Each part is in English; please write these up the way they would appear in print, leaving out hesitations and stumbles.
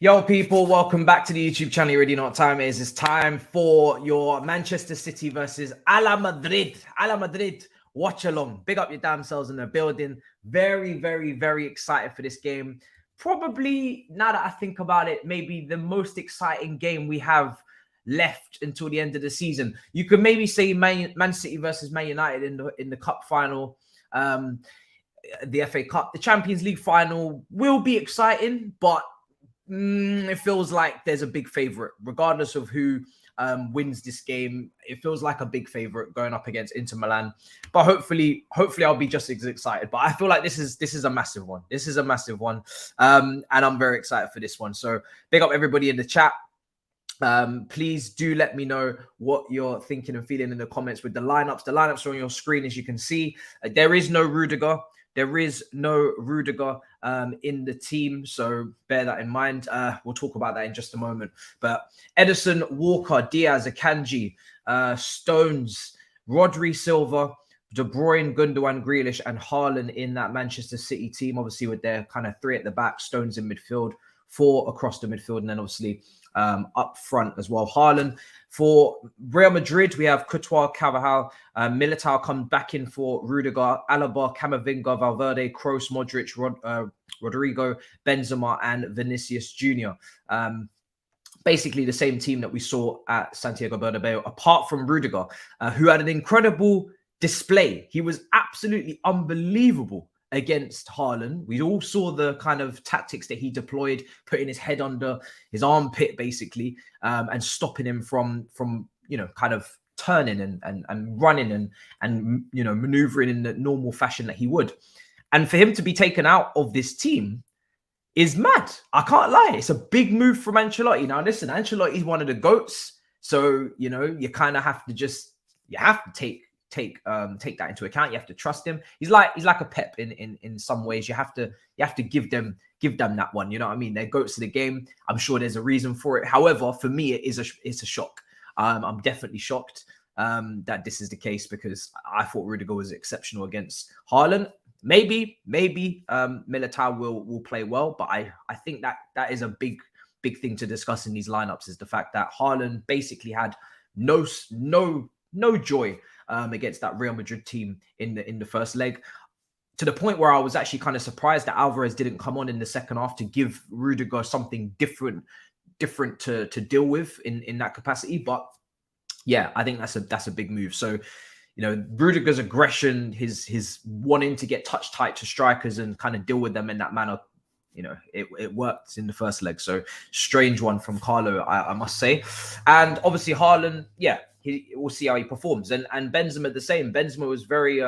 Yo, people, welcome back to the YouTube channel. You already know what time it is. It's time for your Manchester City versus Madrid. Madrid. Watch along. Big up your damn selves in the building. Very, very, very excited for this game. Probably, now that I think about it, maybe the most exciting game we have left until the end of the season. You could maybe say Man City versus Man United in the cup final. The FA Cup, the Champions League final will be exciting, but it feels like there's a big favorite, regardless of who wins this game. It feels like a big favorite going up against Inter Milan, but hopefully I'll be just as excited. But I feel like this is a massive one. This is a massive one, and I'm very excited for this one. So big up everybody in the chat. Please do let me know what you're thinking and feeling in the comments with the lineups. The lineups are on your screen, as you can see. There is no Rudiger. There is no Rudiger in the team, so bear that in mind. We'll talk about that in just a moment. But Ederson, Walker, Diaz, Akanji, Stones, Rodri, Silva, De Bruyne, Gundogan, Grealish, and Hairline in that Manchester City team, obviously with their kind of three at the back, Stones in midfield, four across the midfield, and then obviously up front as well. Hairline. For Real Madrid, we have Courtois, Carvajal, Militao come back in for Rudiger, Alaba, Camavinga, Valverde, Kroos, Modric, Rodrigo, Benzema, and Vinicius Jr. Basically the same team that we saw at Santiago Bernabeu, apart from Rudiger, who had an incredible display. He was absolutely unbelievable against Hairline. We all saw the kind of tactics that he deployed, putting his head under his armpit basically, and stopping him from kind of turning and running and maneuvering in the normal fashion that he would. And for him to be taken out of this team is mad. I can't lie. It's a big move from Ancelotti. Now listen, Ancelotti's one of the GOATs, so you kind of have to take that into account. You have to trust him. He's like a Pep in some ways. You have to give them that one. You know what I mean? They're GOATs to the game. I'm sure there's a reason for it. However, for me, it's a shock. I'm definitely shocked that this is the case, because I thought Rudiger was exceptional against Hairline. Maybe Militao will play well, but I think that is a big thing to discuss in these lineups, is the fact that Hairline basically had no joy against that Real Madrid team in the first leg, to the point where I was actually kind of surprised that Alvarez didn't come on in the second half to give Rudiger something different to deal with in that capacity. But yeah, I think that's a big move. So Rudiger's aggression, his wanting to get touch tight to strikers and kind of deal with them in that manner, it worked in the first leg. So strange one from Carlo, I must say. And obviously Hairline, we'll see how he performs. And Benzema the same. Benzema was very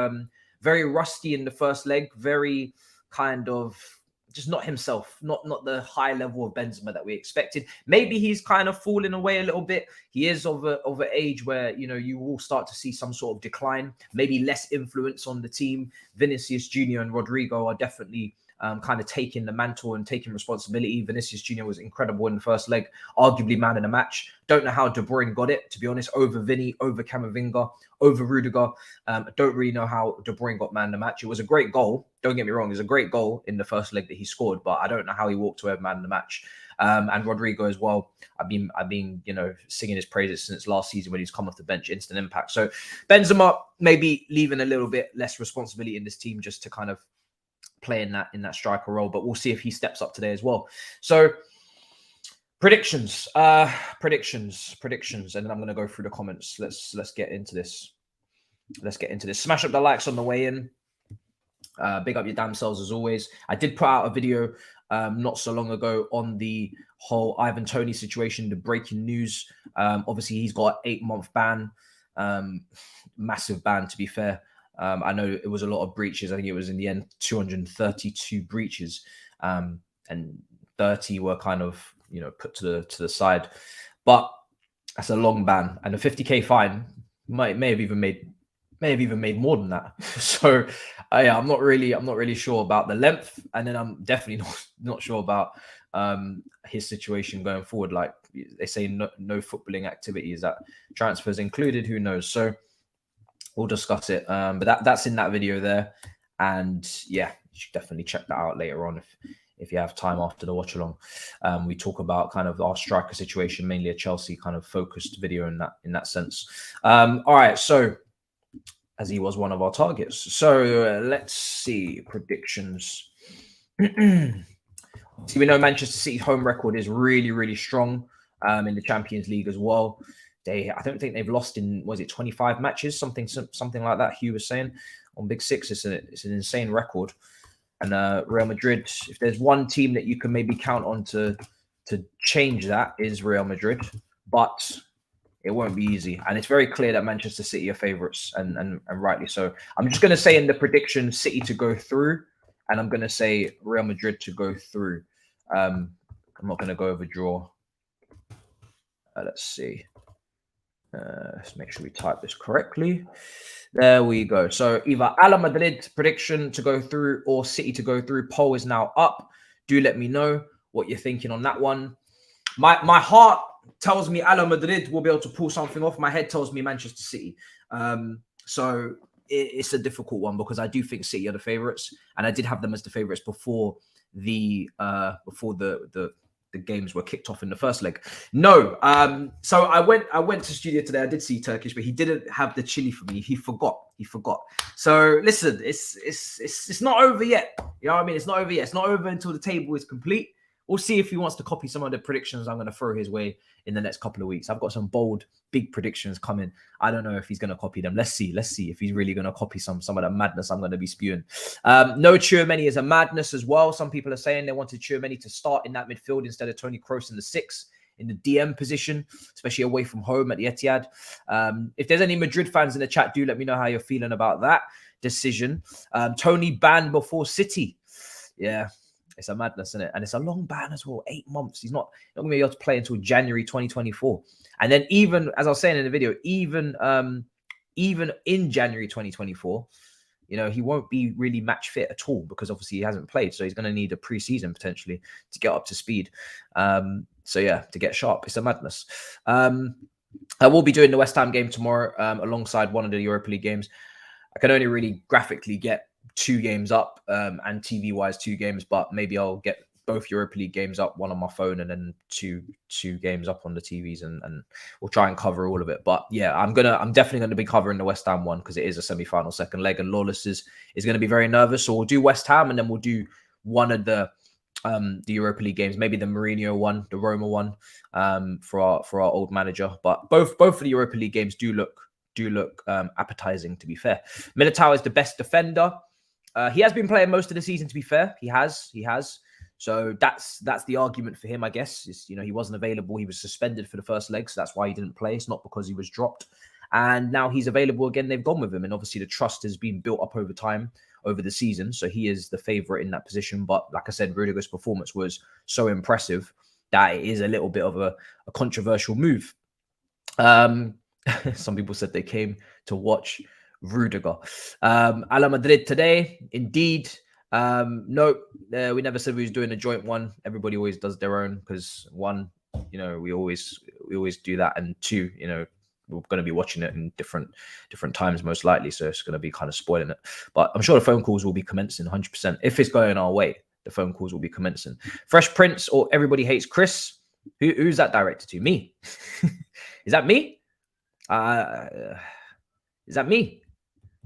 very rusty in the first leg, very kind of just not himself, not the high level of Benzema that we expected. Maybe he's kind of falling away a little bit. He is of an age where you will start to see some sort of decline, maybe less influence on the team. Vinicius Jr. and Rodrigo are definitely kind of taking the mantle and taking responsibility. Vinicius Jr. was incredible in the first leg, arguably man of the match. Don't know how De Bruyne got it, to be honest, over Vinny, over Camavinga, over Rudiger. Don't really know how De Bruyne got man of the match. It was a great goal. Don't get me wrong. It was a great goal in the first leg that he scored, but I don't know how he walked away with man of the match. And Rodrigo as well. I've been singing his praises since last season when he's come off the bench, instant impact. So Benzema maybe leaving a little bit less responsibility in this team just to kind of play in that striker role, but we'll see if he steps up today as well. So predictions, and then I'm going to go through the comments. Let's get into this. Smash up the likes on the way in. Big up your damn selves as always. I did put out a video not so long ago on the whole Ivan Toney situation, the breaking news. Obviously he's got an 8-month ban, massive ban to be fair. I know it was a lot of breaches. I think it was in the end 232 breaches, and 30 were kind of put to the side. But that's a long ban, and a 50k fine may have even made more than that. So yeah, I'm not really sure about the length, and then I'm definitely not sure about his situation going forward. Like they say, no footballing activity, is that transfers included? Who knows? So we'll discuss it. But that's in that video there. And yeah, you should definitely check that out later on if you have time after the watch along. We talk about kind of our striker situation, mainly a Chelsea kind of focused video in that sense. All right, so as he was one of our targets. So let's see predictions. See, we know Manchester City's home record is really, really strong in the Champions League as well. I don't think they've lost in, was it 25 matches, something like that. Hugh was saying on Big Six. It's an insane record. And Real Madrid, if there's one team that you can maybe count on to change that, is Real Madrid, but it won't be easy. And it's very clear that Manchester City are favourites, and rightly so. I'm just going to say in the prediction, City to go through, and I'm going to say Real Madrid to go through. I'm not going to go over draw. Let's see. Let's make sure we type this correctly. There we go. So either Ala Madrid prediction to go through or City to go through. Poll is now up. Do let me know what you're thinking on that one. My heart tells me Ala Madrid will be able to pull something off. My head tells me Manchester City. So it's a difficult one because I do think City are the favourites, and I did have them as the favourites before the games were kicked off in the first leg. No, so I went to studio today. I did see Turkish, but he didn't have the chili for me. He forgot. So listen, it's not over yet. You know what I mean? It's not over yet. It's not over until the table is complete. We'll see if he wants to copy some of the predictions I'm going to throw his way in the next couple of weeks. I've got some bold, big predictions coming. I don't know if he's going to copy them. Let's see if he's really going to copy some of the madness I'm going to be spewing. No Tchouaméni is a madness as well. Some people are saying they wanted Tchouaméni to start in that midfield instead of Toni Kroos in the 6 in the DM position, especially away from home at the Etihad. If there's any Madrid fans in the chat, do let me know how you're feeling about that decision. Tony banned before City. Yeah. It's a madness, isn't it? And it's a long ban as well, 8 months. He's not going to be able to play until January 2024. And then even, as I was saying in the video, even in January 2024, you know, he won't be really match fit at all because obviously he hasn't played. So he's going to need a pre-season potentially to get up to speed. So yeah, to get sharp. It's a madness. I will be doing the West Ham game tomorrow alongside one of the Europa League games. I can only really graphically get 2 games up and TV wise 2 games, but maybe I'll get both Europa League games up, one on my phone and then two games up on the TVs, and we'll try and cover all of it. But yeah, I'm definitely going to be covering the West Ham one because it is a semi-final second leg, and Lawless is going to be very nervous. So we'll do West Ham and then we'll do one of the Europa League games, maybe the Mourinho one, the Roma one, for our old manager. But both of the Europa League games do look appetizing, to be fair. Militao is the best defender. He has been playing most of the season, to be fair. He has. So that's the argument for him, I guess. Is, you know, he wasn't available. He was suspended for the first leg, so that's why he didn't play. It's not because he was dropped. And now he's available again. They've gone with him. And obviously the trust has been built up over time, over the season. So he is the favourite in that position. But like I said, Rudiger's performance was so impressive that it is a little bit of a controversial move. Some people said they came to watch Rudiger. Ala Madrid today, indeed. No, we never said we was doing a joint one. Everybody always does their own because 1, you know, we always do that, and 2, you know, we're going to be watching it in different times most likely, so it's going to be kind of spoiling it. But I'm sure the phone calls will be commencing 100%. If it's going our way, the phone calls will be commencing. Fresh Prince or Everybody Hates Chris. Who's that directed to? Me? Is that me? Is that me?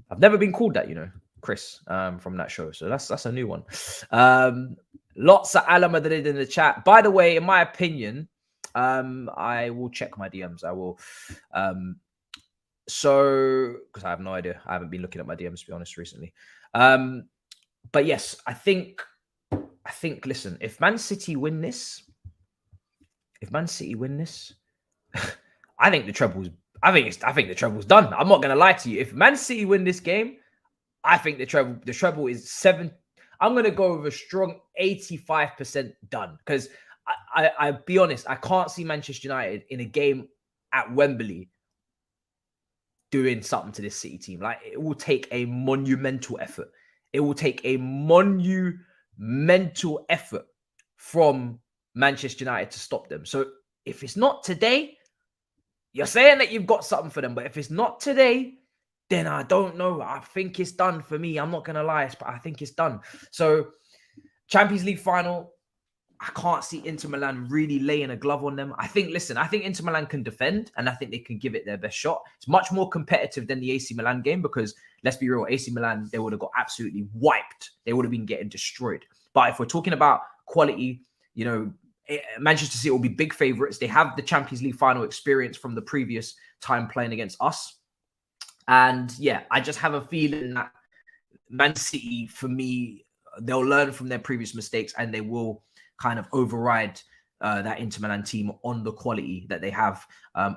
I've never been called that, you know, Chris, from that show. So that's a new one. Lots of Ala Madrid in the chat. By the way, in my opinion, I will check my DMs. I will. So, because I have no idea. I haven't been looking at my DMs, to be honest, recently. But yes, I think, listen, if Man City win this, I think the treble's I think the treble's done. I'm not gonna lie to you. If Man City win this game, I think the treble is 7. I'm gonna go with a strong 85% done. Because I'll be honest, I can't see Manchester United in a game at Wembley doing something to this City team. Like, it will take a monumental effort. It will take a monumental effort from Manchester United to stop them. So if it's not today, you're saying that you've got something for them, but if it's not today, then I don't know. I think it's done for me. I'm not going to lie, but I think it's done. So Champions League final, I can't see Inter Milan really laying a glove on them. I think Inter Milan can defend and I think they can give it their best shot. It's much more competitive than the AC Milan game because, let's be real, AC Milan, they would have got absolutely wiped. They would have been getting destroyed. But if we're talking about quality, you know, Manchester City will be big favourites. They have the Champions League final experience from the previous time playing against us. And yeah, I just have a feeling that Man City, for me, they'll learn from their previous mistakes and they will kind of override that Inter Milan team on the quality that they have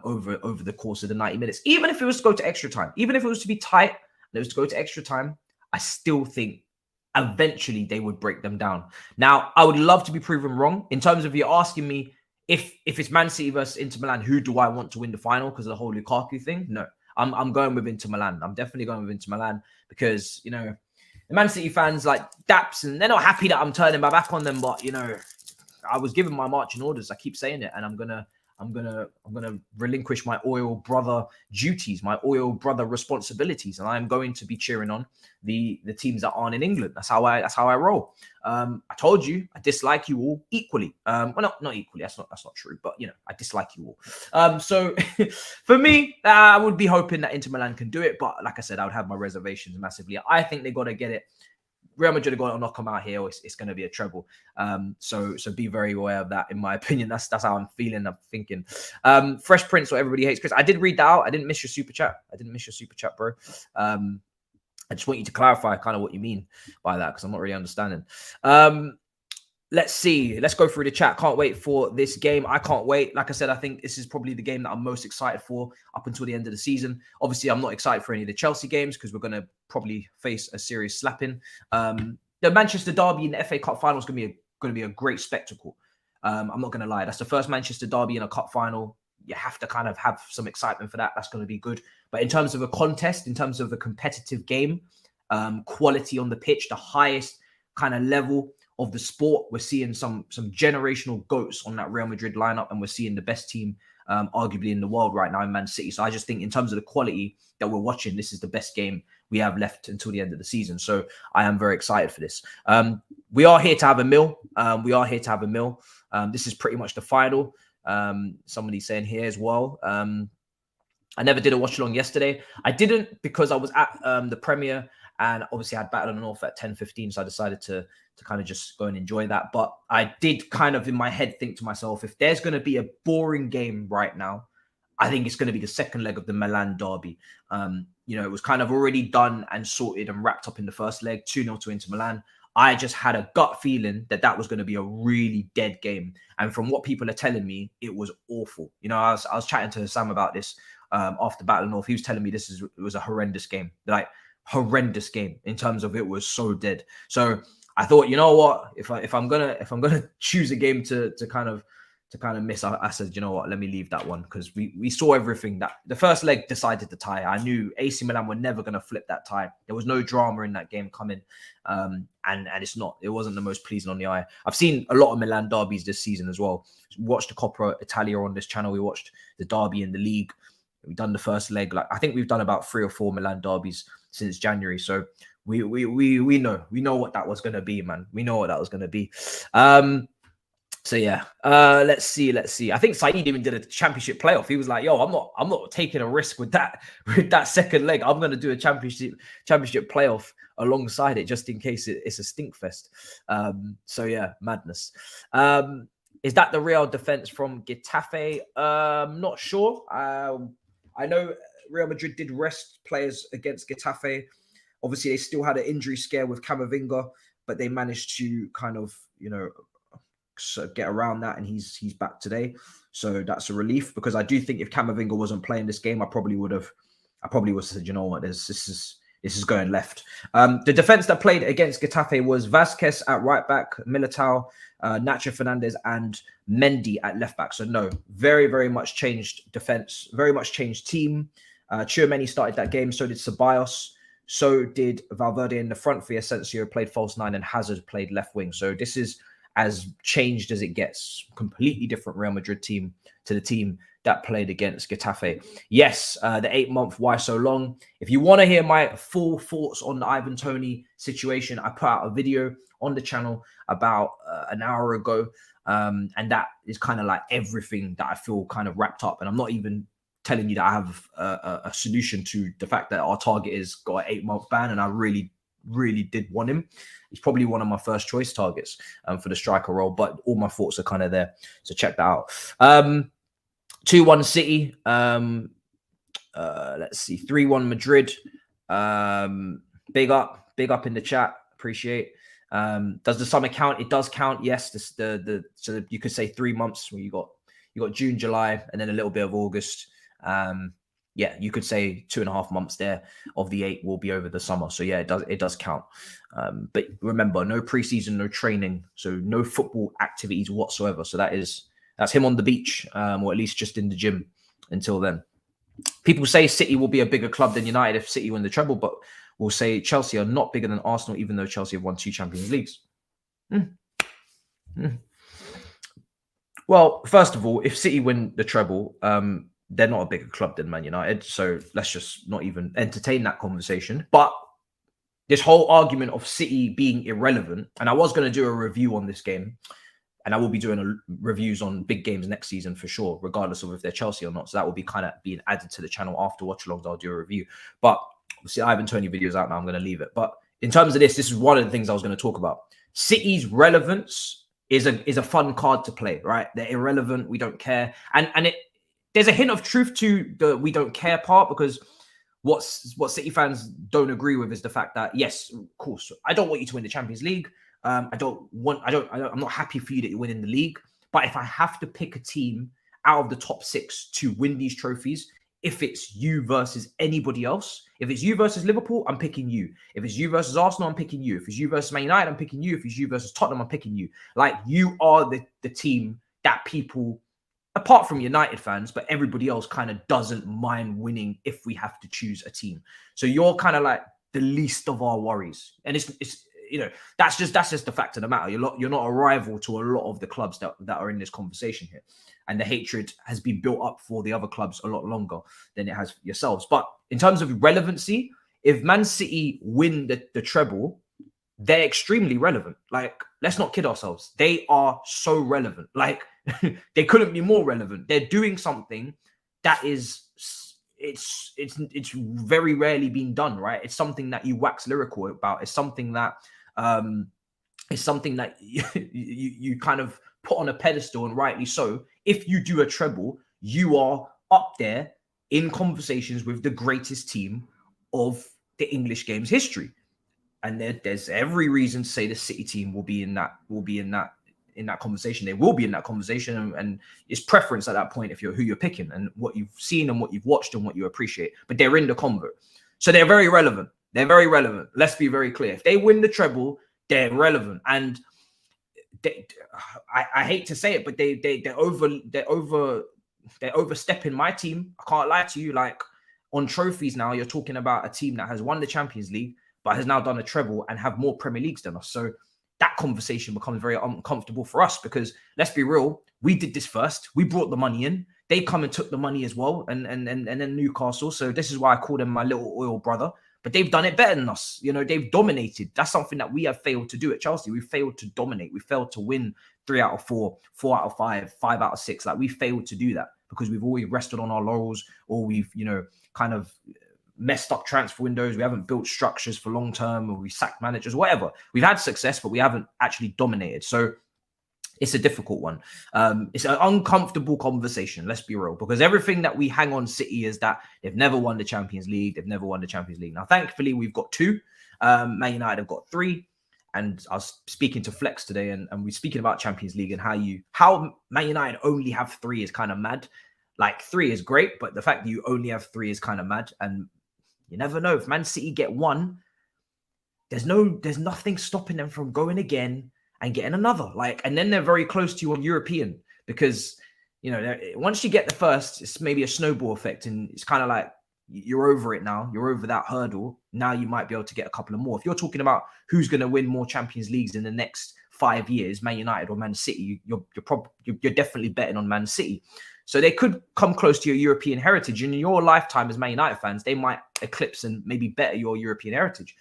over the course of the 90 minutes. Even if it was to go to extra time, even if it was to be tight, and it was to go to extra time, I still think eventually they would break them down. Now, I would love to be proven wrong. In terms of you're asking me if it's Man City versus Inter Milan, who do I want to win the final because of the whole Lukaku thing? No, I'm going with Inter Milan. I'm definitely going with Inter Milan because, you know, the Man City fans like Thabz, and they're not happy that I'm turning my back on them. But, you know, I was given my marching orders. I keep saying it, and I'm gonna relinquish my oil brother duties, my oil brother responsibilities, and I'm going to be cheering on the teams that aren't in England. That's how I roll. I told you I dislike you all equally. Well, not equally. That's not true. But you know, I dislike you all. So for me, I would be hoping that Inter Milan can do it. But like I said, I would have my reservations massively. I think they got to get it. Real Madrid are going to knock them out here. It's going to be a treble. So be very aware of that. In my opinion, that's how I'm feeling. I'm thinking. Fresh Prince, or everybody hates Chris. I did read that out. I didn't miss your super chat. Bro. I just want you to clarify kind of what you mean by that because I'm not really understanding. Let's see. Let's go through the chat. Can't wait for this game. I can't wait. Like I said, I think this is probably the game that I'm most excited for up until the end of the season. Obviously, I'm not excited for any of the Chelsea games because we're going to probably face a serious slapping. The Manchester derby in the FA Cup final is going to be a great spectacle. I'm not going to lie. That's the first Manchester derby in a cup final. You have to kind of have some excitement for that. That's going to be good. But in terms of a contest, in terms of a competitive game, quality on the pitch, the highest kind of level of the sport, we're seeing some generational goats on that Real Madrid lineup, and we're seeing the best team arguably in the world right now in Man City. So I just think in terms of the quality that we're watching, this is the best game we have left until the end of the season. So I am very excited for this. We are here to have a meal. This is pretty much the final. Somebody saying here as well. I never did a watch along yesterday. I didn't because I was at the premiere, and obviously I had Battle of the North at 10:15, so I decided to kind of just go and enjoy that. But I did kind of in my head think to myself, if there's going to be a boring game right now, I think it's going to be the second leg of the Milan derby. You know, it was kind of already done and sorted and wrapped up in the first leg, 2-0 to Inter Milan. I just had a gut feeling that was going to be a really dead game. And from what people are telling me, it was awful. You know, I was chatting to Sam about this after Battle of the North. He was telling me it was a horrendous game. Like, horrendous game in terms of it was so dead. So I thought, you know what, if I'm gonna choose a game to kind of miss, I said, you know what, let me leave that one because we saw everything. That the first leg decided the tie. I knew AC Milan were never going to flip that tie. There was no drama in that game coming, and it wasn't the most pleasing on the eye. I've seen a lot of Milan derbies this season as well. Watched the Coppa Italia on this channel. We watched the derby in the league. We've done the first leg. Like, I think we've done about 3 or 4 Milan derbies since January. So we know what that was going to be, man. We know what that was going to be. So yeah, let's see. I think Saeed even did a championship playoff. He was like, "Yo, I'm not taking a risk with that second leg. I'm going to do a championship playoff alongside it just in case it's a stink fest." So yeah, madness. Is that the Real defense from Getafe? Not sure. I know Real Madrid did rest players against Getafe. Obviously, they still had an injury scare with Camavinga, but they managed to kind of, you know, get around that, and he's back today. So that's a relief, because I do think if Camavinga wasn't playing this game, I probably would have said, you know what, this is going left. The defense that played against Getafe was Vázquez at right back, Militao, Nacho Fernandez, and Mendy at left back. So no, very, very much changed defense, very much changed team. Tchouaméni started that game, so did Ceballos, so did Valverde in the front three. Asensio played false 9 and Hazard played left wing. So this is as changed as it gets. Completely different Real Madrid team to the team that played against Getafe. Yes, the 8-month why so long. If you want to hear my full thoughts on the Ivan Toney situation, I put out a video on the channel about an hour ago. And that is kind of like everything that I feel kind of wrapped up. And I'm not even telling you that I have a solution to the fact that our target is got an 8-month ban, and I really did want him. He's probably one of my first choice targets for the striker role, but all my thoughts are kind of there. So check that out. 2-1 City. Let's see, 3-1 Madrid. Big up in the chat. Appreciate. Does the summer count? It does count. Yes. So you could say 3 months where you got June, July, and then a little bit of August. Yeah, you could say 2.5 months there of the 8 will be over the summer. So yeah, it does count. But remember, no preseason, no training, so no football activities whatsoever. So that's him on the beach, or at least just in the gym until then. People say City will be a bigger club than United if City win the treble, but we'll say Chelsea are not bigger than Arsenal, even though Chelsea have won 2 Champions Leagues. Well, first of all, if City win the treble, they're not a bigger club than Man United. So let's just not even entertain that conversation. But this whole argument of City being irrelevant, and I was going to do a review on this game, and I will be doing reviews on big games next season for sure, regardless of if they're Chelsea or not. So that will be kind of being added to the channel after Watchalongs. I'll do a review. But see, I haven't 20 videos out now. I'm going to leave it. But in terms of this is one of the things I was going to talk about. City's relevance is a fun card to play, right? They're irrelevant. We don't care. And there's a hint of truth to the we don't care part, because what City fans don't agree with is the fact that, yes, of course, I don't want you to win the Champions League. I'm not happy for you that you're winning the league. But if I have to pick a team out of the top 6 to win these trophies, if it's you versus anybody else, if it's you versus Liverpool, I'm picking you. If it's you versus Arsenal, I'm picking you. If it's you versus Man United, I'm picking you. If it's you versus Tottenham, I'm picking you. Like, you are the team that people, apart from United fans, but everybody else kind of doesn't mind winning if we have to choose a team. So you're kind of like the least of our worries. And it's that's just the fact of the matter. You're not a rival to a lot of the clubs that are in this conversation here. And the hatred has been built up for the other clubs a lot longer than it has yourselves. But in terms of relevancy, if Man City win the treble, they're extremely relevant. Like, let's not kid ourselves. They are so relevant. Like, they couldn't be more relevant. They're doing something that is, it's very rarely been done, right? It's something that you wax lyrical about. It's something that you kind of put on a pedestal, and rightly so. If you do a treble, you are up there in conversations with the greatest team of the English game's history. And there's every reason to say the City team will be in that conversation. They will be in that conversation, and it's preference at that point if you're who you're picking and what you've seen and what you've watched and what you appreciate. But they're in the convo, so they're very relevant. They're very relevant. Let's be very clear. If they win the treble, they're relevant. And I hate to say it, but they're overstepping my team. I can't lie to you. Like, on trophies now, you're talking about a team that has won the Champions League, but has now done a treble and have more Premier Leagues than us. So that conversation becomes very uncomfortable for us, because let's be real, we did this first. We brought the money in. They come and took the money as well, and then Newcastle. So this is why I call them my little oil brother. But they've done it better than us. You know, they've dominated. That's something that we have failed to do at Chelsea. We failed to dominate. We failed to win 3 out of 4, 4 out of 5, 5 out of 6. Like, we failed to do that because we've always rested on our laurels, or we've, kind of messed up transfer windows. We haven't built structures for long term, or we sacked managers, whatever. We've had success, but we haven't actually dominated. So it's a difficult one. It's an uncomfortable conversation, let's be real, because everything that we hang on City is that they've never won the Champions League. They've never won the Champions League. Now, thankfully, we've got 2. Man United have got 3. And I was speaking to Flex today, and we're speaking about Champions League and how Man United only have 3 is kind of mad. Like, 3 is great, but the fact that you only have 3 is kind of mad. And you never know. If Man City get 1, there's nothing stopping them from going again and getting another. Like, and then they're very close to you on European, because, once you get the first, it's maybe a snowball effect, and it's kind of like you're over it now. You're over that hurdle. Now you might be able to get a couple of more. If you're talking about who's going to win more Champions Leagues in the next 5 years, Man United or Man City, you're definitely betting on Man City. So they could come close to your European heritage. And in your lifetime as Man United fans, they might eclipse and maybe better your European heritage.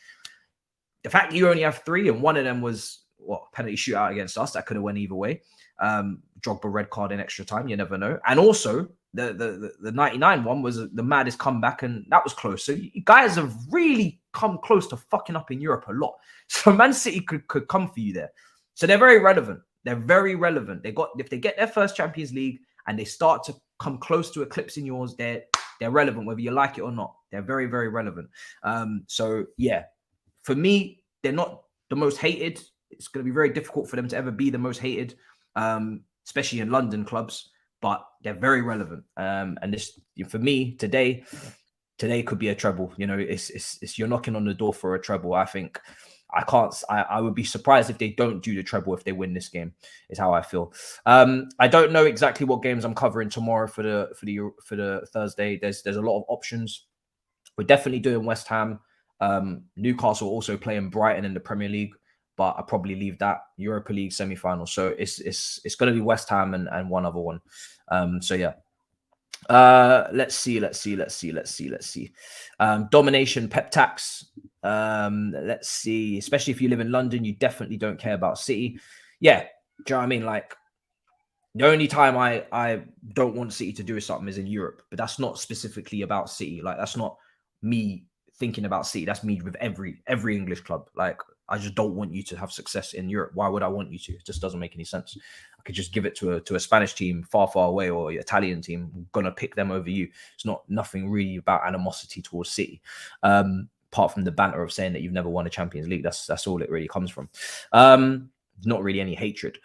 The fact that you only have 3 and one of them was penalty shootout against us that could have went either way. Drogba red card in extra time, you never know. And also the 99 one was the maddest comeback, and that was close. So you guys have really come close to fucking up in Europe a lot. So Man City could come for you there. So they're very relevant. They're very relevant. If they get their first Champions League and they start to come close to eclipsing yours, they're relevant, whether you like it or not. They're very, very relevant. So yeah, for me, they're not the most hated. It's going to be very difficult for them to ever be the most hated, especially in London clubs, but they're very relevant. And this, for me, today could be a treble. You know, it's you're knocking on the door for a treble. I think I would be surprised if they don't do the treble if they win this game, is how I feel. I don't know exactly what games I'm covering tomorrow for the Thursday. There's a lot of options. We're definitely doing West Ham. Newcastle also playing Brighton in the Premier League, but I'll probably leave that. Europa League semi-final. So it's going to be West Ham and one other one. So yeah. Let's see. Domination, pep tax. Let's see. Especially if you live in London, you definitely don't care about City. Yeah, do you know what I mean? Like, the only time I don't want City to do something is in Europe, but that's not specifically about City. Like, that's not me thinking about City. That's me with every English club. Like, I just don't want you to have success in Europe. Why would I want you to? It just doesn't make any sense. I could just give it to a Spanish team far away, or an Italian team. I'm gonna pick them over you. It's nothing really about animosity towards City, apart from the banter of saying that you've never won a Champions League. That's all it really comes from. Not really any hatred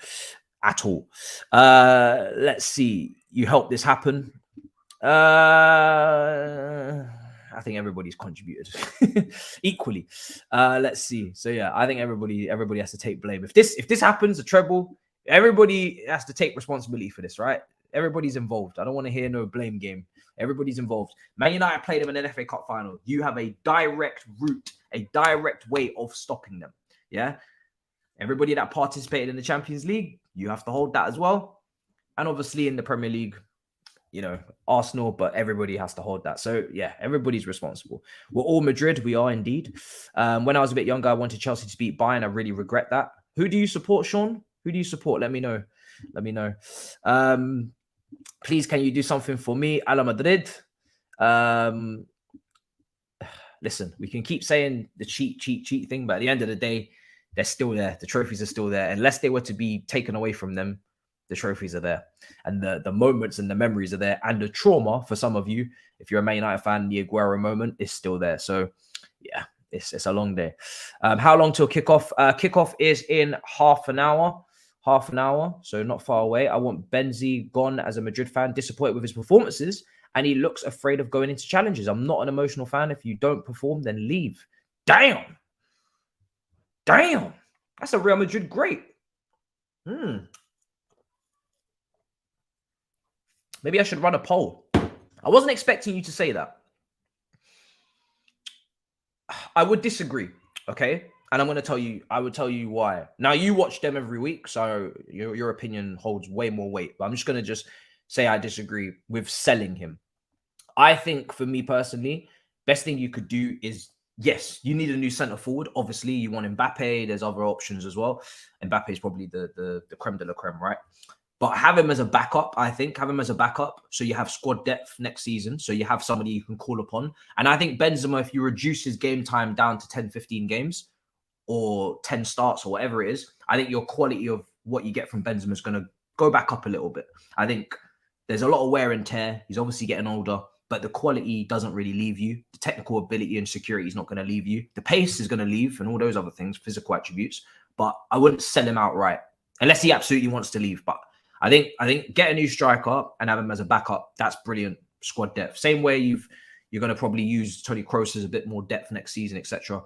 at all. Let's see. You helped this happen. I think everybody's contributed equally. Let's see. So yeah, I think everybody has to take blame. If this happens, a treble, everybody has to take responsibility for this, right? Everybody's involved. I don't want to hear no blame game. Everybody's involved. Man United played them in an FA Cup final. You have a direct route, a direct way of stopping them. Yeah. Everybody that participated in the Champions League, you have to hold that as well. And obviously in the Premier League, you know, Arsenal, but everybody has to hold that. So yeah, everybody's responsible. We're all Madrid. We are indeed. When I was a bit younger, I wanted Chelsea to beat Bayern. I really regret that. Who do you support, Sean? Who do you support? Let me know. Let me know. Please, can you do something for me? A la Madrid. Listen, we can keep saying the cheat thing, but at the end of the day, they're still there. The trophies are still there. Unless they were to be taken away from them, the trophies are there, and the moments and the memories are there, and the trauma for some of you, if you're a Man United fan, the Aguero moment is still there. So yeah, it's a long day. How long till kickoff? Kickoff is in half an hour, so not far away. I want Benzi gone. As a Madrid fan, disappointed with his performances, and he looks afraid of going into challenges. I'm not an emotional fan. If you don't perform, then leave. Damn, that's a Real Madrid great. Maybe I should run a poll. I wasn't expecting you to say that. I would disagree, okay? And I'm going to tell you, I would tell you why. Now, you watch them every week, so your opinion holds way more weight. But I'm just going to say I disagree with selling him. I think, for me personally, best thing you could do is, yes, you need a new centre forward. Obviously, you want Mbappe. There's other options as well. Mbappe is probably the creme de la creme, right? But have him as a backup, I think. Have him as a backup so you have squad depth next season. So you have somebody you can call upon. And I think Benzema, if you reduce his game time down to 10, 15 games or 10 starts or whatever it is, I think your quality of what you get from Benzema is going to go back up a little bit. I think there's a lot of wear and tear. He's obviously getting older, but the quality doesn't really leave you. The technical ability and security is not going to leave you. The pace is going to leave and all those other things, physical attributes. But I wouldn't sell him outright unless he absolutely wants to leave. But I think get a new striker and have him as a backup. That's brilliant squad depth. Same way you're going to probably use Toni Kroos as a bit more depth next season, etc.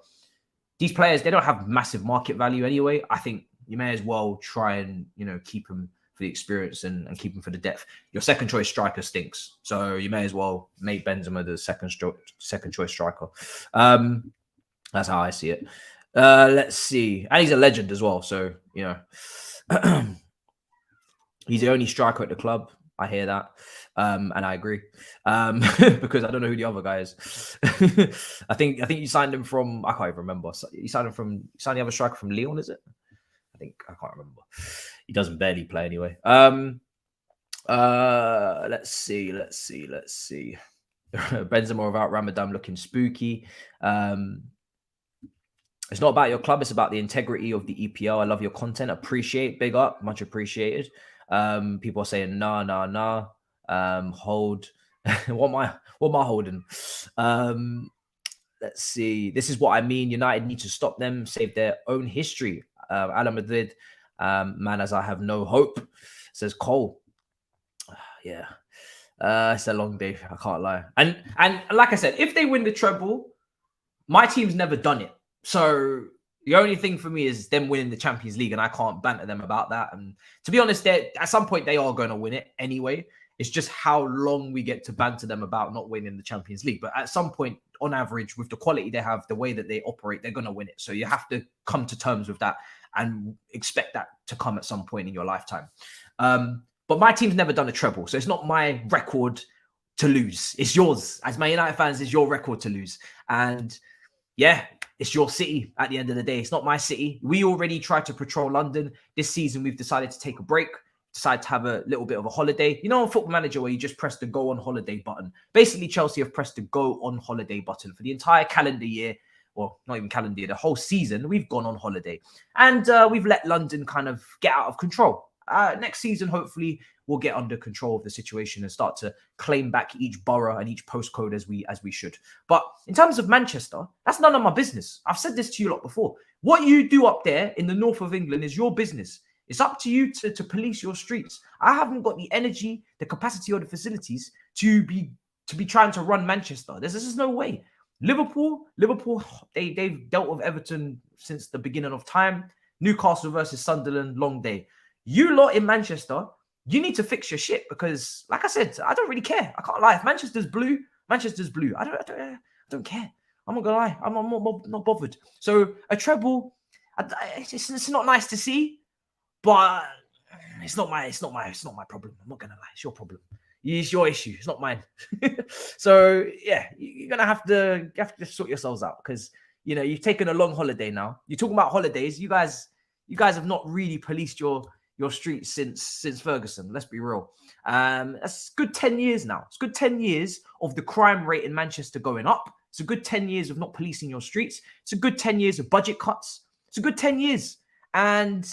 These players, they don't have massive market value anyway. I think you may as well try and, keep them for the experience and keep them for the depth. Your second choice striker stinks, so you may as well make Benzema the second choice striker. That's how I see it. Let's see, and he's a legend as well. So he's the only striker at the club. I hear that. And I agree. Because I don't know who the other guy is. I think you signed him from, I can't even remember. You signed the other striker from Lyon, is it? I think I can't remember. He doesn't barely play anyway. Let's see. Benzema without Ramadan looking spooky. It's not about your club, it's about the integrity of the EPL. I love your content. Appreciate, big up, much appreciated. People are saying nah. Hold. what am I holding? Let's see. This is what I mean. United need to stop them, save their own history. Ala Madrid, man, as I have no hope, says Cole. Yeah. It's a long day, I can't lie. And like I said, if they win the treble, my team's never done it. So the only thing for me is them winning the Champions League, and I can't banter them about that. And to be honest, at some point they are going to win it anyway. It's just how long we get to banter them about not winning the Champions League. But at some point, on average, with the quality they have, the way that they operate, they're going to win it. So you have to come to terms with that and expect that to come at some point in your lifetime. But my team's never done a treble, so it's not my record to lose. It's yours. As Man United fans, it's your record to lose. And yeah, it's your city at the end of the day. It's not my city. We already tried to patrol London. This season, we've decided to take a break, decided to have a little bit of a holiday. You know, on Football Manager, where you just press the go on holiday button. Basically, Chelsea have pressed the go on holiday button for the entire calendar year. Well, not even calendar year, the whole season, we've gone on holiday. And we've let London kind of get out of control. Next season, hopefully, we'll get under control of the situation and start to claim back each borough and each postcode as we should. But in terms of Manchester, that's none of my business. I've said this to you lot before. What you do up there in the north of England is your business. It's up to you to police your streets. I haven't got the energy, the capacity, or the facilities to be trying to run Manchester. There's just no way. Liverpool, they've dealt with Everton since the beginning of time. Newcastle versus Sunderland, long day. You lot in Manchester, you need to fix your shit because, like I said, I don't really care. I can't lie. If Manchester's blue, Manchester's blue. I don't care. I'm not gonna lie. I'm not bothered. So a treble, it's not nice to see, but it's not my problem. I'm not gonna lie. It's your problem. It's your issue. It's not mine. So yeah, you're gonna have to sort yourselves out because you've taken a long holiday now. You're talking about holidays. You guys have not really policed your streets since Ferguson. Let's be real. That's good 10 years now. It's good 10 years of the crime rate in Manchester going up. It's a good 10 years of not policing your streets. It's a good 10 years of budget cuts. It's a good 10 years. And,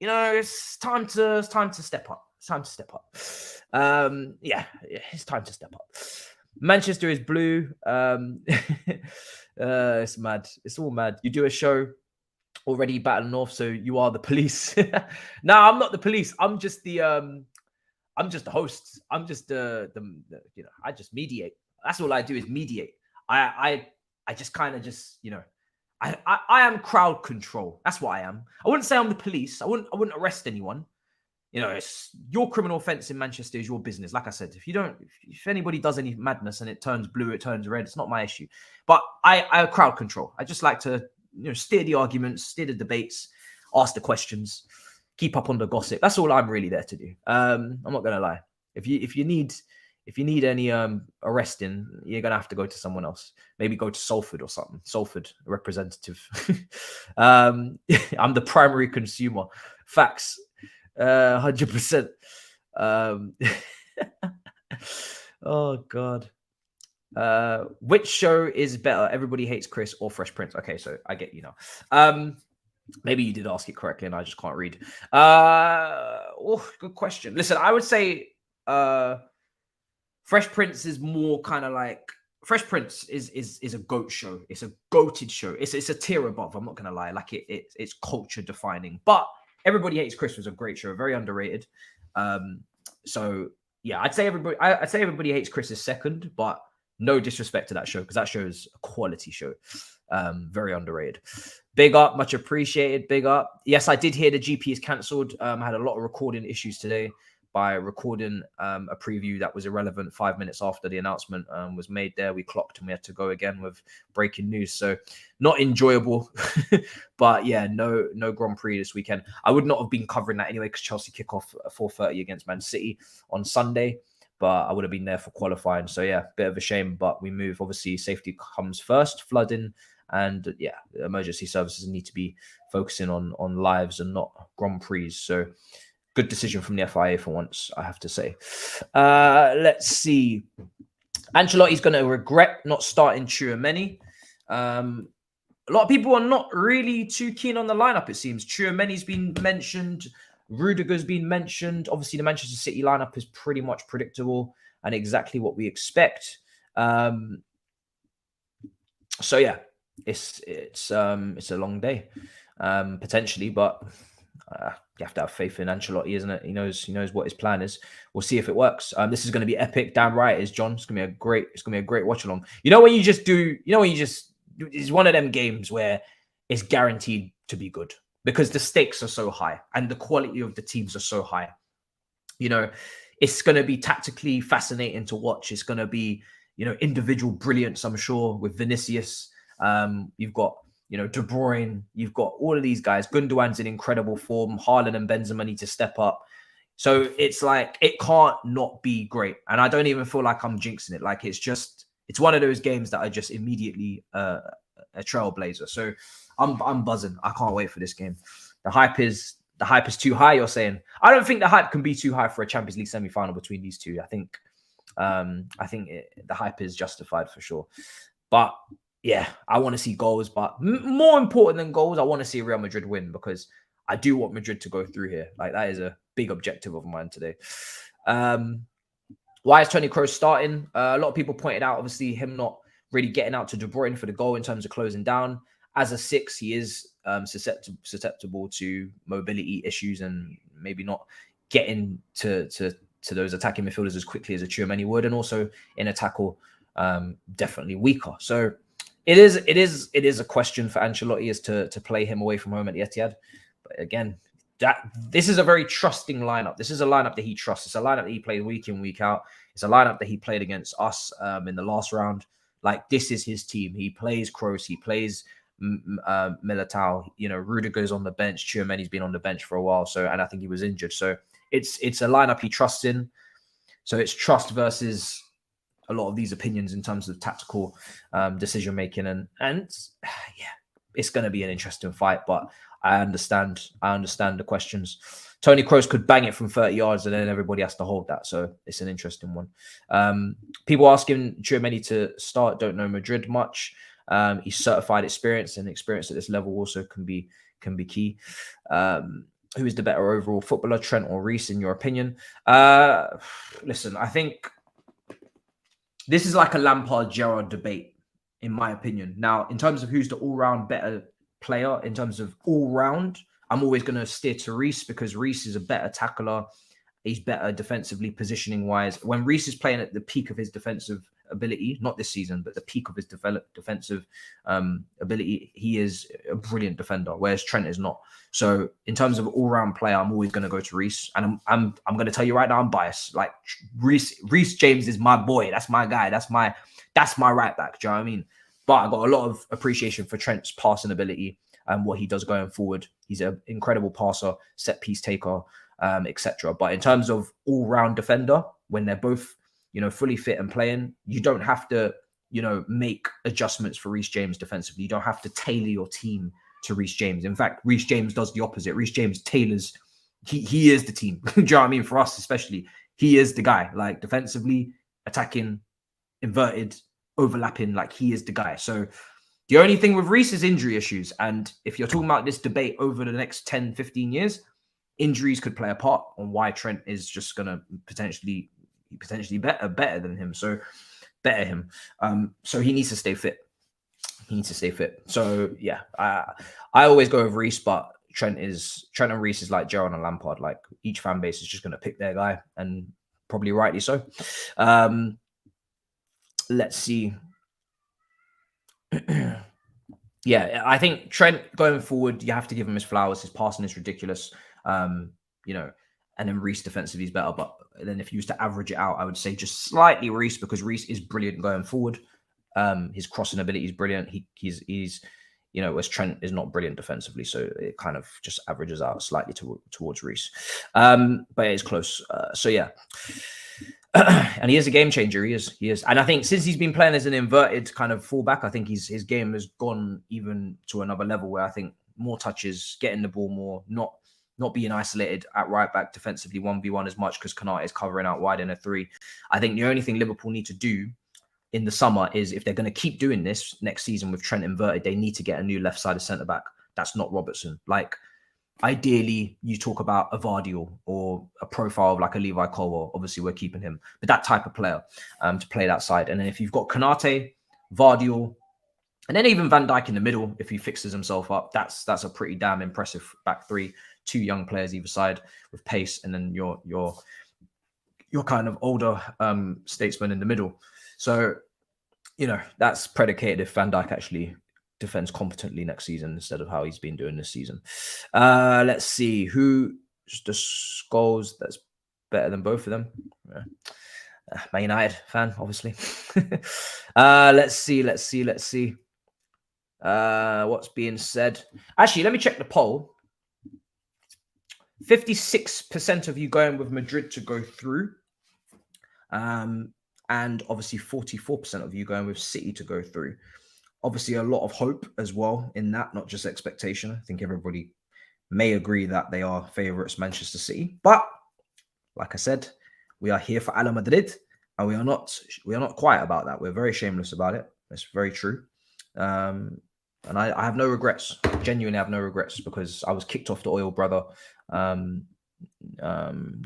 it's time to step up. It's time to step up. It's time to step up. Manchester is blue. It's mad. It's all mad. You do a show already battling north, so you are the police. No, I'm not the police. I'm just the host. I'm just I just mediate. That's all I do is mediate. I just kind of I am crowd control. That's what I am. I wouldn't say I'm the police. I wouldn't arrest anyone. It's your criminal offense in Manchester is your business. Like I said, if anybody does any madness and it turns blue, it turns red, it's not my issue. But I crowd control. I just like to steer the arguments, steer the debates, ask the questions, keep up on the gossip. That's all I'm really there to do. I'm not gonna lie. If you need any arresting, you're gonna have to go to someone else. Maybe go to Salford or something. Salford representative. I'm the primary consumer. Facts. 100%. Oh God. Which show is better? Everybody Hates Chris or Fresh Prince? Okay, so I get you now. Maybe you did ask it correctly and I just can't read. Good question. Listen, I would say Fresh Prince is more kind of like Fresh Prince is a goat show. It's a goated show. It's a tier above. I'm not gonna lie. Like it's culture defining. But Everybody Hates Chris was a great show, very underrated. So yeah, I'd say Everybody Hates Chris is second, but no disrespect to that show because that show is a quality show. Very underrated. Big up, much appreciated. Big up. Yes, I did hear the GP is cancelled. I had a lot of recording issues today by recording a preview that was irrelevant 5 minutes after the announcement was made there. We clocked and we had to go again with breaking news. So not enjoyable, but yeah, no Grand Prix this weekend. I would not have been covering that anyway because Chelsea kick off at 4:30 against Man City on Sunday, but I would have been there for qualifying. So yeah, bit of a shame, but we move. Obviously, safety comes first. Flooding And yeah, emergency services need to be focusing on lives and not Grand Prix. So good decision from the FIA for once, I have to say. Let's see. Ancelotti's going to regret not starting Tchouaméni. A lot of people are not really too keen on the lineup, it seems. Tchouaméni's been mentioned. Rudiger's been mentioned. Obviously, the Manchester City lineup is pretty much predictable and exactly what we expect. So yeah, it's a long day, potentially, but you have to have faith in Ancelotti, isn't it? He knows what his plan is. We'll see if it works. This is going to be epic. Damn right it is, John. It's gonna be a great watch along. It's one of them games where it's guaranteed to be good because the stakes are so high and the quality of the teams are so high. It's going to be tactically fascinating to watch. It's going to be, individual brilliance, I'm sure, with Vinicius. You've got, De Bruyne. You've got all of these guys. Gundogan's in incredible form. Haaland and Benzema need to step up. So it's like, it can't not be great. And I don't even feel like I'm jinxing it. Like, it's one of those games that are just immediately a trailblazer. So I'm buzzing. I can't wait for this game. The hype is too high, you're saying? I don't think the hype can be too high for a Champions League semi-final between these two. I think the hype is justified for sure. But yeah, I want to see goals. But more important than goals, I want to see Real Madrid win because I do want Madrid to go through here. Like, that is a big objective of mine today. Why is Toni Kroos starting? A lot of people pointed out, obviously, him not really getting out to De Bruyne for the goal in terms of closing down. As a 6, he is susceptible to mobility issues and maybe not getting to those attacking midfielders as quickly as a Tchouaméni would, and also in a tackle, definitely weaker. So it is a question for Ancelotti as to play him away from home at the Etihad. But again, this is a very trusting lineup. This is a lineup that he trusts. It's a lineup that he played week in, week out. It's a lineup that he played against us in the last round. Like, this is his team. He plays Kroos. He plays Militao. Rudiger's on the bench. Tchouaméni's been on the bench for a while. And I think he was injured. So it's a lineup he trusts in. So it's trust versus a lot of these opinions in terms of tactical decision making. And yeah, it's going to be an interesting fight. But I understand the questions. Toni Kroos could bang it from 30 yards and then everybody has to hold that. So it's an interesting one. People asking Tchouaméni to start don't know Madrid much. He's certified experience, and experience at this level also can be key. Who is the better overall footballer, Trent or Reece, in your opinion? Listen, I think this is like a Lampard-Gerrard debate, in my opinion. Now, in terms of who's the all-round better player, in terms of all-round, I'm always going to steer to Reece because Reece is a better tackler. He's better defensively, positioning-wise. When Reece is playing at the peak of his defensive ability, not this season, but the peak of his defensive ability, he is a brilliant defender, whereas Trent is not. So in terms of all-round player, I'm always going to go to Reece. And I'm going to tell you right now, I'm biased. Like, Reece James is my boy. That's my guy. That's my right back. Do you know what I mean? But I got a lot of appreciation for Trent's passing ability and what he does going forward. He's an incredible passer, set piece taker, etc. But in terms of all-round defender, when they're both, fully fit and playing, you don't have to, make adjustments for Reece James defensively. You don't have to tailor your team to Reece James. In fact, Reece James does the opposite. Reece James tailors, he is the team. Do you know what I mean? For us especially, he is the guy. Like, defensively, attacking, inverted, overlapping, like, he is the guy. So the only thing with Reece is injury issues. And if you're talking about this debate over the next 10, 15 years, injuries could play a part on why Trent is just going to potentially better than him. So better him. So he needs to stay fit. So yeah, I always go with Reece, but Trent and Reece is like Gerrard and Lampard. Like, each fan base is just going to pick their guy, and probably rightly so. Let's see. Yeah, I think Trent going forward, you have to give him his flowers. His passing is ridiculous. And then Reece defensively is better. But then if you used to average it out, I would say just slightly Reece, because Reece is brilliant going forward. His crossing ability is brilliant. He's whereas Trent is not brilliant defensively. So it kind of just averages out slightly towards Reece. But it is close. So yeah. And he is a game changer. He is. And I think since he's been playing as an inverted kind of fullback, I think his game has gone even to another level where I think more touches, getting the ball more, not being isolated at right back defensively 1v1 as much because Konate is covering out wide in a 3. I think the only thing Liverpool need to do in the summer is, if they're going to keep doing this next season with Trent inverted, they need to get a new left-sided centre-back. That's not Robertson. Like, ideally, you talk about a Vardy or a profile of like a Levi Colwell. Obviously, we're keeping him. But that type of player to play that side. And then if you've got Konate, Vardy, and then even Van Dijk in the middle, if he fixes himself up, that's a pretty damn impressive back 3. 2 young players either side with pace, and then your kind of older statesman in the middle. So, you know, that's predicated if Van Dijk actually defends competently next season instead of how he's been doing this season. Let's see who the Skulls that's better than both of them. Man United fan, obviously. Let's see. What's being said? Actually, let me check the poll. 56% of you going with Madrid to go through. And obviously 44% of you going with City to go through. Obviously a lot of hope as well in that, not just expectation. I think everybody may agree that they are favourites, Manchester City. But like I said, we are here for Ala Madrid, and we are not quiet about that. We're very shameless about it. It's very true. And I have no regrets. Genuinely have no regrets, because I was kicked off the Oil Brother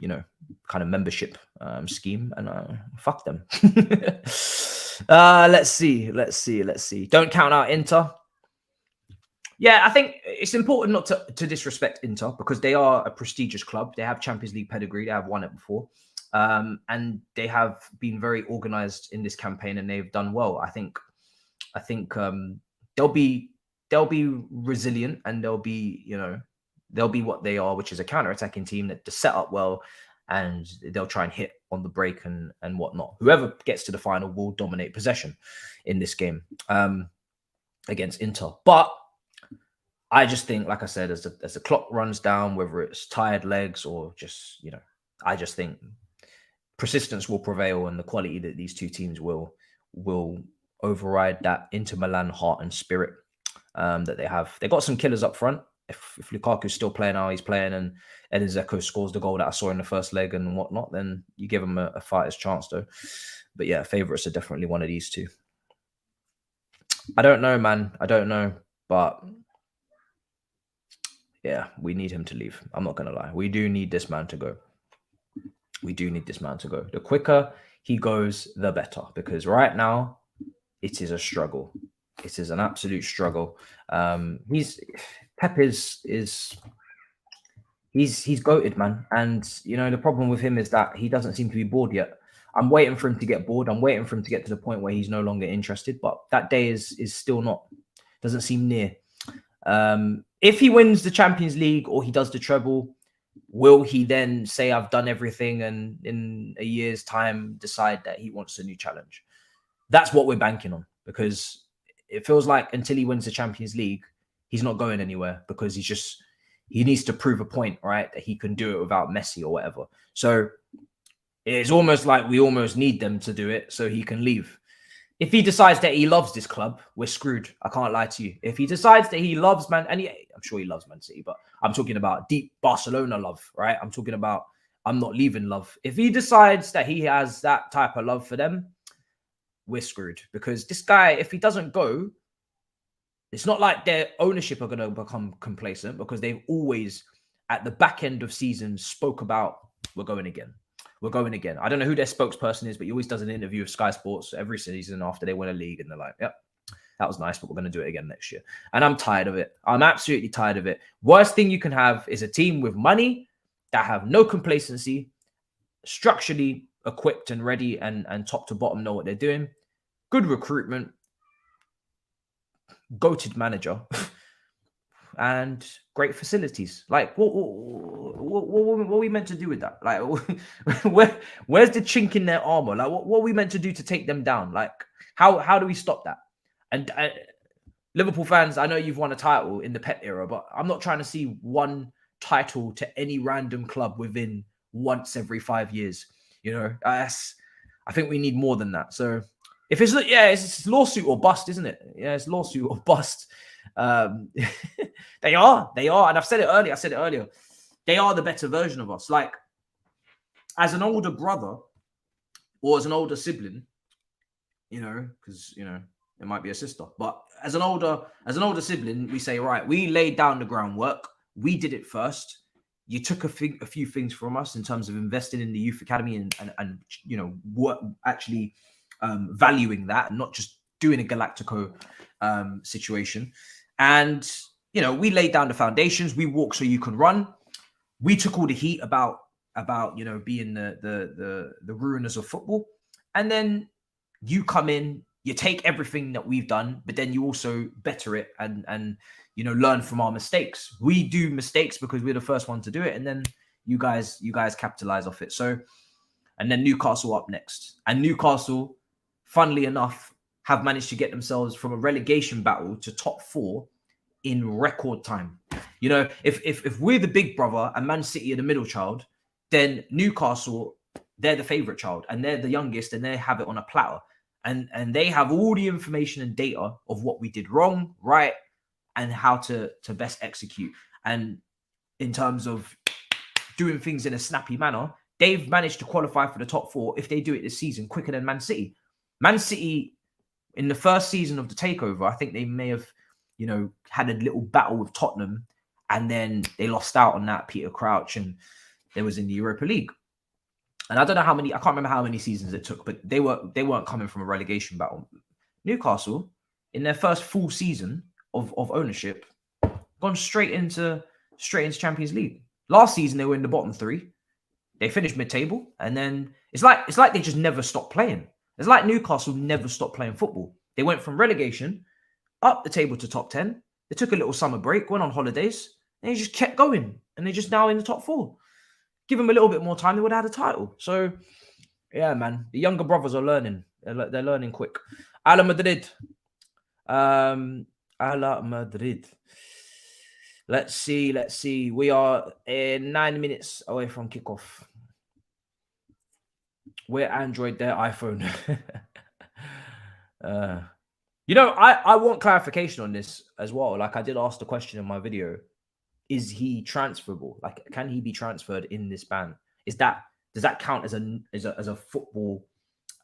you know, kind of membership scheme, and fuck them. Let's see. Don't count out Inter. Yeah, I think it's important not to disrespect Inter, because they are a prestigious club. They have Champions League pedigree. They have won it before. And they have been very organized in this campaign, and they've done well. I think they'll be resilient, and they'll be what they are, which is a counter-attacking team that set up well, and they'll try and hit on the break and whatnot. Whoever gets to the final will dominate possession in this game against Inter. But I just think, like I said, as the clock runs down, whether it's tired legs or just, you know, I just think persistence will prevail, and the quality that these two teams will override that Inter Milan heart and spirit that they have. They got some killers up front. If Lukaku's still playing how he's playing, and Edin Dzeko scores the goal that I saw in the first leg and whatnot, then you give him a fighter's chance, though. But yeah, favourites are definitely one of these two. I don't know, man. I don't know. But yeah, we need him to leave. I'm not going to lie. We do need this man to go. The quicker he goes, the better. Because right now, it is a struggle. It is an absolute struggle. Pep is he's goated, man. And you know, the problem with him is that he doesn't seem to be bored yet. I'm waiting for him to get bored. I'm waiting for him to get to the point where he's no longer interested. But that day is still not. Doesn't seem near. If he wins the Champions League or he does the treble, will he then say, I've done everything, and in a year's time decide that he wants a new challenge? That's what we're banking on, because it feels like until he wins the Champions League, he's not going anywhere, because he needs to prove a point, right? That he can do it without Messi or whatever. So it's almost like we almost need them to do it so he can leave. If he decides that he loves this club, we're screwed. I can't lie to you. If he decides that he loves I'm sure he loves Man City, but I'm talking about deep Barcelona love, right? I'm talking about I'm not leaving love. If he decides that he has that type of love for them, we're screwed. Because this guy, if he doesn't go, it's not like their ownership are going to become complacent, because they've always, at the back end of seasons, spoke about, we're going again. I don't know who their spokesperson is, but he always does an interview with Sky Sports every season after they win a league, and they're like, yep, that was nice, but we're going to do it again next year. And I'm tired of it. I'm absolutely tired of it. Worst thing you can have is a team with money that have no complacency, structurally equipped and ready, and top to bottom know what they're doing. Good recruitment, goated manager, and great facilities. Like, what are we meant to do with that? Like, where's the chink in their armor? Like, what are we meant to do to take them down? Like, how do we stop that? And Liverpool fans, I know you've won a title in the Pep era, but I'm not trying to see one title to any random club within once every 5 years. You know, I think we need more than that. So if it's lawsuit or bust, isn't it? Yeah, it's lawsuit or bust. They are, and I've said it earlier. They are the better version of us. Like, as an older brother or as an older sibling, you know, because you know it might be a sister, but as an older sibling, we say, right, we laid down the groundwork, we did it first. You took a few things from us in terms of investing in the youth academy and you know, what actually valuing that and not just doing a Galactico situation. And you know, we laid down the foundations. We walk so you can run. We took all the heat about you know, being the ruiners of football, and then you come in, you take everything that we've done, but then you also better it and you know, learn from our mistakes. We do mistakes because we're the first one to do it, and then you guys capitalize off it. So, and then Newcastle up next, and Newcastle, funnily enough, have managed to get themselves from a relegation battle to top 4 in record time. You know, if we're the big brother and Man City are the middle child, then Newcastle, they're the favorite child and they're the youngest, and they have it on a platter, and they have all the information and data of what we did wrong, right, and how to best execute. And in terms of doing things in a snappy manner, they've managed to qualify for the top 4 if they do it this season quicker than Man City. Man City, in the first season of the takeover, I think they may have, you know, had a little battle with Tottenham, and then they lost out on that, Peter Crouch, and they was in the Europa League. And I don't know how many, I can't remember how many seasons it took, but they weren't coming from a relegation battle. Newcastle, in their first full season of ownership, gone straight into Champions League. Last season they were in the bottom 3. They finished mid-table, and then it's like they just never stopped playing. It's like Newcastle never stopped playing football. They went from relegation up the table to top 10. They took a little summer break, went on holidays, and they just kept going. And they're just now in the top 4. Give them a little bit more time, they would have had a title. So, yeah, man, the younger brothers are learning. They're learning quick. Ala Madrid. Ala Madrid. Let's see. We are 9 minutes away from kickoff. We're Android, they're iPhone. You know, I want clarification on this as well. Like, I did ask the question in my video: is he transferable? Like, can he be transferred in this ban? Does that count as a football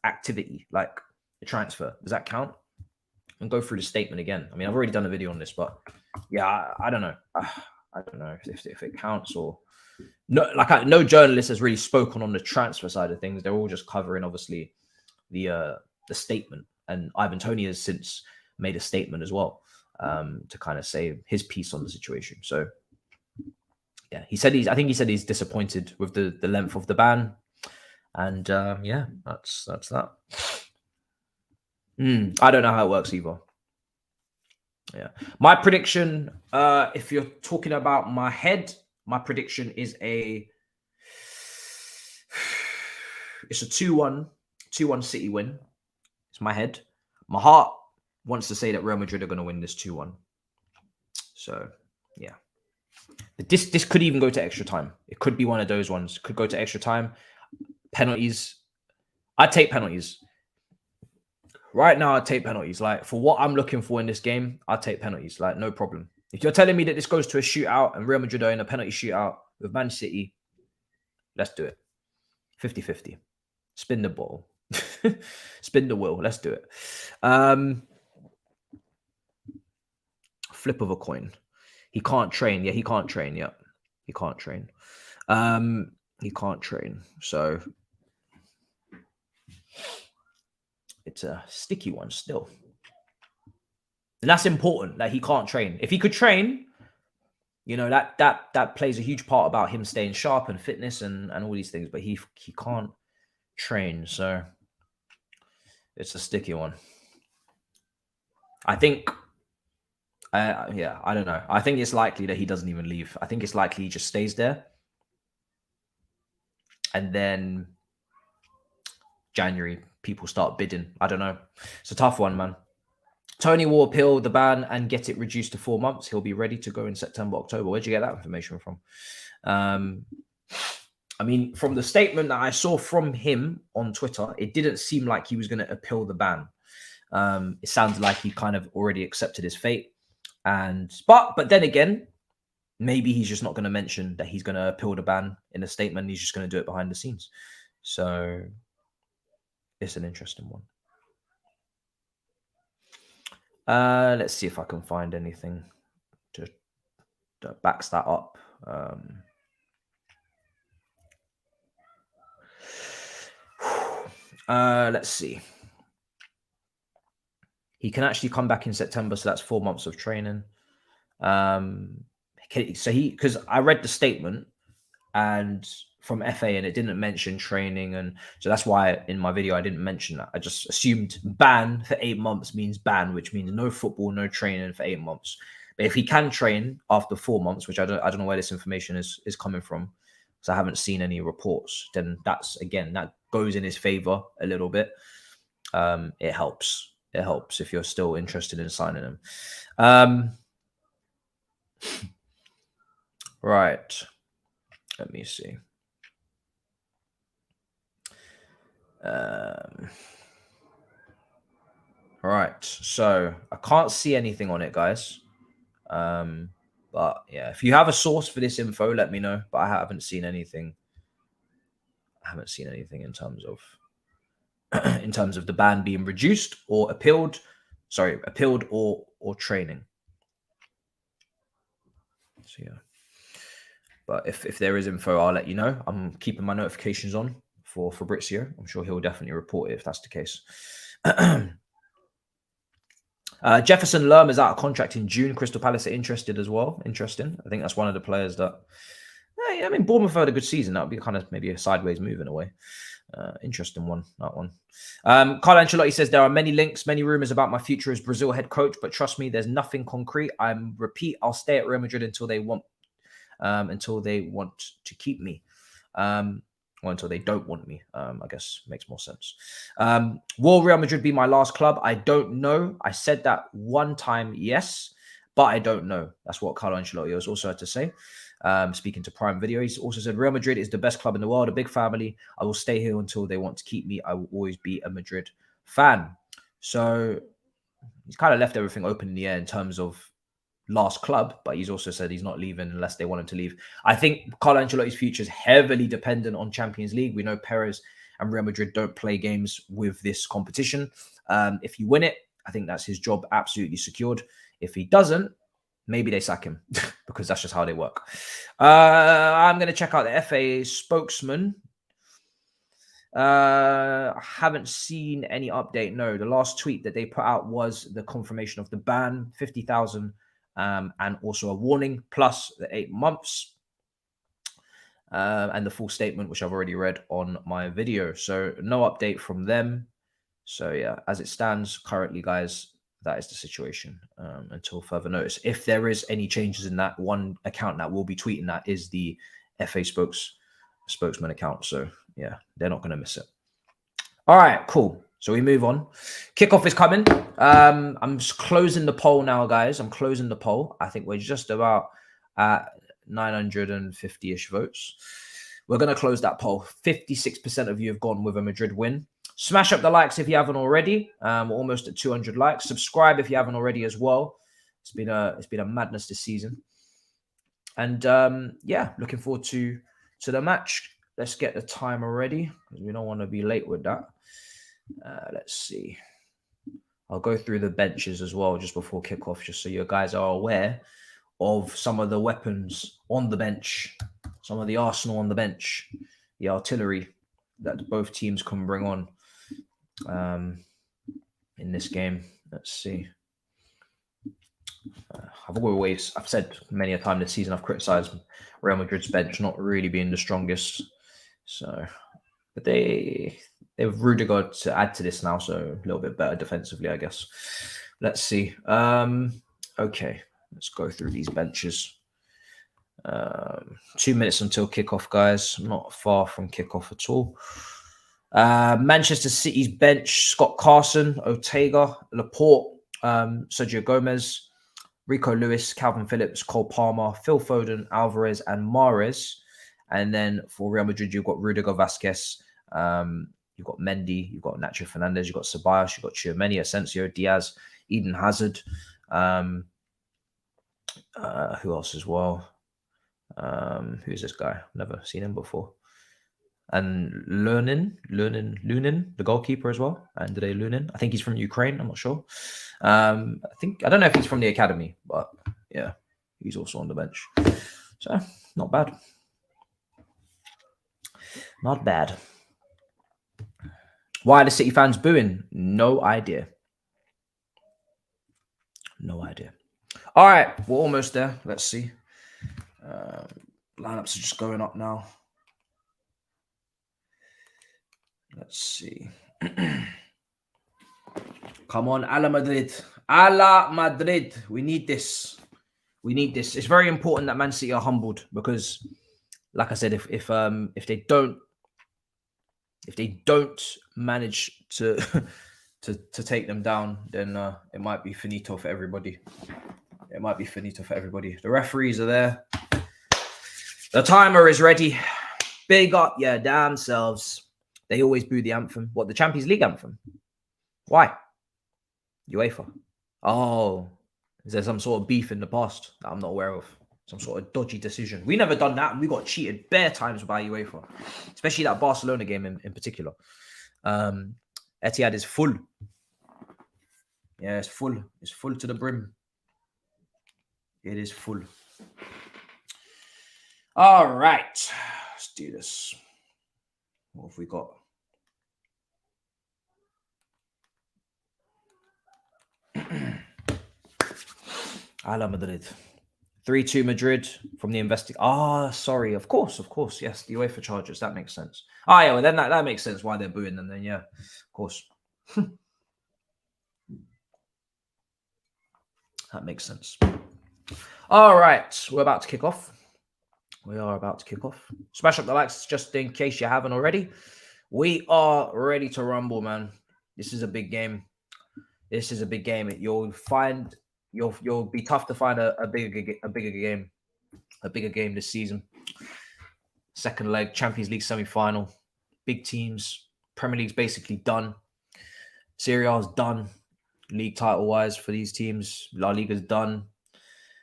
activity, like a transfer? Does that count? And go through the statement again. I mean, I've already done a video on this, but yeah, I don't know. I don't know if it counts or no. Like, no journalist has really spoken on the transfer side of things. They're all just covering, obviously, the statement. And Ivan Toney has since made a statement as well, to kind of say his piece on the situation. So, yeah, I think he said he's disappointed with the length of the ban, and yeah, that's that. I don't know how it works either. Yeah, my prediction, if you're talking about my head, my prediction is it's a 2-1 City win. It's my head. My heart wants to say that Real Madrid are going to win this 2-1. So, yeah. This could even go to extra time. It could be one of those ones. Could go to extra time. Penalties. I'd take penalties. Right now, I'd take penalties. Like, for what I'm looking for in this game, I'd take penalties. Like, no problem. If you're telling me that this goes to a shootout and Real Madrid are in a penalty shootout with Man City, let's do it. 50-50. Spin the ball. Spin the wheel. Let's do it. Flip of a coin. He can't train. Yeah, he can't train. Yeah, he can't train. He can't train. So it's a sticky one still. And that's important that he can't train. If he could train, you know, that plays a huge part about him staying sharp and fitness and all these things. But he can't train. So it's a sticky one. I think, yeah, I don't know. I think it's likely that he doesn't even leave. I think it's likely he just stays there. And then January, people start bidding. I don't know. It's a tough one, man. Tony will appeal the ban and get it reduced to 4 months. He'll be ready to go in September, October. Where'd you get that information from? I mean, from the statement that I saw from him on Twitter, it didn't seem like he was going to appeal the ban. It sounded like he kind of already accepted his fate. But then again, maybe he's just not going to mention that he's going to appeal the ban in a statement. He's just going to do it behind the scenes. So it's an interesting one. Let's see if I can find anything that backs that up. Let's see. He can actually come back in September, so that's 4 months of training. Because I read the statement and from FA and it didn't mention training, and so that's why in my video I didn't mention that. I just assumed ban for 8 months means ban, which means no football, no training for 8 months. But if he can train after 4 months, which I don't know where this information is coming from, because I haven't seen any reports, then that's, again, that goes in his favor a little bit. It helps. It helps if you're still interested in signing him. Right. Let me see. Right. So I can't see anything on it, guys. But yeah, if you have a source for this info, let me know. But I haven't seen anything. I haven't seen anything in terms of the ban being reduced or appealed. Sorry, appealed or training. So yeah. But if there is info, I'll let you know. I'm keeping my notifications on for Fabrizio. I'm sure he'll definitely report it if that's the case. Jefferson Lerm is out of contract in June. Crystal Palace are interested as well. Interesting. I think that's one of the players that... I mean, Bournemouth had a good season. That would be kind of maybe a sideways move in a way. Interesting one, that one. Carlo Ancelotti says, there are many links, many rumors about my future as Brazil head coach, but trust me, there's nothing concrete. Repeat, I'll stay at Real Madrid until they want to keep me. Or until they don't want me, I guess makes more sense. Will Real Madrid be my last club? I don't know. I said that one time, yes, but I don't know. That's what Carlo Ancelotti has also had to say. Speaking to Prime Video, he's also said, Real Madrid is the best club in the world, a big family. I will stay here until they want to keep me. I will always be a Madrid fan. So he's kind of left everything open in the air in terms of last club, but he's also said he's not leaving unless they want him to leave. I think Carlo Ancelotti's future is heavily dependent on Champions League. We know Perez and Real Madrid don't play games with this competition. If you win it, I think that's his job absolutely secured. If he doesn't, maybe they sack him because that's just how they work. I'm going to check out the FA spokesman. I haven't seen any update. No, the last tweet that they put out was the confirmation of the ban, 50,000, and also a warning, plus the 8 months, and the full statement, which I've already read on my video. So no update from them. So yeah, as it stands currently, guys, that is the situation until further notice. If there is any changes in that, one account that will be tweeting that is the FA spokesman account. So yeah, they're not going to miss it. All right, cool. So we move on. Kickoff is coming. I'm just closing the poll now, guys. I'm closing the poll. I think we're just about at 950-ish votes. We're going to close that poll. 56% of you have gone with a Madrid win. Smash up the likes if you haven't already. We're almost at 200 likes. Subscribe if you haven't already as well. It's been a madness this season. And yeah, looking forward to the match. Let's get the timer ready because we don't want to be late with that. Let's see. I'll go through the benches as well just before kickoff, just so you guys are aware of some of the weapons on the bench, some of the arsenal on the bench, the artillery that both teams can bring on in this game. Let's see. I've said many a time this season, I've criticized Real Madrid's bench not really being the strongest. So, but they've Rudiger to add to this now, so a little bit better defensively, I guess. Let's see. Okay, let's go through these benches. 2 minutes until kickoff, guys. Not far from kickoff at all. Manchester City's bench: Scott Carson, Ortega, Laporte, Sergio Gomez, Rico Lewis, Calvin Phillips, Cole Palmer, Phil Foden, Alvarez, and Mahrez. And then for Real Madrid, you've got Rudiger, Vasquez, you've got Mendy, you've got Nacho Fernandez, you've got Ceballos, you've got Tchouameni, Asensio, Diaz, Eden Hazard. Who else as well? Who's this guy? Never seen him before. And Lunin, the goalkeeper as well. Andrei Lunin. I think he's from Ukraine. I'm not sure. I don't know if he's from the academy, but yeah, he's also on the bench. So not bad. Not bad. Why are the City fans booing? No idea. No idea. All right, we're almost there. Let's see. Lineups are just going up now. Let's see. Come on, a la Madrid. A la Madrid. We need this. We need this. It's very important that Man City are humbled because, like I said, if they don't manage to take them down, then it might be finito for everybody. It might be finito for everybody. The referees are there. The timer is ready. Big up your damn selves. They always boo the anthem. What, the Champions League anthem? Why? UEFA. Oh, is there some sort of beef in the past that I'm not aware of? Some sort of dodgy decision. We never done that, and we got cheated bare times by UEFA, especially that Barcelona game in particular. Etihad is full. Yeah, it's full. It's full to the brim. It is full. All right. Let's do this. What have we got? A la Madrid. 3-2 Madrid from the investigation. Sorry. Of course. Yes, the UEFA charges. That makes sense. Yeah, well, then that makes sense why they're booing them then. Yeah, of course. That makes sense. All right. We're about to kick off. We are about to kick off. Smash up the likes just in case you haven't already. We are ready to rumble, man. This is a big game. This is a big game. You'll be tough to find a bigger game this season. Second leg, Champions League semi-final. Big teams. Premier League's basically done. Serie A's done. League title-wise for these teams. La Liga's done.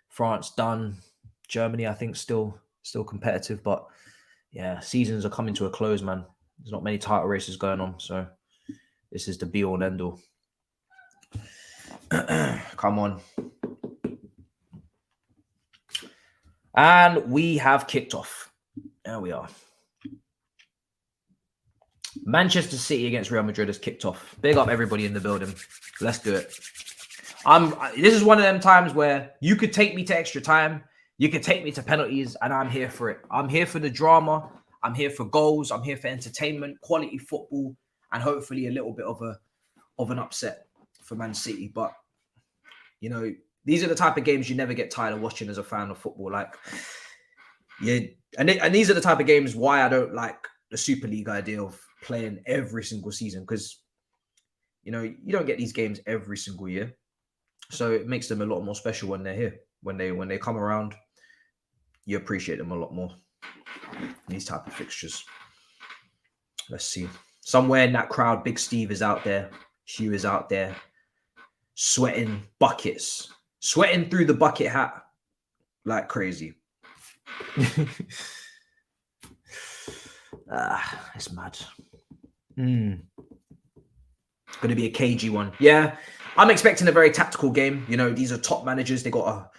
France done. Germany, I think, still competitive, but yeah, seasons are coming to a close, man. There's not many title races going on, so this is the be-all and end-all. Come on. And we have kicked off. There we are. Manchester City against Real Madrid has kicked off. Big up everybody in the building. Let's do it. This is one of them times where you could take me to extra time. You could take me to penalties, and I'm here for it. I'm here for the drama. I'm here for goals. I'm here for entertainment, quality football, and hopefully a little bit of an upset for Man City. But, you know, these are the type of games you never get tired of watching as a fan of football. Like, yeah, and these are the type of games why I don't like the Super League idea of playing every single season, because, you know, you don't get these games every single year. So it makes them a lot more special when they're here. When they come around, you appreciate them a lot more. These type of fixtures. Let's see. Somewhere in that crowd, Big Steve is out there. Hugh is out there. Sweating buckets. Sweating through the bucket hat like crazy. It's mad. It's going to be a cagey one. Yeah, I'm expecting a very tactical game. You know, these are top managers. They got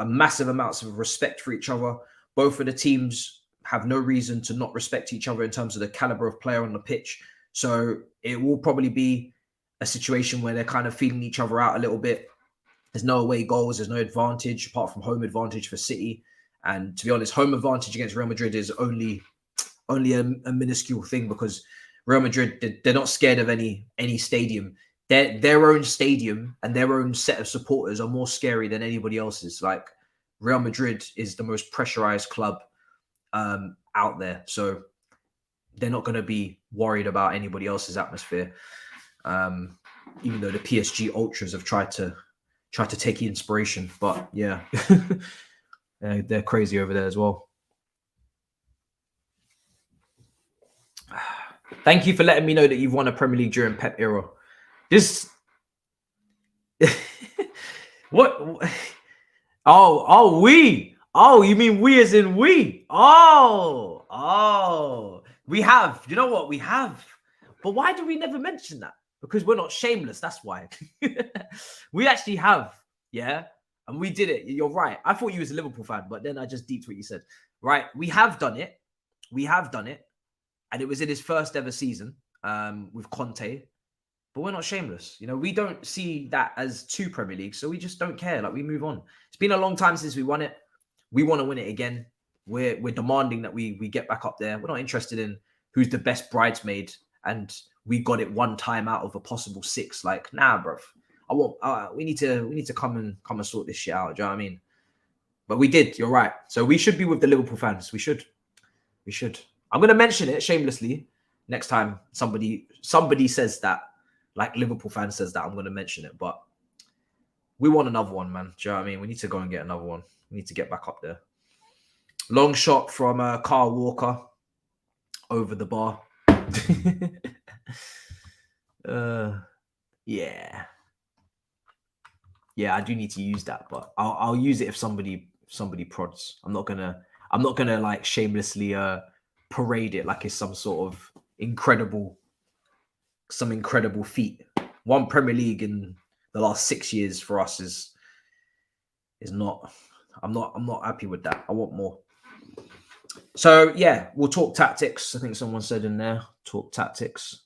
a massive amounts of respect for each other. Both of the teams have no reason to not respect each other in terms of the caliber of player on the pitch. So it will probably be a situation where they're kind of feeling each other out a little bit. There's no away goals. There's no advantage apart from home advantage for City. And to be honest, home advantage against Real Madrid is only a minuscule thing, because Real Madrid, they're not scared of any stadium. Their own stadium and their own set of supporters are more scary than anybody else's. Like, Real Madrid is the most pressurized club out there. So they're not going to be worried about anybody else's atmosphere. Even though the PSG ultras have tried to take inspiration, but yeah, they're crazy over there as well. Thank you for letting me know that you've won a Premier League during Pep era. This what? Oh, we. Oh, you mean we as in we? Oh, we have. You know what? We have. But why do we never mention that? Because we're not shameless. That's why. We actually have. Yeah. And we did it. You're right. I thought you was a Liverpool fan, but then I just deeped what you said. Right. We have done it. We have done it. And it was in his first ever season with Conte. But we're not shameless. You know, we don't see that as two Premier Leagues, so we just don't care. Like, we move on. It's been a long time since we won it. We want to win it again. We're demanding that we get back up there. We're not interested in who's the best bridesmaid and we got it one time out of a possible 6. Like, nah, bro. We need to come and sort this shit out. Do you know what I mean? But we did. You're right. So we should be with the Liverpool fans. We should. I'm gonna mention it shamelessly next time somebody says that. Like Liverpool fan says that, I'm going to mention it. But we want another one, man. Do you know what I mean? We need to go and get another one. We need to get back up there. Long shot from Kyle Walker over the bar. Yeah. Yeah, I do need to use that, but I'll use it if somebody prods. I'm not gonna like shamelessly parade it like it's some sort of incredible feat. One Premier League in the last 6 years for us is not. I'm not happy with that. I want more. So yeah, we'll talk tactics. I think someone said in there, talk tactics.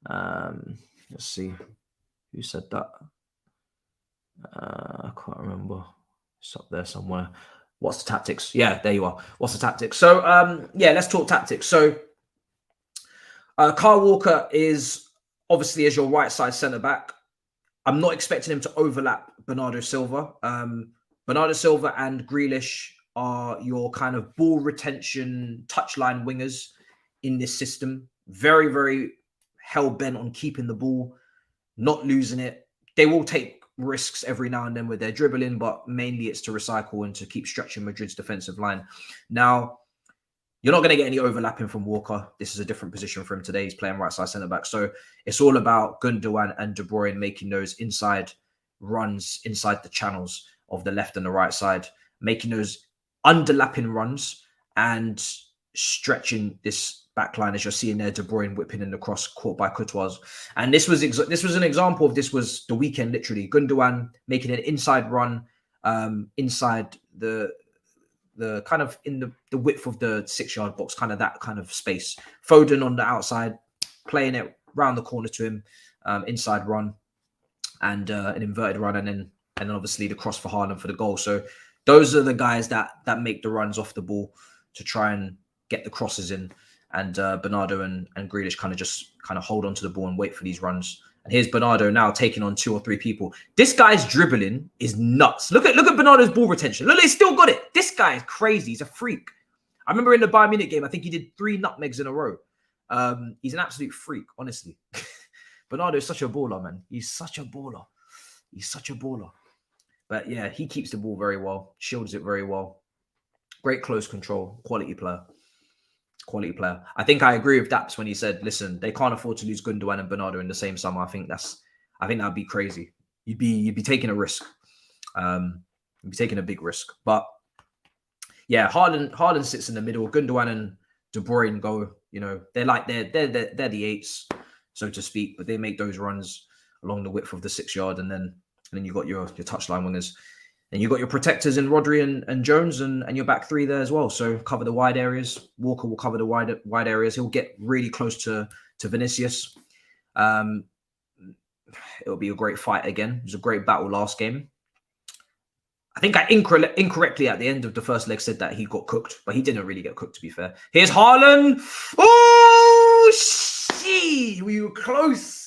Let's see who said that. I can't remember. It's up there somewhere. What's the tactics? Yeah, there you are. What's the tactics? So yeah, let's talk tactics. So Kyle Walker is obviously as your right side centre back. I'm not expecting him to overlap Bernardo Silva. Bernardo Silva and Grealish are your kind of ball retention touchline wingers in this system. Very, very hell-bent on keeping the ball, not losing it. They will take risks every now and then with their dribbling, but mainly it's to recycle and to keep stretching Madrid's defensive line. Now, you're not going to get any overlapping from Walker. This is a different position for him today. He's playing right side centre back. So it's all about Gundogan and De Bruyne making those inside runs inside the channels of the left and the right side, making those underlapping runs and stretching this back line, as you're seeing there, De Bruyne whipping in the cross caught by Courtois. And this was an example of this was the weekend, literally. Gundogan making an inside run inside the kind of in the width of the 6-yard box, kind of that kind of space. Foden on the outside, playing it round the corner to him, inside run and an inverted run, and then obviously the cross for Haaland for the goal. So those are the guys that make the runs off the ball to try and get the crosses in. And Bernardo and Grealish kind of hold on to the ball and wait for these runs. And here's Bernardo now taking on 2 or 3 people. This guy's dribbling is nuts. Look at Bernardo's ball retention. Look, he's still got it. This guy is crazy. He's a freak. I remember in the Bayern Munich game, I think he did 3 nutmegs in a row. He's an absolute freak, honestly. Bernardo is such a baller, man. He's such a baller. But yeah, he keeps the ball very well, shields it very well. Great close control, quality player. I think I agree with Thabz when he said, listen, they can't afford to lose Gundogan and Bernardo in the same summer. I think that'd be crazy. You'd be taking a risk. You'd be taking a big risk. But yeah, Haaland sits in the middle. Gundogan and De Bruyne go, they're the 8s, so to speak, but they make those runs along the width of the 6-yard, and then you got your touchline wingers. And you've got your protectors in Rodri and Jones and your back 3 there as well. So cover the wide areas. Walker will cover the wide areas. He'll get really close to Vinicius. It'll be a great fight again. It was a great battle last game. I think I incorrectly at the end of the first leg said that he got cooked, but he didn't really get cooked, to be fair. Here's Haaland. Oh, shit. We were close.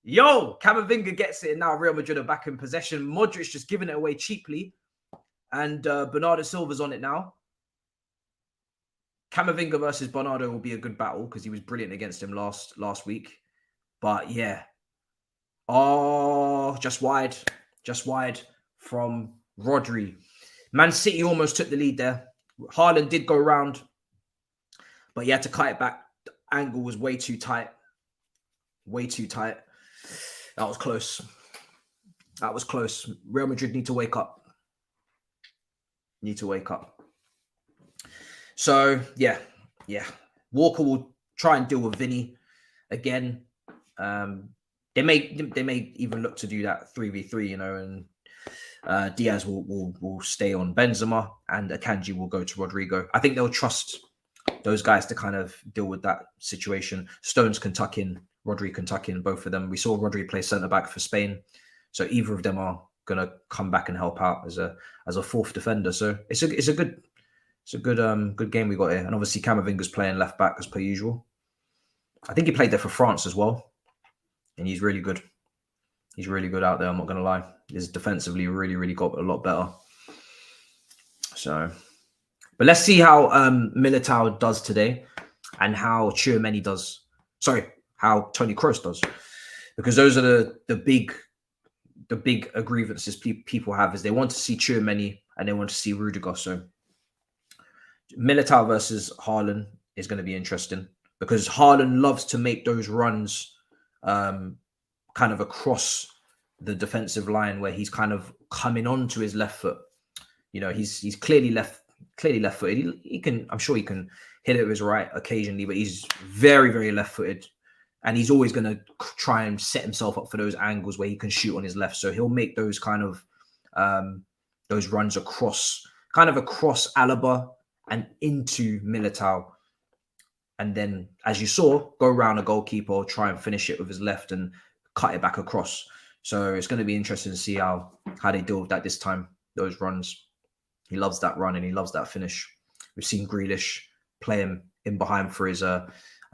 Yo, Camavinga gets it, and now Real Madrid are back in possession. Modric just giving it away cheaply, and Bernardo Silva's on it now. Camavinga versus Bernardo will be a good battle because he was brilliant against him last week. But yeah, just wide from Rodri. Man City almost took the lead there. Haaland did go round, but he had to cut it back. angle was way too tight. Way too tight. That was close. That was close. Real Madrid need to wake up. Need to wake up. So, yeah. Walker will try and deal with Vinny again. They may even look to do that 3v3, you know, and Diaz will stay on Benzema and Akanji will go to Rodrigo. I think they'll trust those guys to kind of deal with that situation. Stones can tuck in, Rodri can tuck in, both of them. We saw Rodri play centre-back for Spain. So either of them are going to come back and help out as a fourth defender. So it's a good game we got here. And obviously Camavinga's playing left-back as per usual. I think he played there for France as well. And he's really good. He's really good out there, I'm not going to lie. He's defensively really got a lot better. So, but let's see how Militao does today and how Tchouaméni does. Sorry, how Toni Kroos does. Because those are the big grievances people have is they want to see Tchouaméni and they want to see Rudiger. So Militao versus Hairline is going to be interesting because Hairline loves to make those runs kind of across the defensive line where he's kind of coming onto his left foot. You know, he's clearly left-footed. He can, I'm sure he can hit it with his right occasionally, but he's very left-footed. And he's always going to try and set himself up for those angles where he can shoot on his left. So he'll make those kind of those runs across Alaba and into Militao. And then, as you saw, go around a goalkeeper, try and finish it with his left and cut it back across. So it's going to be interesting to see how they deal with that this time, those runs. He loves that run and he loves that finish. We've seen Grealish play him in behind for his, I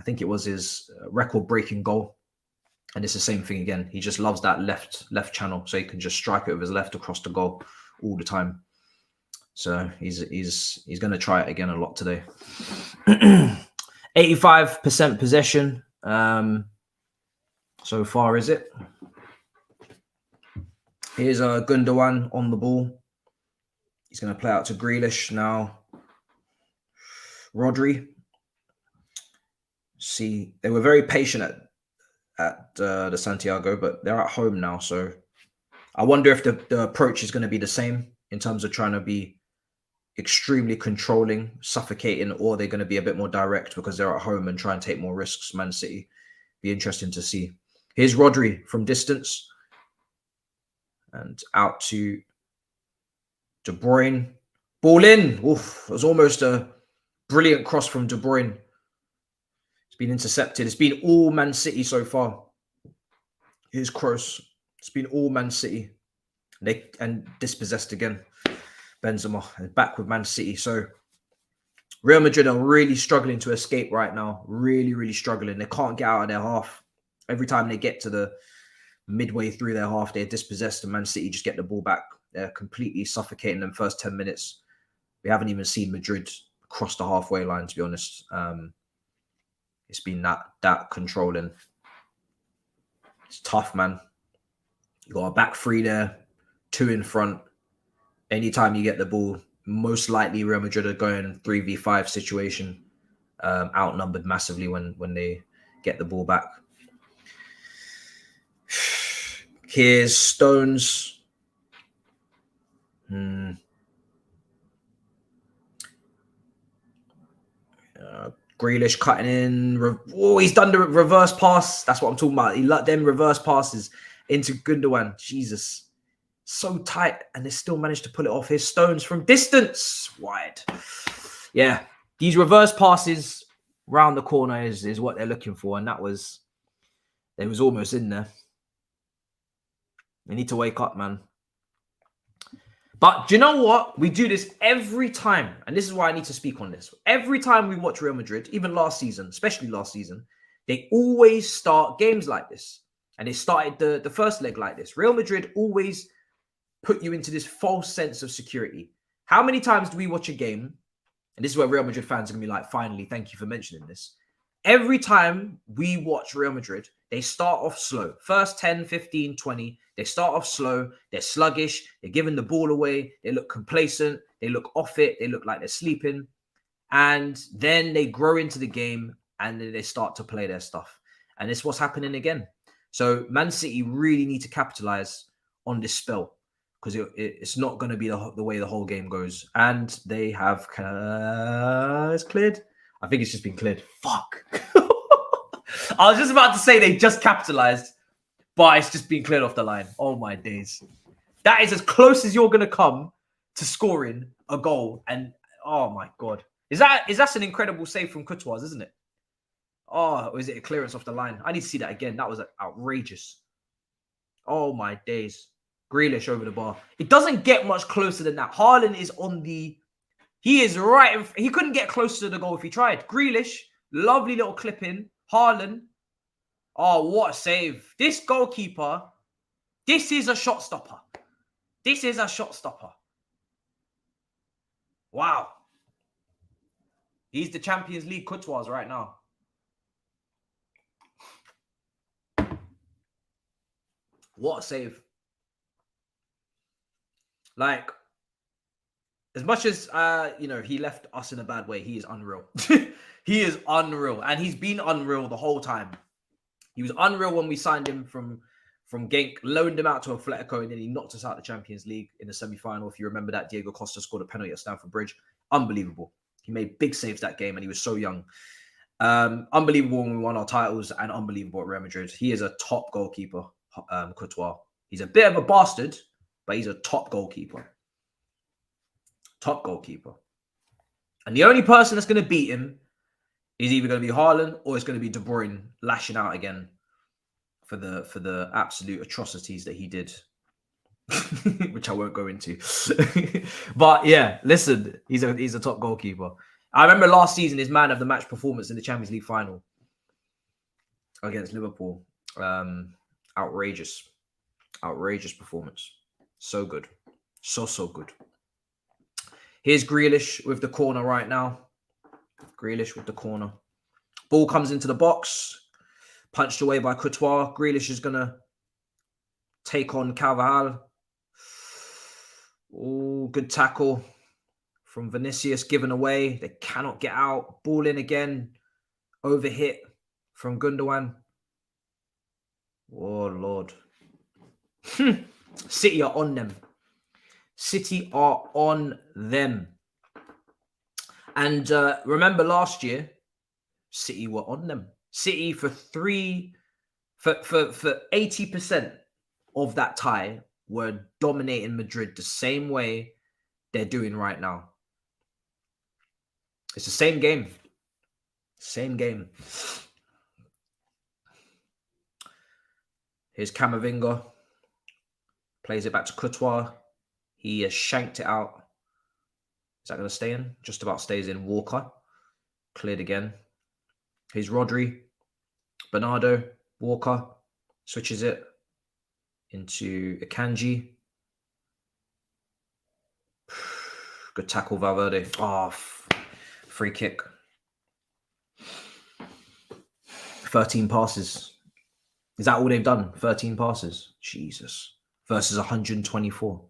think it was his record-breaking goal. And it's the same thing again. He just loves that left channel, so he can just strike it with his left across the goal all the time. So he's going to try it again a lot today. 85% possession so far, is it? Here's Gundogan on the ball. He's going to play out to Grealish now. Rodri. See, they were very patient at the Santiago, but they're at home now. So I wonder if the approach is going to be the same in terms of trying to be extremely controlling, suffocating, or they're going to be a bit more direct because they're at home and try and take more risks. Man City. Be interesting to see. Here's Rodri from distance. And out to De Bruyne. Ball in. Oof, it was almost a brilliant cross from De Bruyne. It's been intercepted. It's been all Man City so far. Here's Kroos. It's been all Man City. And dispossessed again. Benzema and back with Man City. So Real Madrid are really struggling to escape right now. Really struggling. They can't get out of their half. Every time they get to the midway through their half, they're dispossessed and Man City just get the ball back. They're completely suffocating them first 10 minutes. We haven't even seen Madrid cross the halfway line, to be honest. It's been that controlling. It's tough, man. You got a back three there, two in front. Anytime you get the ball, most likely Real Madrid are going 3v5 situation, outnumbered massively when they get the ball back. Here's Stones. Grealish cutting in. Oh, he's done the reverse pass. That's what I'm talking about. He let them reverse passes into Gundogan. Jesus. So tight. And they still managed to pull it off. Here's Stones from distance. Wide. Yeah. These reverse passes round the corner is what they're looking for. And it was almost in there. They need to wake up, man. But do you know what? We do this every time. And this is why I need to speak on this. Every time we watch Real Madrid, even last season, especially last season, they always start games like this. And they started the first leg like this. Real Madrid always put you into this false sense of security. How many times do we watch a game? And this is where Real Madrid fans are going to be like, finally, thank you for mentioning this. Every time we watch Real Madrid, they start off slow. First 10, 15, 20. They start off slow. They're sluggish. They're giving the ball away. They look complacent. They look off it. They look like they're sleeping. And then they grow into the game and then they start to play their stuff. And it's what's happening again. So Man City really need to capitalize on this spell, because it's not going to be the way the whole game goes. And they have it's cleared. I think it's just been cleared. Fuck. I was just about to say they just capitalized, but it's just been cleared off the line. Oh my days. That is as close as you're going to come to scoring a goal. And oh my God. Is that an incredible save from Courtois, isn't it? Oh, or is it a clearance off the line? I need to see that again. That was outrageous. Oh my days. Grealish over the bar. It doesn't get much closer than that. Hairline is on the... He is right. He couldn't get closer to the goal if he tried. Grealish, lovely little clip in. Hairline. Oh, what a save. This goalkeeper, this is a shot stopper. This is a shot stopper. Wow. He's the Champions League Courtois right now. What a save. Like, as much as, he left us in a bad way, he is unreal. He is unreal. And he's been unreal the whole time. He was unreal when we signed him from Genk, loaned him out to Atletico, and then he knocked us out of the Champions League in the semi-final. If you remember that, Diego Costa scored a penalty at Stamford Bridge. Unbelievable. He made big saves that game, and he was so young. Unbelievable when we won our titles, and unbelievable at Real Madrid. He is a top goalkeeper, Courtois. He's a bit of a bastard, but he's a top goalkeeper. Top goalkeeper. And the only person that's going to beat him is either going to be Hairline or it's going to be De Bruyne lashing out again for the absolute atrocities that he did, which I won't go into. But yeah, listen, he's a top goalkeeper. I remember last season his man of the match performance in the Champions League final against Liverpool. Outrageous performance. So good. So good. Here's Grealish with the corner right now. Grealish with the corner. Ball comes into the box. Punched away by Courtois. Grealish is going to take on Carvajal. Oh, good tackle from Vinicius, given away. They cannot get out. Ball in again. Overhit from Gundogan. Oh, Lord. City are on them. City are on them. And remember last year, City were on them. City for 80% of that tie were dominating Madrid the same way they're doing right now. It's the same game. Same game. Here's Camavinga. Plays it back to Courtois. He has shanked it out. Is that going to stay in? Just about stays in. Walker. Cleared again. Here's Rodri. Bernardo. Walker. Switches it into Akanji. Good tackle, Valverde. Oh, free kick. 13 passes. Is that all they've done? 13 passes? Jesus. Versus 124.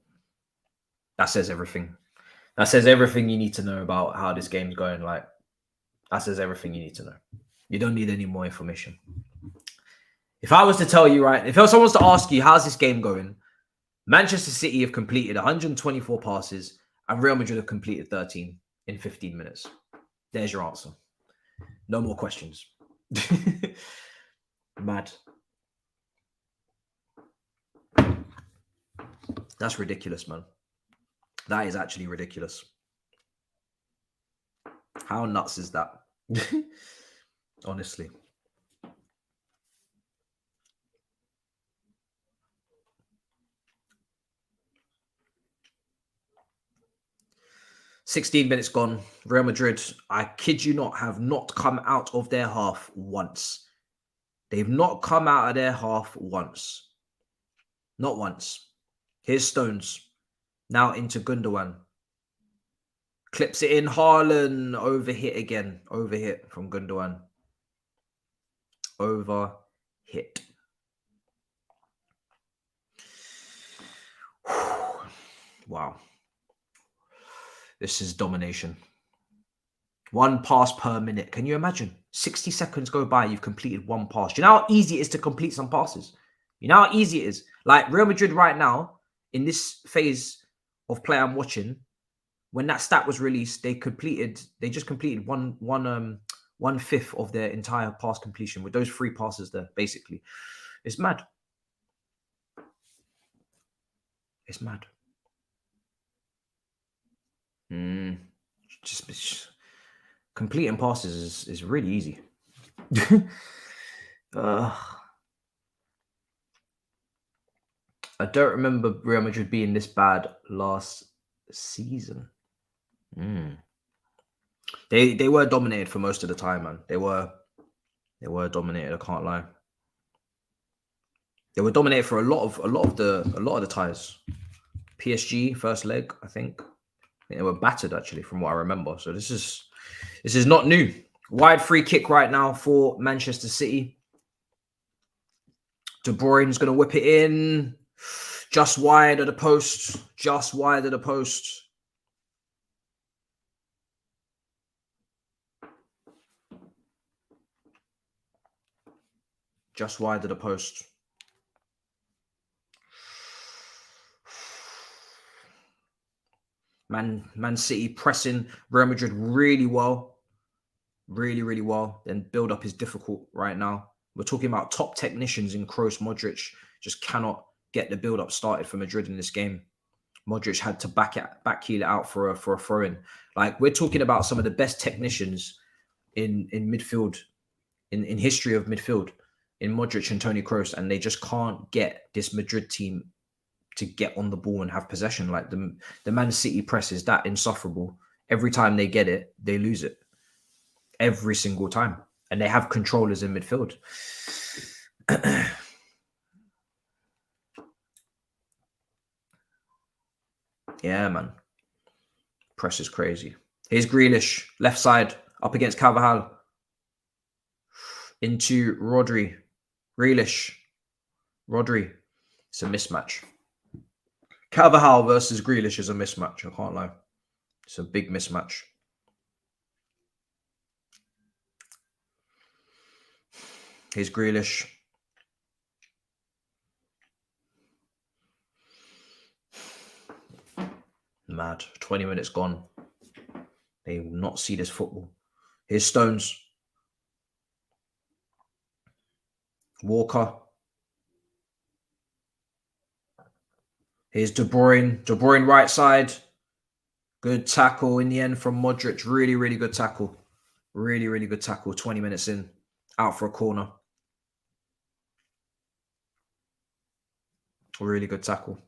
That says everything. That says everything you need to know about how this game's going. Like, that says everything you need to know. You don't need any more information. If I was to tell you, right, if someone was to ask you, how's this game going? Manchester City have completed 124 passes and Real Madrid have completed 13 in 15 minutes. There's your answer. No more questions. Mad. That's ridiculous, man. That is actually ridiculous. How nuts is that? Honestly. "16 minutes gone. Real Madrid, I kid you not, have not come out of their half once. They've not come out of their half once. Not once. Here's Stones. Now into Gundogan. Clips it in. Hairline. Overhit again. Overhit from Gundogan. Overhit. Wow. This is domination. 1 pass per minute. Can you imagine? 60 seconds go by, you've completed one pass. Do you know how easy it is to complete some passes? You know how easy it is? Like Real Madrid right now, in this phase of play I'm watching, when that stat was released, they just completed one fifth of their entire pass completion with those 3 passes there, basically. It's mad. It's mad. Just completing passes is really easy. I don't remember Real Madrid being this bad last season. They were dominated for most of the time, man. They were dominated. I can't lie. They were dominated for a lot of the ties. PSG first leg, I think they were battered actually, from what I remember. So this is not new. Wide free kick right now for Manchester City. De Bruyne's going to whip it in. Just wide of the post. Just wide of the post. Just wide of the post. Man City pressing Real Madrid really well. Really well. Then build up is difficult right now. We're talking about top technicians in Kroos, Modric. Just cannot get the build up started for Madrid in this game. Modric had to backheel it out for a throw-in. Like, we're talking about some of the best technicians in midfield, in history of midfield, in Modric and Toni Kroos, and they just can't get this Madrid team to get on the ball and have possession. Like the Man City press is that insufferable. Every time they get it, they lose it. Every single time. And they have controllers in midfield. Yeah, man. Press is crazy. Here's Grealish, left side, up against Carvajal. Into Rodri. Grealish. Rodri. It's a mismatch. Carvajal versus Grealish is a mismatch. I can't lie. It's a big mismatch. Here's Grealish. Mad. 20 minutes gone. They will not see this football. Here's Stones. Walker. Here's De Bruyne. De Bruyne right side. Good tackle in the end from Modric. Really good tackle. Really good tackle. 20 minutes in. Out for a corner. Really good tackle.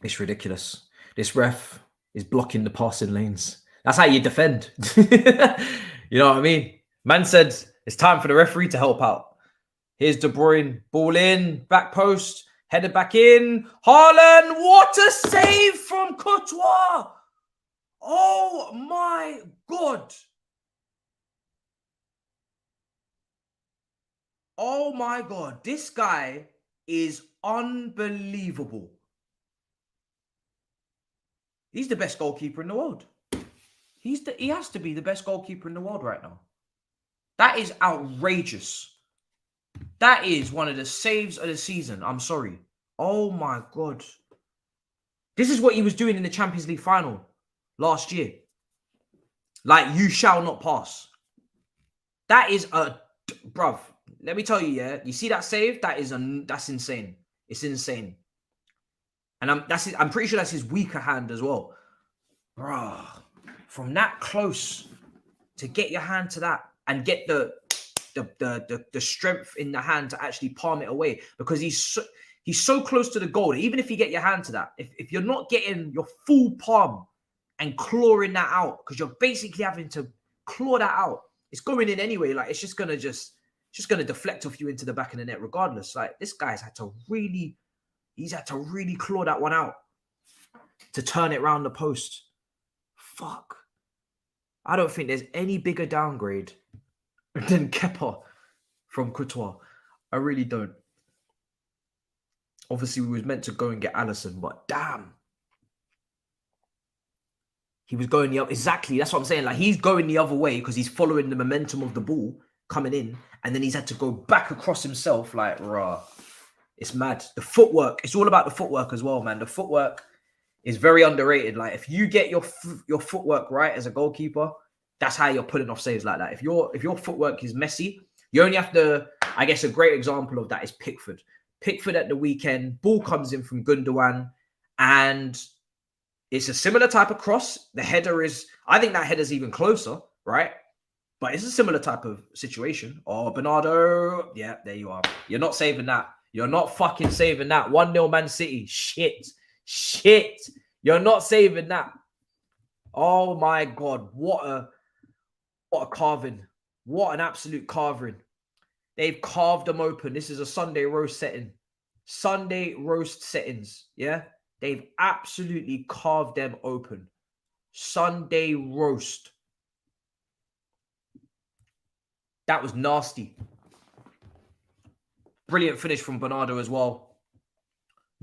It's ridiculous. This ref is blocking the passing lanes. That's how you defend. You know what I mean? Man said it's time for the referee to help out. Here's De Bruyne. Ball in. Back post. Headed back in. Hairline. What a save from Courtois. Oh my God. Oh my God. This guy is unbelievable. He's the best goalkeeper in the world. He has to be the best goalkeeper in the world right now. That is outrageous. That is one of the saves of the season. I'm sorry. Oh my God. This is what he was doing in the Champions League final last year. Like, you shall not pass. That is bruv. Let me tell you, yeah. You see that save? That's insane. It's insane. And I'm pretty sure that's his weaker hand as well. Bruh. From that close to get your hand to that and get the strength in the hand to actually palm it away, because he's so close to the goal. Even if you get your hand to that, if you're not getting your full palm and clawing that out, because you're basically having to claw that out, it's going in anyway. Like, it's just gonna deflect off you into the back of the net regardless. Like, this guy's had to really claw that one out to turn it round the post. Fuck. I don't think there's any bigger downgrade than Kepa from Courtois. I really don't. Obviously, we was meant to go and get Alisson, but damn. He was going the other... Exactly, that's what I'm saying. Like, he's going the other way because he's following the momentum of the ball coming in, and then he's had to go back across himself. Like, rah. It's mad. The footwork, it's all about the footwork as well, man. The footwork is very underrated. Like, if you get your footwork right as a goalkeeper, that's how you're pulling off saves like that. If your footwork is messy, you only have to... I guess a great example of that is Pickford. Pickford at the weekend, ball comes in from Gundogan, and it's a similar type of cross. The header is... I think that header's even closer, right? But it's a similar type of situation. Oh, Bernardo. Yeah, there you are. You're not saving that. You're not fucking saving that. 1-0 Man City. Shit. You're not saving that. Oh my God. What a carving. What an absolute carving. They've carved them open. This is a Sunday roast setting. Sunday roast settings. Yeah. They've absolutely carved them open. Sunday roast. That was nasty. Brilliant finish from Bernardo as well.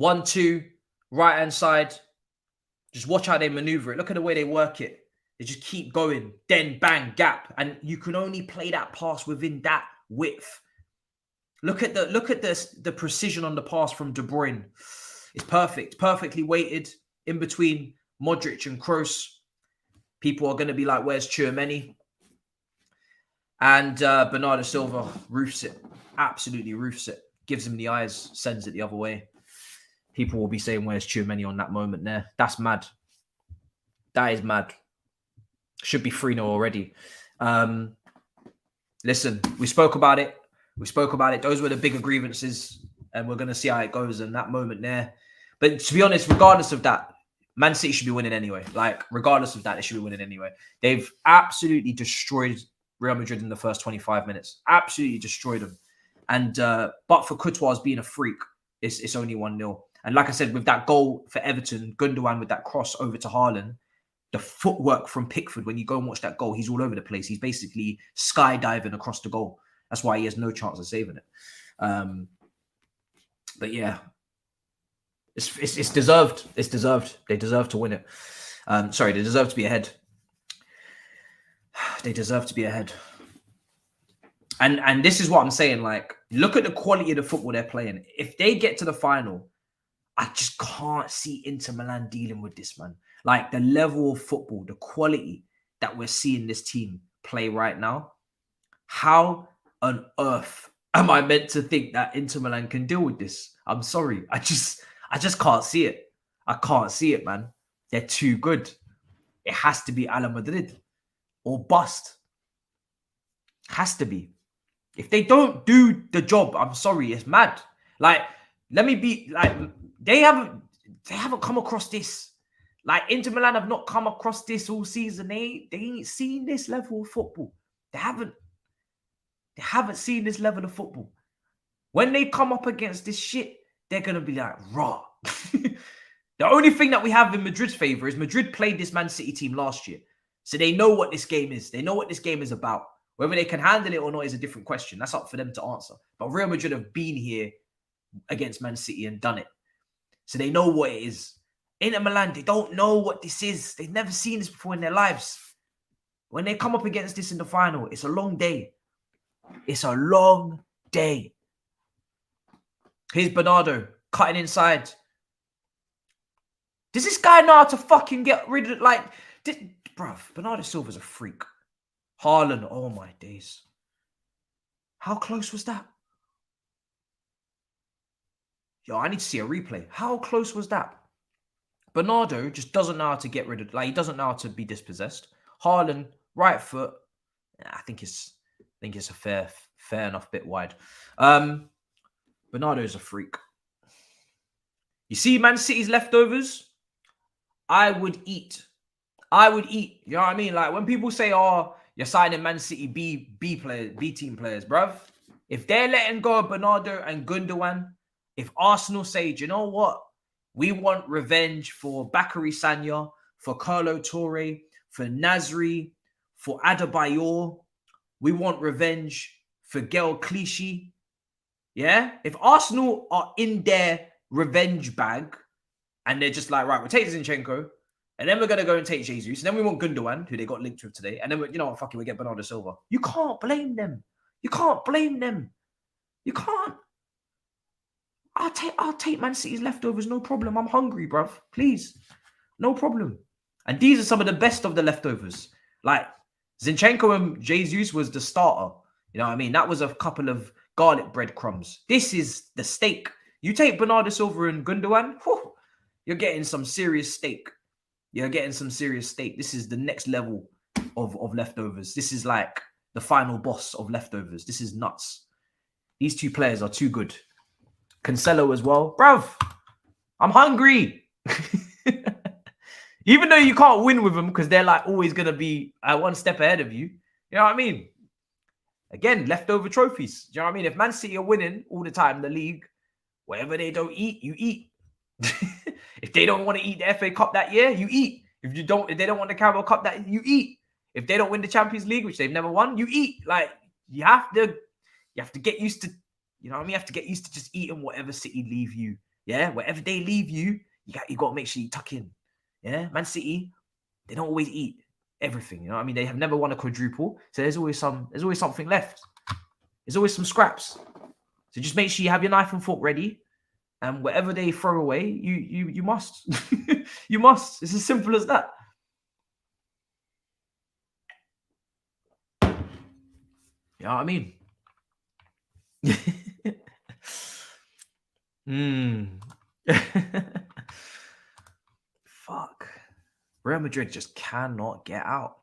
1-2, right-hand side. Just watch how they maneuver it. Look at the way they work it. They just keep going. Then bang, gap. And you can only play that pass within that width. Look at the precision on the pass from De Bruyne. It's perfect. Perfectly weighted in between Modric and Kroos. People are going to be like, where's Tchouaméni? And Bernardo Silva roofs it. Absolutely roofs it. Gives him the eyes. Sends it the other way. People will be saying, where's Tchouaméni on that moment there? That's mad. That is mad. Should be 3-0 already. Listen, we spoke about it. Those were the bigger grievances. And we're going to see how it goes in that moment there. But to be honest, regardless of that, Man City should be winning anyway. Like, regardless of that, they should be winning anyway. They've absolutely destroyed Real Madrid in the first 25 minutes. Absolutely destroyed them. And but for Courtois being a freak, it's only 1-0. And like I said, with that goal for Everton, Gundogan with that cross over to Haaland, the footwork from Pickford, when you go and watch that goal, he's all over the place. He's basically skydiving across the goal. That's why he has no chance of saving it. But yeah, it's deserved. It's deserved. They deserve to win it. Sorry, they deserve to be ahead. They deserve to be ahead. And this is what I'm saying. Like, look at the quality of the football they're playing. If they get to the final, I just can't see Inter Milan dealing with this, man. Like, the level of football, the quality that we're seeing this team play right now. How on earth am I meant to think that Inter Milan can deal with this? I'm sorry. I just can't see it. I can't see it, man. They're too good. It has to be a la Madrid or bust. Has to be. If they don't do the job, I'm sorry, it's mad. Like, let me be like, they haven't come across this. Like, Inter Milan have not come across this all season. They ain't seen this level of football. They haven't seen this level of football. When they come up against this shit, they're gonna be like, raw. The only thing that we have in Madrid's favor is Madrid played this Man City team last year. So they know what this game is. They know what this game is about. Whether they can handle it or not is a different question. That's up for them to answer. But Real Madrid have been here against Man City and done it. So they know what it is. Inter Milan, they don't know what this is. They've never seen this before in their lives. When they come up against this in the final, it's a long day. It's a long day. Here's Bernardo cutting inside. Does this guy know how to fucking get rid of, like, bruv, Bernardo Silva's a freak. Haaland, oh my days. How close was that? Yo, I need to see a replay. How close was that? Bernardo just doesn't know how to get rid of, like, he doesn't know how to be dispossessed. Haaland, right foot. I think it's a fair enough bit wide. Bernardo's a freak. You see Man City's leftovers? I would eat. You know what I mean? Like, when people say, oh, you're signing Man City B team players, bruv. If they're letting go of Bernardo and Gundogan, if Arsenal say, do you know what? We want revenge for Bakary Sagna, for Carlo Torre, for Nasri, for Adebayor. We want revenge for Gael Clichy. Yeah? If Arsenal are in there revenge bag, and they're just like, right, we'll take Zinchenko, and then we're going to go and take Jesus, and then we want Gundogan, who they got linked with today, and then, you know what, fuck it, we get Bernardo Silva. You can't blame them. You can't blame them. You can't. I'll take Man City's leftovers, no problem. I'm hungry, bruv. Please. No problem. And these are some of the best of the leftovers. Like, Zinchenko and Jesus was the starter. You know what I mean? That was a couple of garlic breadcrumbs. This is the steak. You take Bernardo Silva and Gundogan, whew, you're getting some serious steak. You're getting some serious steak. This is the next level of leftovers. This is like the final boss of leftovers. This is nuts. These two players are too good. Cancelo as well. Bruv, I'm hungry. Even though you can't win with them because they're like always going to be one step ahead of you. You know what I mean? Again, leftover trophies. Do you know what I mean? If Man City are winning all the time, the league, whatever they don't eat, you eat. If they don't want to eat the FA Cup that year, you eat. If they don't want the Carabao Cup that you eat. If they don't win the Champions League, which they've never won, you eat. Like, you have to get used to, you know what I mean? You have to get used to just eating whatever City leave you. Yeah, whatever they leave you, you got to make sure you tuck in. Yeah, Man City, they don't always eat everything. You know what I mean? They have never won a quadruple, so there's always something left. There's always some scraps. So just make sure you have your knife and fork ready, and whatever they throw away, you must. You must. It's as simple as that. You know what I mean? Fuck. Real Madrid just cannot get out.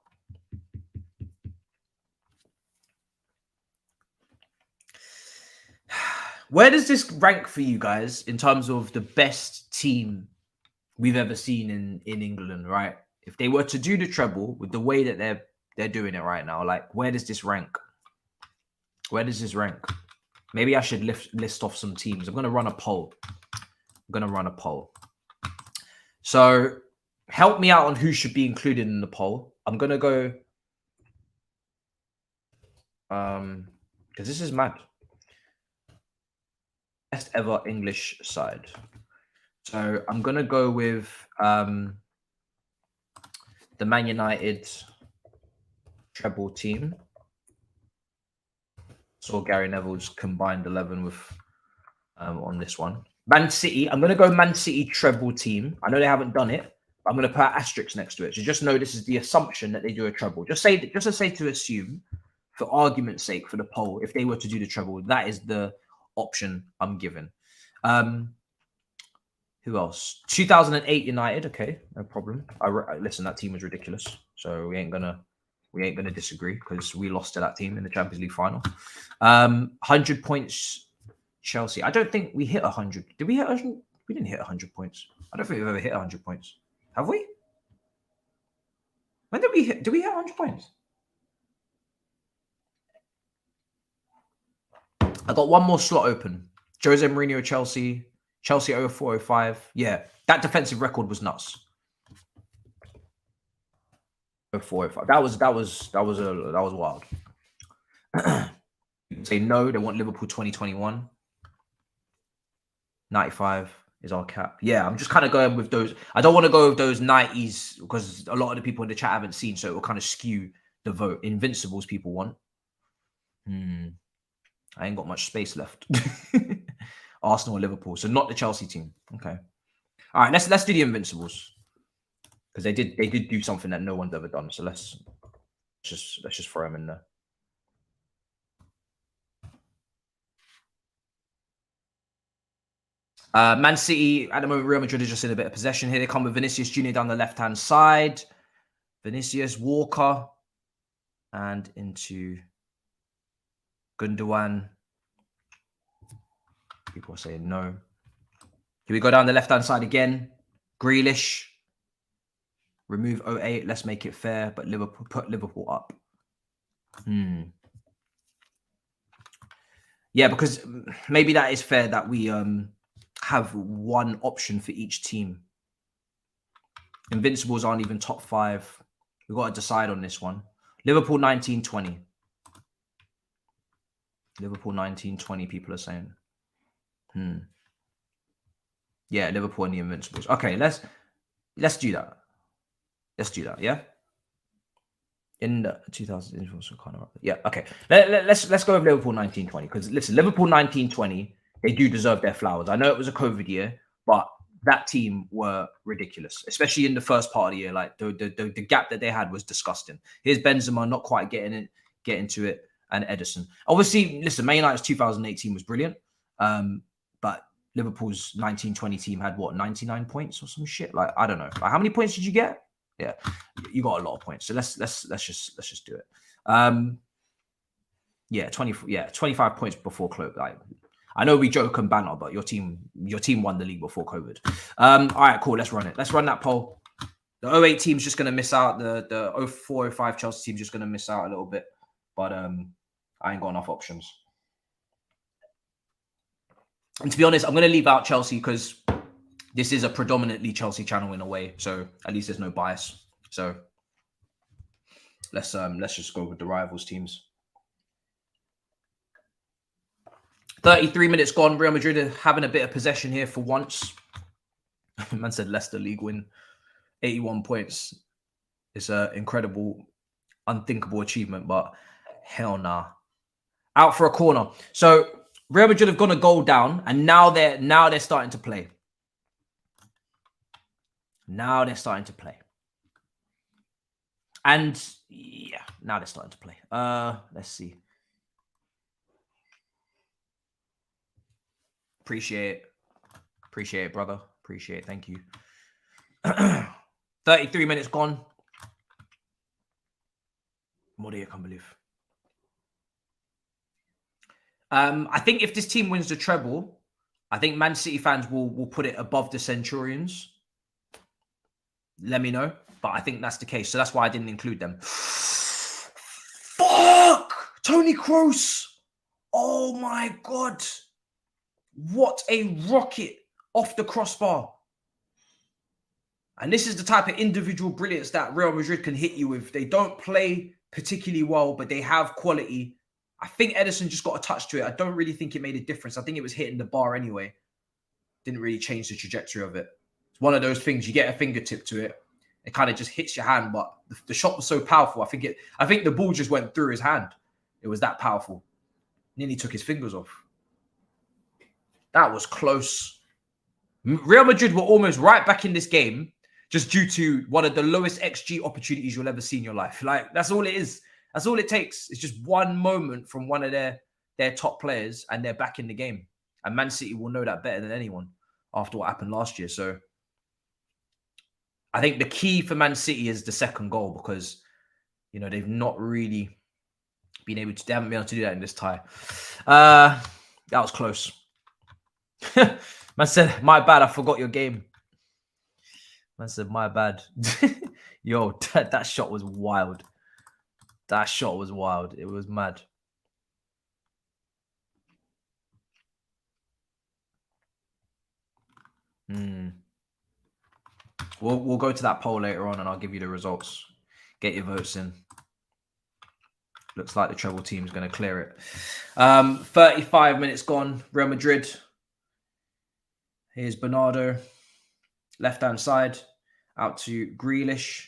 Where does this rank for you guys in terms of the best team we've ever seen in England, right? If they were to do the treble with the way that they're doing it right now, like, where does this rank? Where does this rank? Maybe I should list off some teams. I'm going to run a poll. So help me out on who should be included in the poll. I'm going to go... because this is mad. Best ever English side. So I'm going to go with the Man United treble team. Saw Gary Neville's combined 11 with on this one. Man City. I'm going to go Man City treble team. I know they haven't done it, but I'm going to put asterisks next to it. So just know this is the assumption that they do a treble. Just to assume, for argument's sake, for the poll, if they were to do the treble, that is the option I'm given. Who else? 2008 United. Okay, no problem. Listen, that team was ridiculous. So we ain't gonna disagree because we lost to that team in the Champions League final. 100 points, Chelsea. I don't think we hit 100. Did we hit 100? We didn't hit 100 points. I don't think we've ever hit 100 points. Have we? When did we hit? Did we hit 100 points? I got one more slot open. Jose Mourinho, Chelsea 04-05. Yeah, that defensive record was nuts. 04-05. That was wild. You can say no, they want Liverpool 2021. 95 is our cap. Yeah, I'm just kind of going with those. I don't want to go with those 90s because a lot of the people in the chat haven't seen, so it will kind of skew the vote. Invincibles people want. I ain't got much space left. Arsenal or Liverpool, so not the Chelsea team. Okay. All right, let's do the Invincibles because they did do something that no one's ever done. So let's just throw them in there. Man City at the moment. Real Madrid is just in a bit of possession here. They come with Vinicius Junior down the left-hand side. Vinicius, Walker, and into Gundogan. People are saying no. Here we go down the left-hand side again. Grealish. Remove 08. Let's make it fair, but put Liverpool up. Yeah, because maybe that is fair that we have one option for each team. Invincibles aren't even top 5. We've got to decide on this one. Liverpool 19-20. Liverpool 19-20, people are saying. Yeah, Liverpool and the Invincibles. Okay, let's do that. Let's do that. Yeah. In the 2000, kind of, yeah. Okay, let's go with Liverpool 1920 because listen, Liverpool 1920, they do deserve their flowers. I know it was a COVID year, but that team were ridiculous, especially in the first part of the year. Like the gap that they had was disgusting. Here's Benzema not quite getting to it, and Edison. Obviously, listen, Man United's 2018 was brilliant, but Liverpool's 1920 team had what 99 points or some shit. Like I don't know. Like, how many points did you get? Yeah, you got a lot of points. So let's just do it. Yeah, 25 points before close. Like, I know we joke and banter, but your team won the league before COVID. All right, cool. Let's run it. Let's run that poll. The 08 team's just gonna miss out. The 04-05 Chelsea team's just gonna miss out a little bit, but I ain't got enough options. And to be honest, I'm gonna leave out Chelsea because this is a predominantly Chelsea channel in a way, so at least there's no bias. So let's just go with the rivals teams. 33 minutes gone. Real Madrid are having a bit of possession here for once. Man said Leicester league win, 81 points. It's an incredible, unthinkable achievement, but hell nah. Out for a corner. So Real Madrid have gone a goal down, and now they're starting to play. Now they're starting to play. And yeah, now they're starting to play. Let's see. Appreciate it, brother. Appreciate it. Thank you. 33 minutes gone. More than I can believe. I think if this team wins the treble, I think Man City fans will put it above the Centurions. Let me know. But I think that's the case. So that's why I didn't include them. Fuck! Toni Kroos! Oh my God. What a rocket off the crossbar. And this is the type of individual brilliance that Real Madrid can hit you with. They don't play particularly well, but they have quality. I think Edison just got a touch to it. I don't really think it made a difference. I think it was hitting the bar anyway. Didn't really change the trajectory of it. It's one of those things, you get a fingertip to it. It kind of just hits your hand, but the shot was so powerful. I think the ball just went through his hand. It was that powerful. Nearly took his fingers off. That was close. Real Madrid were almost right back in this game just due to one of the lowest XG opportunities you'll ever see in your life. Like, that's all it is. That's all it takes. It's just one moment from one of their top players and they're back in the game. And Man City will know that better than anyone after what happened last year. So I think the key for Man City is the second goal because, you know, they've not really been able to, they haven't been able to do that in this tie. That was close. Man said, my bad, I forgot your game. Man said, my bad. Yo, that shot was wild. That shot was wild. It was mad. We'll go to that poll later on and I'll give you the results. Get your votes in. Looks like the treble team is going to clear it. 35 minutes gone. Real Madrid. Here's Bernardo. Left-hand side. Out to Grealish.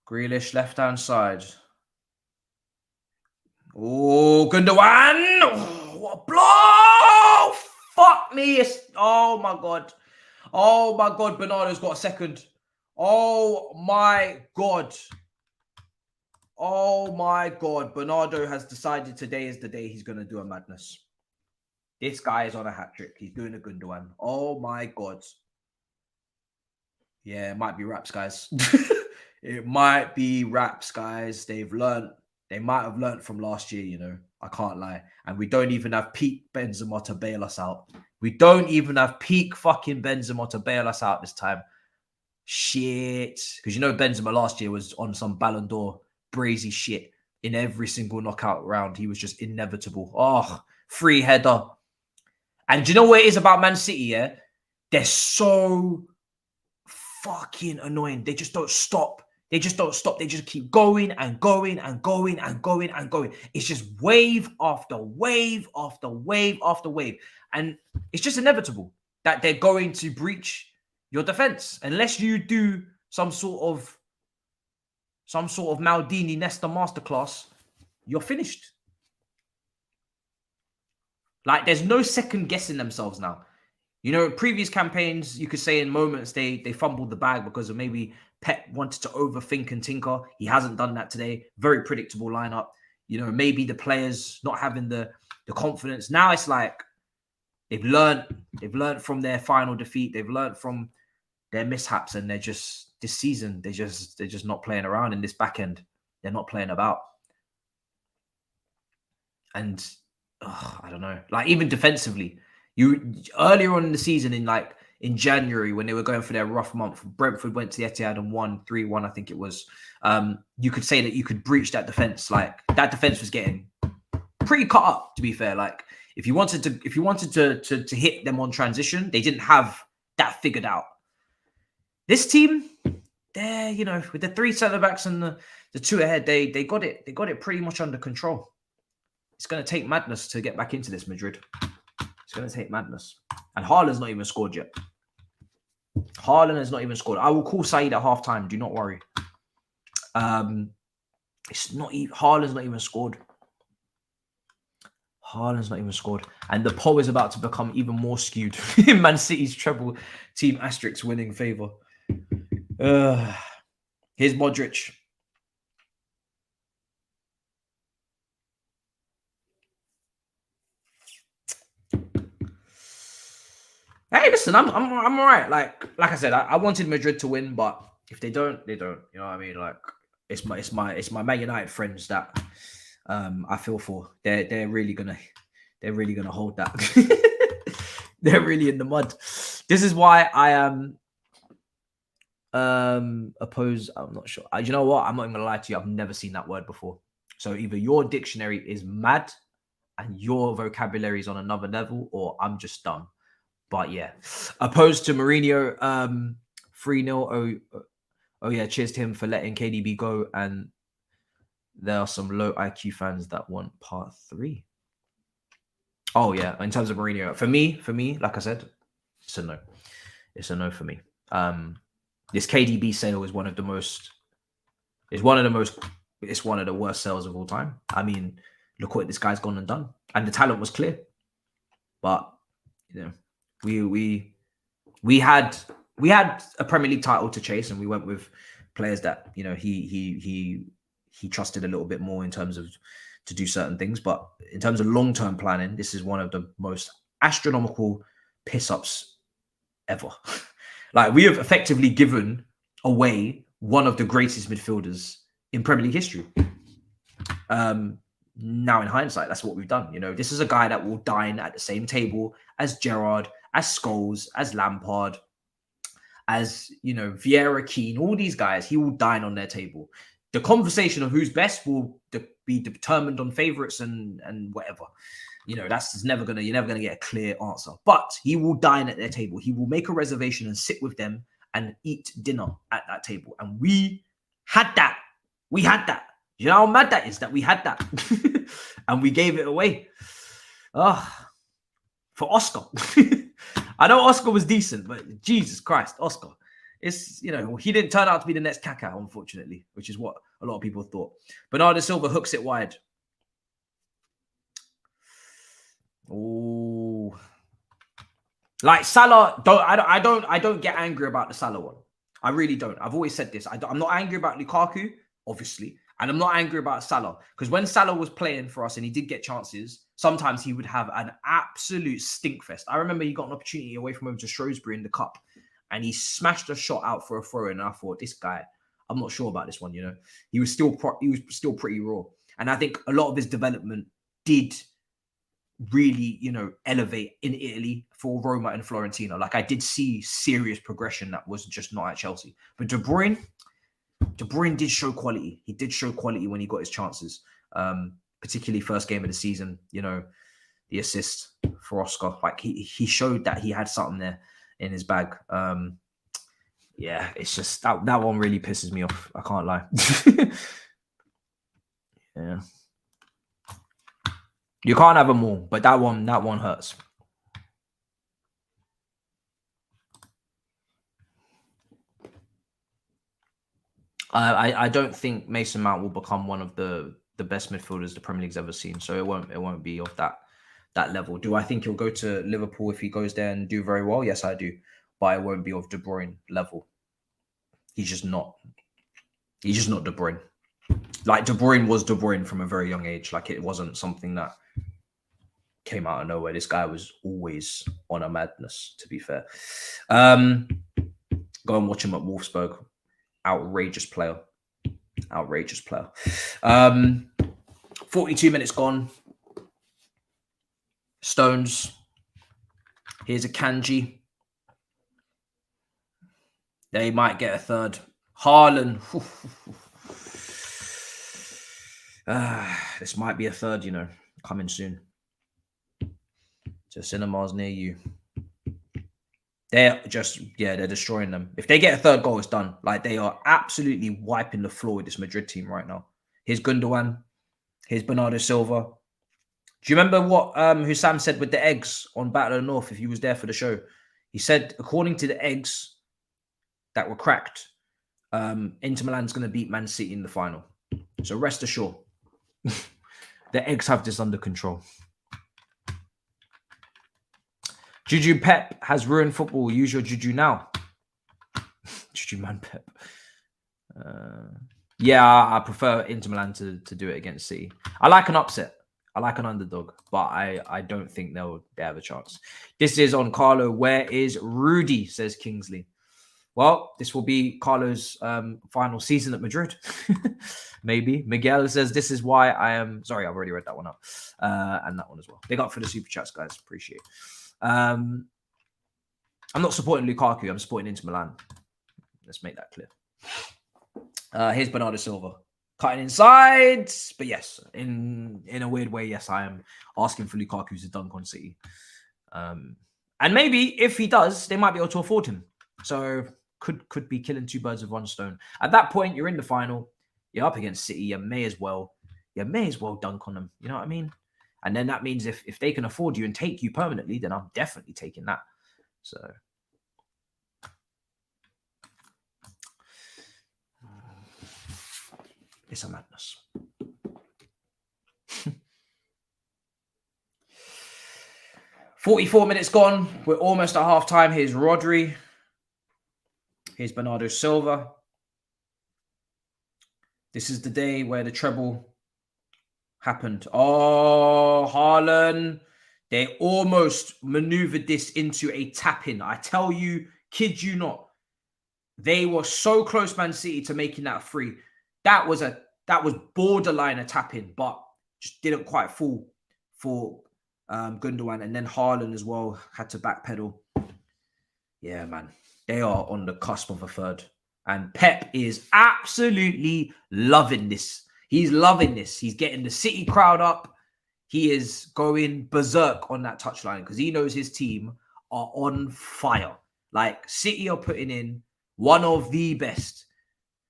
Grealish, left-hand side. Oh, Gundogan. Oh, what a blow. Fuck me. Oh, my God. Oh, my God. Bernardo's got a second. Oh, my God. Oh, my God. Bernardo has decided today is the day he's going to do a madness. This guy is on a hat-trick. He's doing a Gundogan. Oh, my God. Yeah, it might be raps, guys. It might be raps, guys. They've learned. They might have learned from last year, you know. I can't lie. And we don't even have peak Benzema to bail us out. We don't even have peak fucking Benzema to bail us out this time. Shit. Because you know Benzema last year was on some Ballon d'Or brazy shit. In every single knockout round, he was just inevitable. Oh, free header. And do you know what it is about Man City, yeah? They're so fucking annoying. They just don't stop. They just don't stop. They just keep going and going and going and going and going. It's just wave after wave after wave after wave. And it's just inevitable that they're going to breach your defense unless you do some sort of Maldini Nesta masterclass. You're finished. Like, there's no second guessing themselves now. You know, previous campaigns, you could say in moments they fumbled the bag because of maybe Pep wanted to overthink and tinker. He hasn't done that today. Very predictable lineup. You know, maybe the players not having the confidence. Now it's like they've learned from their final defeat. They've learned from their mishaps, and they're just this season they're just not playing around in this back end. They're not playing about. And I don't know. Like, even defensively, you earlier on in the season in January when they were going for their rough month, Brentford went to the Etihad and won 3-1, I think it was. You could say that you could breach that defense. Like, that defense was getting pretty cut up, to be fair. Like, if you wanted to hit them on transition, they didn't have that figured out. This team, they're, you know, with the 3 centre backs and the 2 ahead, they got it pretty much under control. It's going to take madness to get back into this Madrid. It's going to take madness. And Haaland's not even scored yet. Haaland has not even scored. I will call Saeed at half-time. Do not worry. It's not even, Haaland's not even scored. Haaland's not even scored. And the poll is about to become even more skewed in Man City's treble team asterisk winning favour. Here's Modric. Hey, listen, I'm all right. Like I said, I wanted Madrid to win, but if they don't, they don't. You know what I mean? Like, it's my Man United friends that I feel for. They're really gonna hold that. They're really in the mud. This is why I am opposed. I'm not sure. You know what? I'm not even gonna lie to you. I've never seen that word before. So either your dictionary is mad and your vocabulary is on another level, or I'm just dumb. But yeah, opposed to Mourinho, 3-0. Oh yeah, cheers to him for letting KDB go. And there are some low IQ fans that want part 3. Oh yeah, in terms of Mourinho, for me, like I said, it's a no. It's a no for me. This KDB sale is one of the worst sales of all time. I mean, look what this guy's gone and done, and the talent was clear. But you know, we had a Premier League title to chase, and we went with players that, you know, he trusted a little bit more in terms of to do certain things. But in terms of long-term planning, this is one of the most astronomical piss-ups ever. Like, we have effectively given away one of the greatest midfielders in Premier League history. Now, in hindsight, that's what we've done. You know, this is a guy that will dine at the same table as Gerrard, as Scholes, as Lampard, as, you know, Vieira, Keane, all these guys. He will dine on their table. The conversation of who's best will be determined on favourites and whatever. You know, you're never gonna get a clear answer. But he will dine at their table. He will make a reservation and sit with them and eat dinner at that table. And we had that. We had that. You know how mad that is that we had that. And we gave it away. For Oscar. I know Oscar was decent, but Jesus Christ, Oscar. It's, you know, he didn't turn out to be the next Kaká, unfortunately, which is what a lot of people thought. Bernardo Silva hooks it wide. Oh, like Salah. I don't get angry about the Salah one. I really don't. I've always said this. I'm not angry about Lukaku, obviously, and I'm not angry about Salah, because when Salah was playing for us and he did get chances, sometimes he would have an absolute stinkfest. I remember he got an opportunity away from him to Shrewsbury in the cup, and he smashed a shot out for a throw-in. And I thought, this guy, I'm not sure about this one. You know, he was still pretty raw, and I think a lot of his development did really, you know, elevate in Italy for Roma and Fiorentina. Like, I did see serious progression that was just not at Chelsea. But De Bruyne did show quality. He did show quality when he got his chances, particularly first game of the season. You know, the assist for Oscar. Like, he showed that he had something there in his bag. Yeah, it's just that one really pisses me off. I can't lie. Yeah. You can't have them all, but that one hurts. I don't think Mason Mount will become one of the best midfielders the Premier League's ever seen. So it won't be of that level. Do I think he'll go to Liverpool if he goes there and do very well? Yes, I do. But it won't be of De Bruyne level. He's just not De Bruyne. Like De Bruyne was De Bruyne from a very young age. Like it wasn't something that came out of nowhere. This guy was always on a madness, to be fair. Go and watch him at Wolfsburg. Outrageous player. 42 minutes gone. Stones. Here's a Kanji. They might get a third. Hairline. This might be a third, coming soon. To cinemas near you. They're destroying them. If they get a third goal, it's done. Like, they are absolutely wiping the floor with this Madrid team right now. Here's Gundogan. Here's Bernardo Silva. Do you remember what Hussam said with the eggs on Battle of the North, if he was there for the show? He said, according to the eggs that were cracked, Inter Milan's going to beat Man City in the final. So rest assured, the eggs have this under control. Juju Pep has ruined football. Use your Juju now. Juju man Pep. Yeah, I prefer Inter Milan to do it against City. I like an upset. I like an underdog, but I don't think they have a chance. This is on Carlo. Where is Rudy? Says Kingsley. Well, this will be Carlo's final season at Madrid. Maybe. Miguel says, this is why I am... Sorry, I've already read that one up. And that one as well. Big up for the super chats, guys. Appreciate it. I'm not supporting Lukaku. I'm supporting Inter Milan. Let's make that clear. Here's Bernardo Silva. Cutting inside. But yes, in a weird way, yes, I am asking for Lukaku to dunk on City. And maybe if he does, they might be able to afford him. So could be killing two birds with one stone. At that point, you're in the final. You're up against City. You may as well dunk on them. You know what I mean? And then that means if they can afford you and take you permanently, then I'm definitely taking that. So it's a madness. $44 minutes gone. We're almost at half time. Here's Rodri. Here's Bernardo Silva. This is the day where the treble happened. Oh, Hairline. They almost maneuvered this into a tap-in. I tell you, kid you not. They were so close, Man City, to making that free. That was borderline a tap-in, but just didn't quite fall for Gundogan. And then Hairline as well had to backpedal. Yeah, man. They are on the cusp of a third. And Pep is absolutely loving this. He's loving this. He's getting the City crowd up. He is going berserk on that touchline because he knows his team are on fire. Like, City are putting in one of the best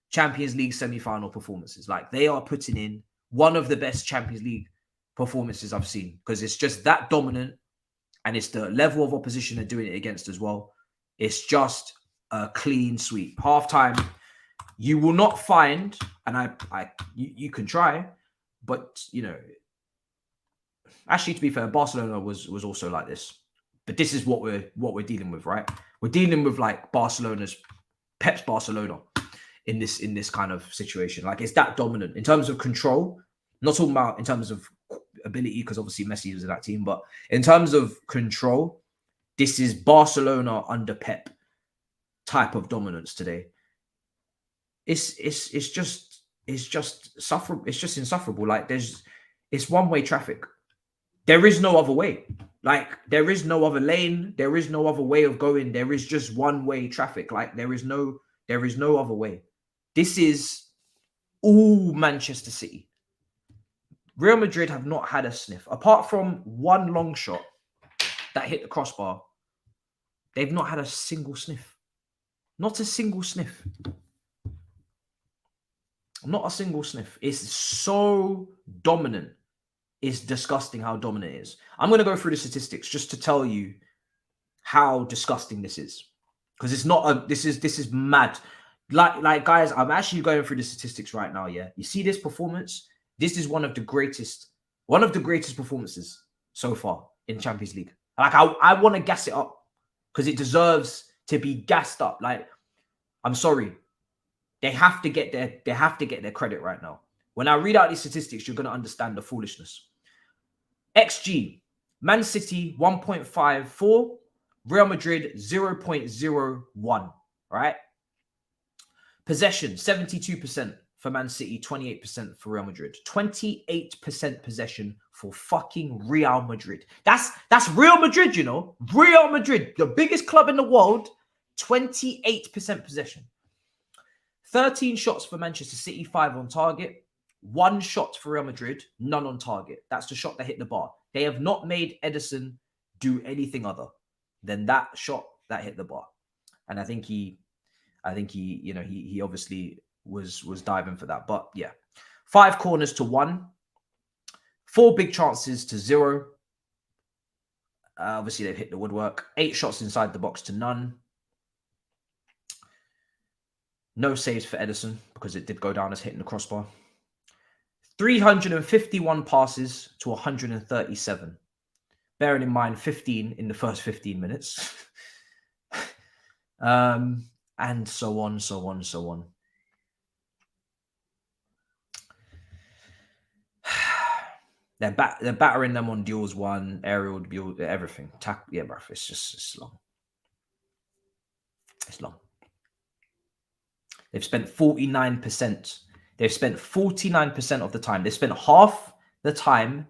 Champions League semi-final performances. Like, they are putting in one of the best Champions League performances I've seen because it's just that dominant and it's the level of opposition they're doing it against as well. It's just a clean sweep. Halftime, you will not find, and you can try, but actually, to be fair, Barcelona was also like this. But this is what we're dealing with, right? We're dealing with like Pep's Barcelona in this kind of situation. Like, it's that dominant in terms of control. Not talking about in terms of ability, because obviously Messi was in that team, but in terms of control, this is Barcelona under Pep type of dominance today. It's just insufferable. It's just insufferable. Like, it's one-way traffic. There is no other way. Like, there is no other lane. There is no other way of going. There is just one-way traffic. Like, there is no other way. This is all Manchester City. Real Madrid have not had a sniff. Apart from one long shot that hit the crossbar, they've not had a single sniff. Not a single sniff. Not a single sniff. It's so dominant. It's disgusting how dominant it is. I'm going to go through the statistics just to tell you how disgusting this is. Because it's not a, this is mad. Like guys, I'm actually going through the statistics right now. Yeah. You see this performance? This is one of the greatest performances so far in Champions League. Like I want to gas it up because it deserves to be gassed up. Like, I'm sorry. They have to get their credit right now. When I read out these statistics, you're going to understand the foolishness. XG, Man City 1.54, Real Madrid 0.01, right? Possession, 72% for Man City, 28% for Real Madrid. 28% possession for fucking Real Madrid. That's Real Madrid, you know. Real Madrid, the biggest club in the world, 28% possession. 13 shots for Manchester City, 5 on target. 1 shot for Real Madrid, none on target. That's the shot that hit the bar. They have not made Ederson do anything other than that shot that hit the bar. And I think he obviously was diving for that. But yeah, 5 corners to 1, 4 big chances to 0. Obviously, they've hit the woodwork. 8 shots inside the box to none. No saves for Ederson because it did go down as hitting the crossbar. 351 passes to 137. Bearing in mind 15 in the first 15 minutes. And so on, so on, so on. They're battering them on duels 1, aerial, duel, everything. Yeah, bro, it's long. It's long. They've spent 49%. They've spent 49% of the time. They spent half the time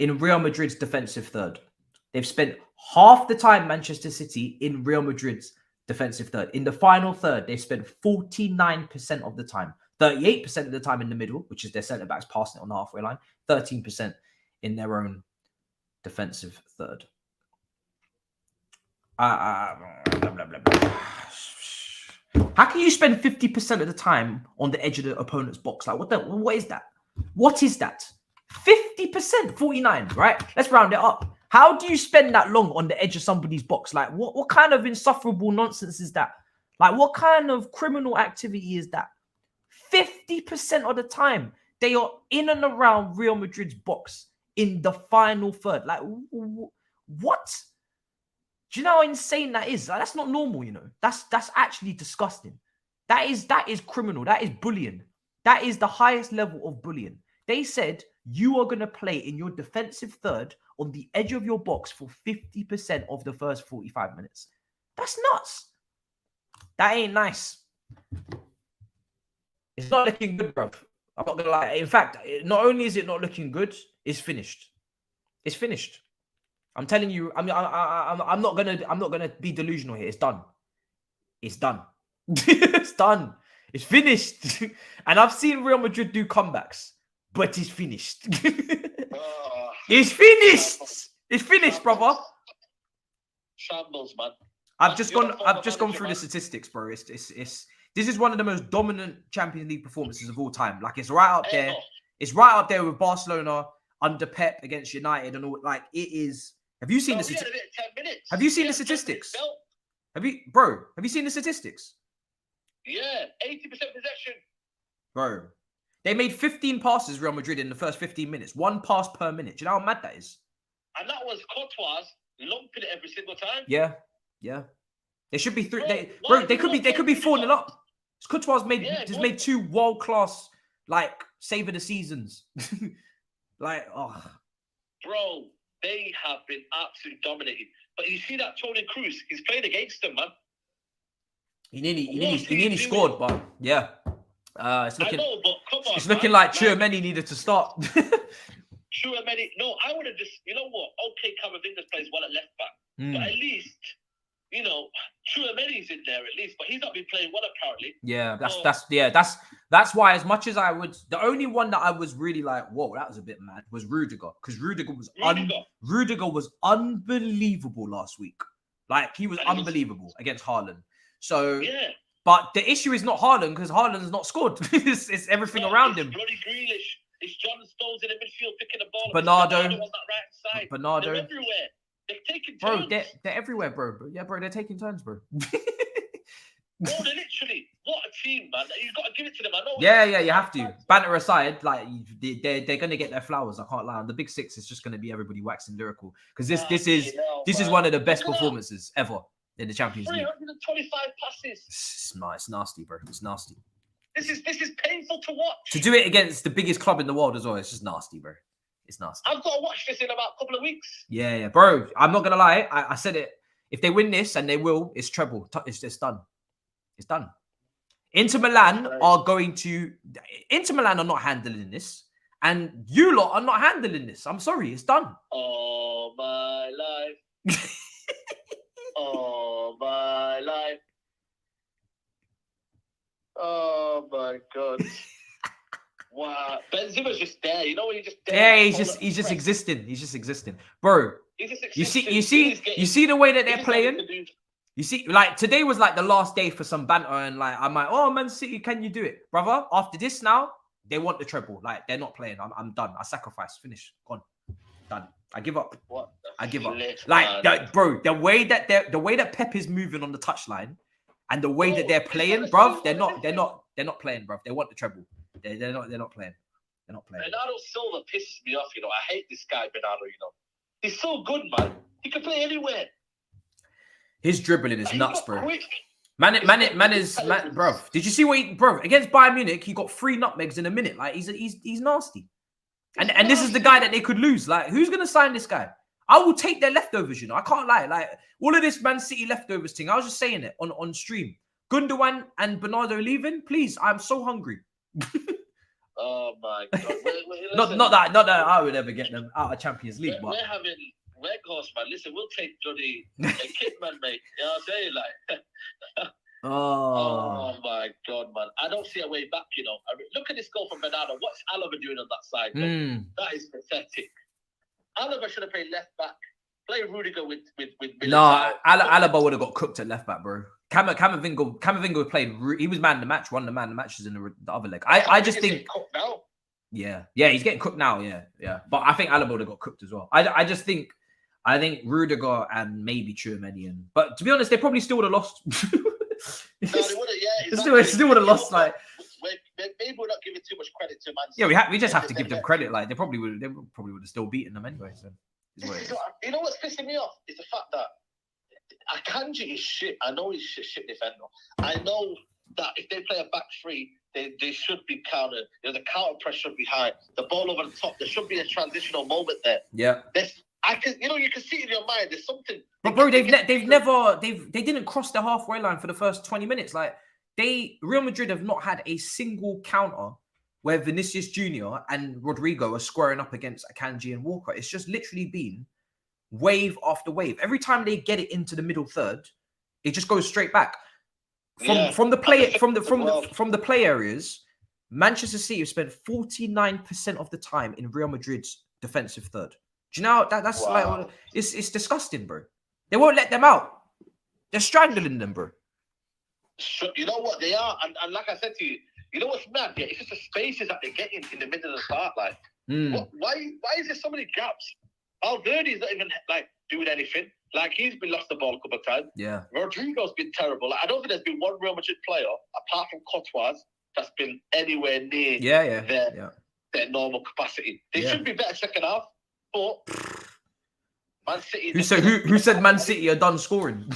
in Real Madrid's defensive third. They've spent half the time, Manchester City, in Real Madrid's defensive third. In the final third, they've spent 49% of the time. 38% of the time in the middle, which is their centre-backs passing it on the halfway line. 13% in their own defensive third. Blah, blah, blah, blah. How can you spend 50% of the time on the edge of the opponent's box? Like, what is that? What is that? 50%, 49, right? Let's round it up. How do you spend that long on the edge of somebody's box? Like, what kind of insufferable nonsense is that? Like, what kind of criminal activity is that? 50% of the time, they are in and around Real Madrid's box in the final third. Like, what? Do you know how insane that is? Like, that's not normal, you know. That's actually disgusting. That is criminal. That is bullying. That is the highest level of bullying. They said you are going to play in your defensive third on the edge of your box for 50% of the first 45 minutes. That's nuts. That ain't nice. It's not looking good, bro. I'm not going to lie. In fact, not only is it not looking good, it's finished. It's finished. I'm telling you, I'm not gonna be delusional here. It's done. It's done. It's done. It's finished. And I've seen Real Madrid do comebacks, but it's finished. It's finished. It's finished, brother. Shambles, man. I've just gone through the statistics, bro. This is one of the most dominant Champions League performances of all time. Like, it's right up there. It's right up there with Barcelona under Pep against United and all. Like, it is. Have you seen the statistics? Have you seen the statistics? Have you seen the statistics? Yeah, 80% possession. Bro, they made 15 passes, Real Madrid, in the first 15 minutes. 1 pass per minute. Do you know how mad that is? And that was Courtois lumping it every single time. Yeah, yeah. They should be 3. They could be 4-0 up. Courtois made 2 world-class, like, save of the seasons. Like, oh. Bro, they have been absolutely dominated. But you see that Toni Kroos, he's played against them, man. He nearly scored, but yeah. It's looking. I know, but come on. It's looking like Tchouaméni needed to start. Tchouaméni. No, I would have just. You know what? Okay, Camavinga plays well at left back, but at least, you know, Tchouaméni's in there at least. But he's not been playing well apparently. Yeah, that's why. As much as I would, the only one that I was really like, whoa, that was a bit mad, was Rudiger, because Rudiger was unbelievable last week. Like, he was unbelievable against Haaland. So, but the issue is not Haaland, because Haaland's not scored. it's everything around him. Bloody Grealish. It's John Stones in the midfield picking the ball. Bernardo on that right side. Bernardo. They're everywhere. They're taking turns. Bro, they're everywhere, bro. Yeah, bro, they're taking turns, bro. Bro, they're literally, what a team, man. You've got to give it to them. I know. Yeah, you have to. Banter aside, like, they're going to get their flowers. I can't lie. And the Big Six is just going to be everybody waxing lyrical, because this is one of the best performances ever in the Champions League. 325 passes. It's nasty, bro. It's nasty. This is painful to watch. To do it against the biggest club in the world as well, it's just nasty, bro. It's nasty. I've got to watch this in about a couple of weeks. Yeah, bro. I'm not going to lie. I said it. If they win this, and they will, it's treble. It's just done. It's done. Inter Milan are not handling this, and you lot are not handling this. I'm sorry, it's done. Oh, my life. Oh, my life. Oh, my God. Wow. Benzema's just there. You know when you're just there? Yeah, he's just existing. He's just existing. Bro, he's just existing. You see the way that they're playing? You see, like, today was like the last day for some banter, and like, I'm like, oh, Man City, can you do it? Brother, after this now, they want the treble. Like, they're not playing. I'm done. I sacrifice. Finish. Gone. Done. I give up. I give up. Like, bro, the way that Pep is moving on the touchline, and the way that they're playing, bruv, they're not playing, bruv. They want the treble. They're not playing. They're not playing. Bernardo Silva pisses me off, you know. I hate this guy, Bernardo, you know. He's so good, man. He can play anywhere. His dribbling is nuts, bro. Man, bro. Did you see what bro, against Bayern Munich, he got 3 nutmegs in a minute. Like, he's nasty. And this is the guy that they could lose. Like, who's gonna sign this guy? I will take their leftovers, you know. I can't lie. Like, all of this Man City leftovers thing, I was just saying it on stream. Gundogan and Bernardo leaving, please. I'm so hungry. Oh my God. Not that I would ever get them out of Champions League. We're having Weghorst, man. Listen, we'll take Johnny Kidman, mate. You know what I'm saying? Like, oh my God, man. I don't see a way back, you know. Look at this goal from Bernardo. What's Alaba doing on that side? That is pathetic. Alaba should have played left back. Play Rudiger with No, Alaba would have got cooked at left back, bro. Camavinga played. He was man of the match. Won the man of the matches in the other leg. I just think. Yeah, he's getting cooked now. Yeah. But I think Alaba would have got cooked as well. I just think. I think Rudiger and maybe Tchouaméni. But to be honest, they probably still would have lost. No, they would have. Yeah, exactly. still would have lost. Like, maybe we're not giving too much credit to Man City. Yeah, we just have to give them credit. Like, they probably would have still beaten them anyway. So, you know what's pissing me off is the fact that Akanji is shit. I know he's shit defender. I know that if they play a back three, they should be countered. The counter pressure should be high. The ball over the top. There should be a transitional moment there. Yeah. You can see it in your mind. There's something. But bro, they didn't cross the halfway line for the first 20 minutes. Like, Real Madrid have not had a single counter where Vinicius Jr. and Rodrigo are squaring up against Akanji and Walker. It's just literally been wave after wave. Every time they get it into the middle third, it just goes straight back. From the play areas, Manchester City have spent 49% of the time in Real Madrid's defensive third. Do you know that's like it's disgusting, bro. They won't let them out. They're strangling them, bro. You know what they are, and like I said to you, you know what's mad? Yeah, it's just the spaces that they're getting in the middle of the start. Like, why is there so many gaps? Valverde's not even like doing anything. Like, he's been lost the ball a couple of times. Yeah. Rodrigo's been terrible. Like, I don't think there's been one Real Madrid player apart from Courtois that's been anywhere near their normal capacity. They should be better second half, but Man City. Who said Man City are done scoring?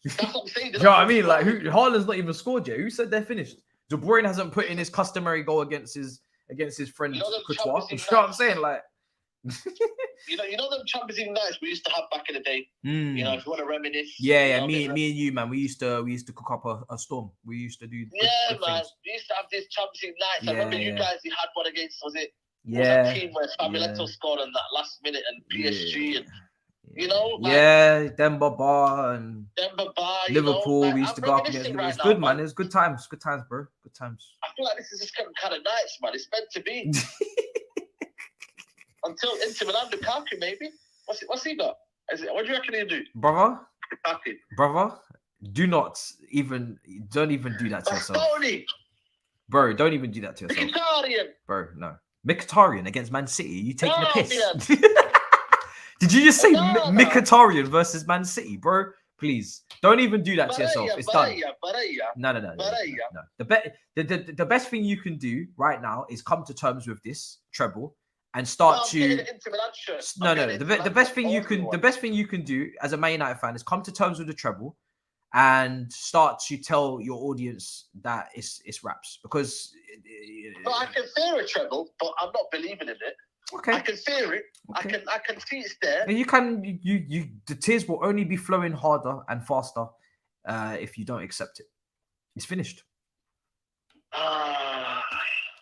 That's what I'm saying. Do you know what I mean? Like, Haaland's not even scored yet. Who said they're finished? De Bruyne hasn't put in his customary goal against his friend Courtois. You know what I'm saying? Like, you know them Champions League nights we used to have back in the day. You know, if you want to reminisce. Yeah. Me and you, man. We used to cook up a storm. We used to do. Yeah, man. We used to have these Champions League nights. I remember you guys. You had one against. Was it that team where Fabioletto scored on that last minute and PSG and. You know, like, Demba Ba and Liverpool. We used to go up against. It was good, man. It was good times, bro. Good times. I feel like this is just kind of nice, man. It's meant to be. Until Inter Milan, Lukaku, maybe. What's he got? What do you reckon he'll do, brother? Brother, don't even do that to yourself. Bro, don't even do that to yourself. Mkhitaryan. Bro, no. Mkhitaryan against Man City. You taking a piss? Did you just say Mkhitaryan versus Man City, bro? Please, don't even do that to yourself. It's done. No. The best thing you can do right now is come to terms with this treble and start to. The best thing you can do as a Man United fan is come to terms with the treble and start to tell your audience that it's raps, because I can fear a treble, but I'm not believing in it. Okay. I can fear it. Okay. I can see it's there. And the tears will only be flowing harder and faster if you don't accept it. It's finished.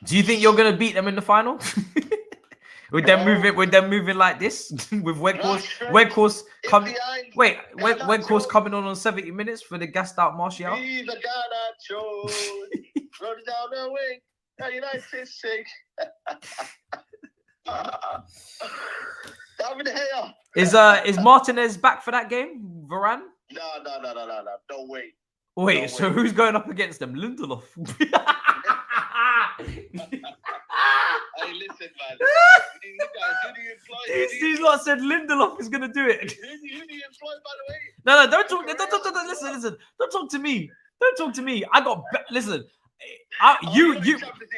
Do you think you're gonna beat them in the final? With them moving like this, with Weghorst coming. Wait, Weghorst coming on 70 minutes for the gassed out Martial. Be the Garnacho, run down the wing, United sake. Is Martinez back for that game? Varane? No. Don't wait. Wait, so who's going up against them? Lindelof. Hey, listen, man. These lot said Lindelof is gonna do it. Who do you employ, by the way? No, don't talk. Listen. Don't talk to me. I got listen.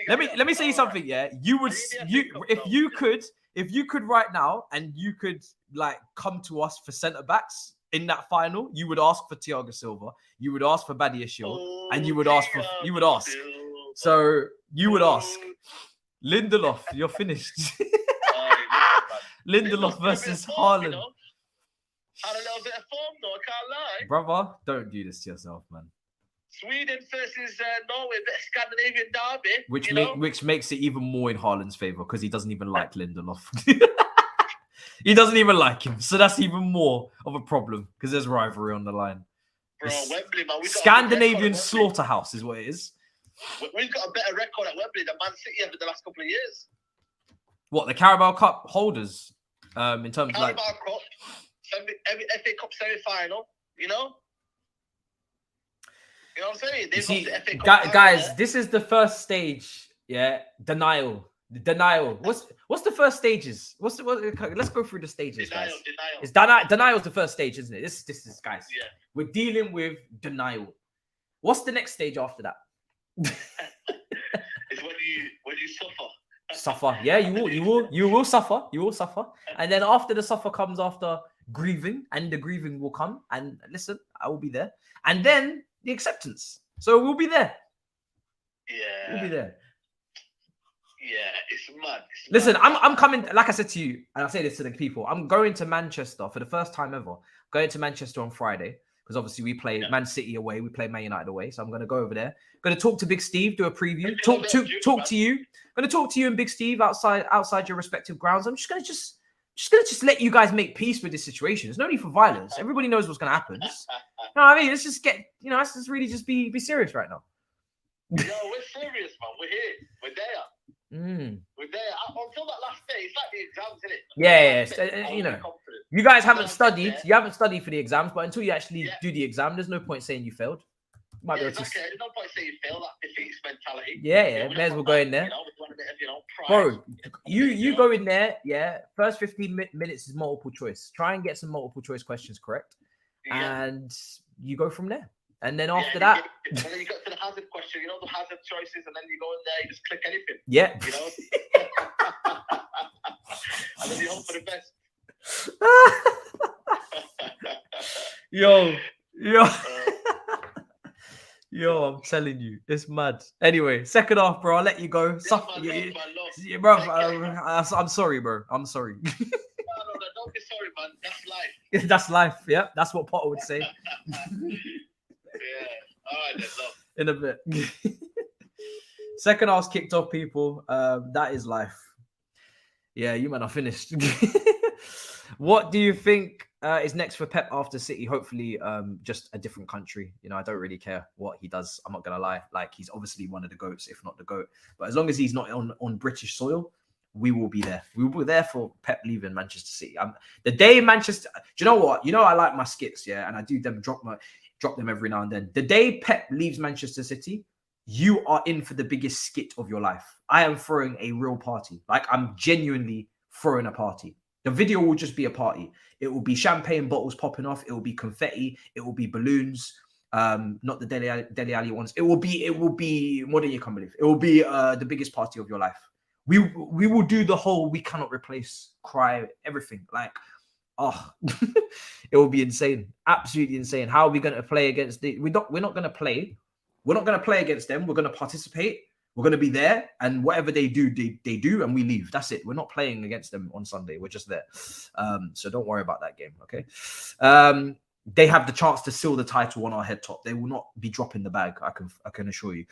Let me say you something. Yeah, if you could right now, and you could like come to us for centre backs in that final, you would ask for Thiago Silva, you would ask for Badiashile, and you would ask. So you would ask Lindelof. You're finished. Lindelof versus Haaland. Had a little bit of form though, I can't lie. Brother, don't do this to yourself, man. Sweden versus Norway, a bit of Scandinavian derby. Which makes it even more in Haaland's favour, because he doesn't even like Lindelof. He doesn't even like him. So that's even more of a problem, because there's rivalry on the line. Bro, Wembley, man. Scandinavian slaughterhouse is what it is. We've got a better record at Wembley than Man City have in the last couple of years. What, the Carabao Cup holders? In terms of like... Carabao Cup, FA Cup semi-final, You know what I'm saying? See, guys, this is the first stage. Yeah, denial. What's the first stages? Let's go through the stages, guys. Denial's the first stage, isn't it? This is guys. Yeah. We're dealing with denial. What's the next stage after that? It's when you suffer. Suffer. Yeah, you will suffer. You will suffer. And then after the suffer comes after grieving, and the grieving will come. And listen, I will be there. And then the acceptance. So we'll be there. Yeah. We'll be there. Yeah, it's mad. Listen, I'm coming, like I said to you, and I say this to the people, I'm going to Manchester for the first time ever. Going to Manchester on Friday, because obviously we play Man City away, we play Man United away. So I'm going to go over there. Going to talk to Big Steve, do a preview, talk to you. Going to talk to you and Big Steve outside your respective grounds. I'm just going to let you guys make peace with this situation. There's no need for violence. Everybody knows what's going to happen. You know what I mean? Let's just get, let's just really just be serious right now. Yo, we're serious, man. We're here. We're there. We're there. Until that last day, it's like the exams, isn't it? You guys haven't studied. You haven't studied for the exams, but until you actually do the exam, there's no point saying you failed. There's no point saying you failed. That defeats mentality. May as well go in there. Bro, you go in there. Yeah, first 15 minutes is multiple choice. Try and get some multiple choice questions correct, and you go from there. And then after that, and then you got to the hazard question, the hazard choices, and then you go in there, you just click anything. Yeah. And then you hope for the best. Yo, I'm telling you, it's mad. Anyway, second half, bro. I'll let you go. I'm sorry, bro. I'm sorry. No, don't be sorry, man. That's life. That's life. Yeah, that's what Potter would say. Yeah. All right, then, love. In a bit. Second half's kicked off, people. That is life. Yeah, you man are finished. What do you think is next for Pep after City? Hopefully, just a different country. I don't really care what he does. I'm not gonna lie. Like, he's obviously one of the GOATs, if not the GOAT. But as long as he's not on British soil, we will be there. We will be there for Pep leaving Manchester City. The day Manchester, do you know what? You know, I like my skits, yeah, and I do them drop them every now and then. The day Pep leaves Manchester City, you are in for the biggest skit of your life. I am throwing a real party. Like, I'm genuinely throwing a party. The video will just be a party. It will be champagne bottles popping off. It will be confetti. It will be balloons. Not the Dele Alli ones. It will be more than you can believe. It will be the biggest party of your life. We will do the whole we cannot replace, cry, everything. Like, oh, it will be insane. Absolutely insane. How are we going to play against the? We're not going to play. We're not going to play against them. We're going to participate. We're going to be there, and whatever they do, they do, and we leave. That's it. We're not playing against them on Sunday. We're just there. So don't worry about that game, okay? They have the chance to seal the title on our head top. They will not be dropping the bag. I can assure you.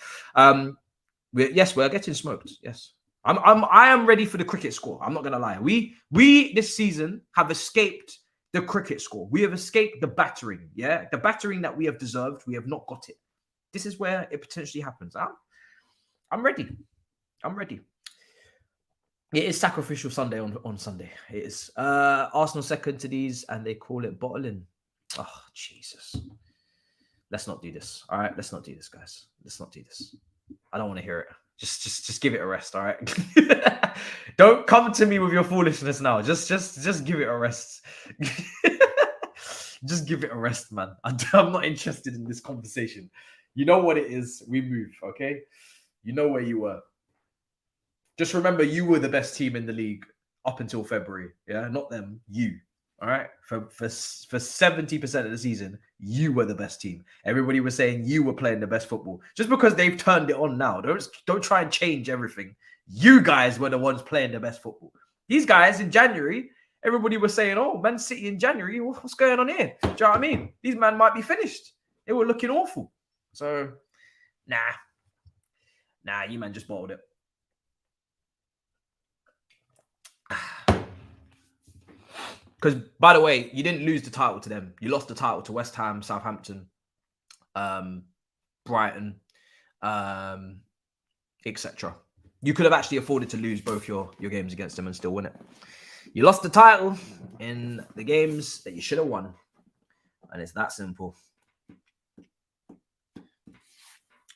Yes, we're getting smoked. Yes, I am ready for the cricket score. I'm not going to lie. We this season have escaped the cricket score. We have escaped the battering. Yeah, the battering that we have deserved. We have not got it. This is where it potentially happens. I'm ready. I'm ready. It is sacrificial Sunday on Sunday. It is. Arsenal second to these, and they call it bottling. Oh, Jesus. Let's not do this. All right. Let's not do this, guys. Let's not do this. I don't want to hear it. Just give it a rest. All right. Don't come to me with your foolishness now. Just give it a rest. Just give it a rest, man. I'm not interested in this conversation. You know what it is. We move, okay? You know where you were. Just remember, you were the best team in the league up until February. Yeah, not them. You. All right. For 70% of the season, you were the best team. Everybody was saying you were playing the best football. Just because they've turned it on now, don't try and change everything. You guys were the ones playing the best football. These guys in January, everybody was saying, "Oh, Man City in January, what's going on here?" Do you know what I mean? These men might be finished. They were looking awful. So, nah, you man just bottled it. Because, by the way, you didn't lose the title to them. You lost the title to West Ham, Southampton, Brighton, etc. You could have actually afforded to lose both your games against them and still win it. You lost the title in the games that you should have won. And it's that simple.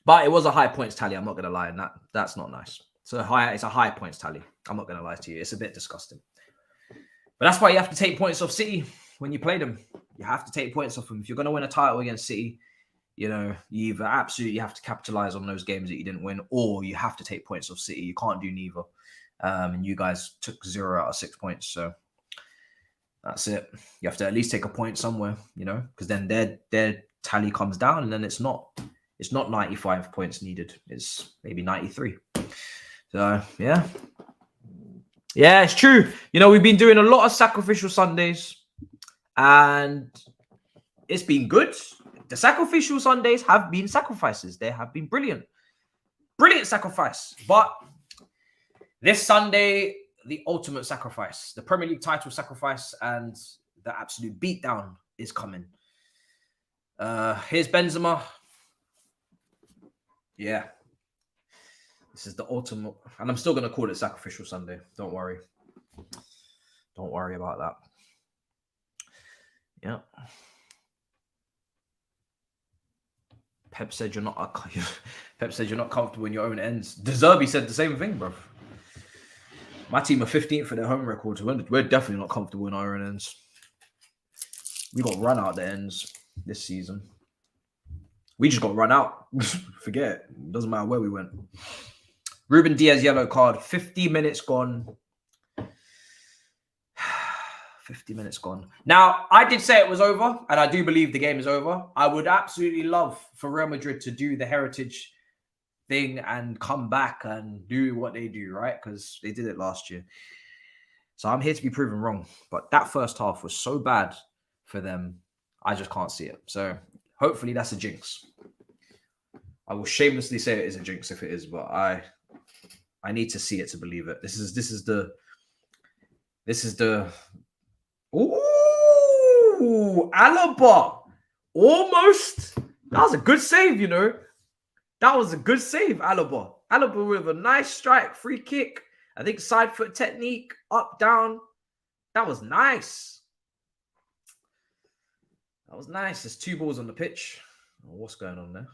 But it was a high points tally. I'm not going to lie. And that's not nice. So it's a high points tally. I'm not going to lie to you. It's a bit disgusting. But that's why you have to take points off City when you play them. You have to take points off them. If you're going to win a title against City, you know, you either absolutely have to capitalize on those games that you didn't win, or you have to take points off City. You can't do neither. And you guys took 0 out of 6 points. So that's it. You have to at least take a point somewhere, you know, because then their tally comes down, and then it's not 95 points needed. It's maybe 93. So, yeah. Yeah, it's true. You know, we've been doing a lot of sacrificial Sundays, and it's been good. The sacrificial Sundays have been sacrifices. They have been brilliant. Brilliant sacrifice. But this Sunday, the ultimate sacrifice, the Premier League title sacrifice, and the absolute beatdown is coming. Here's Benzema. Yeah. This is the ultimate, and I'm still going to call it Sacrificial Sunday. Don't worry. Don't worry about that. Yeah. Pep said you're not comfortable in your own ends. De Zerbi said the same thing, bro. My team are 15th for their home record. We're definitely not comfortable in our own ends. We got run out the ends this season. We just got run out. Forget it. It doesn't matter where we went. Ruben Diaz, yellow card. 50 minutes gone. 50 minutes gone. Now, I did say it was over, and I do believe the game is over. I would absolutely love for Real Madrid to do the heritage thing and come back and do what they do, right? Because they did it last year. So I'm here to be proven wrong. But that first half was so bad for them, I just can't see it. So hopefully that's a jinx. I will shamelessly say it is a jinx if it is, but I need to see it to believe it. This is the ooh, Alaba. Almost. That was a good save, you know. That was a good save, Alaba. Alaba with a nice strike, free kick. I think side foot technique, up, down. That was nice. That was nice. There's 2 balls on the pitch. What's going on there?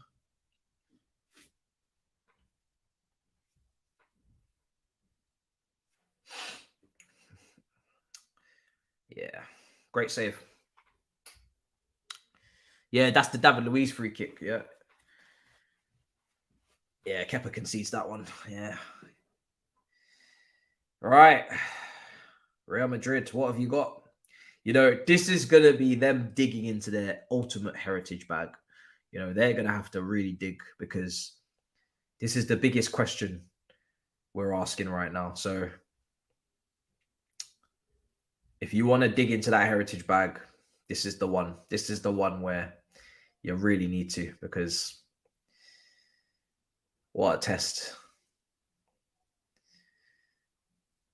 Yeah. Great save. Yeah, that's the David Luiz free kick. Yeah. Yeah, Kepa concedes that one. Yeah. Right. Real Madrid, what have you got? You know, this is going to be them digging into their ultimate heritage bag. You know, they're going to have to really dig because this is the biggest question we're asking right now. So if you want to dig into that heritage bag, this is the one. This is the one where you really need to, because what a test.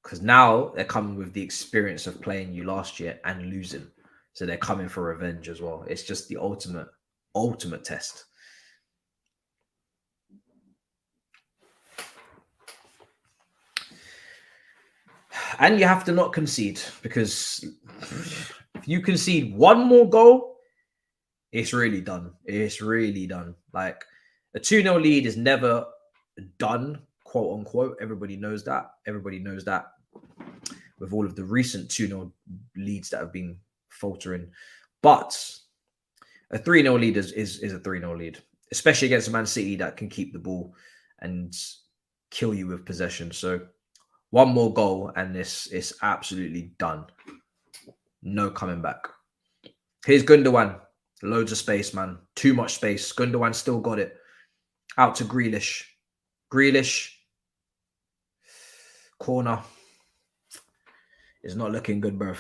Because now they're coming with the experience of playing you last year and losing. So they're coming for revenge as well. It's just the ultimate test. And you have to not concede, because if you concede one more goal, it's really done. It's really done. Like, a 2-0 lead is never done, quote unquote. Everybody knows that. Everybody knows that with all of the recent 2-0 leads that have been faltering. But a 3-0 lead is a 3-0 lead, especially against a Man City that can keep the ball and kill you with possession. So one more goal and this is absolutely done. No coming back. Here's Gundogan. Loads of space, man. Too much space. Gundogan still got it. Out to Grealish. Grealish. Corner. It's not looking good, bro.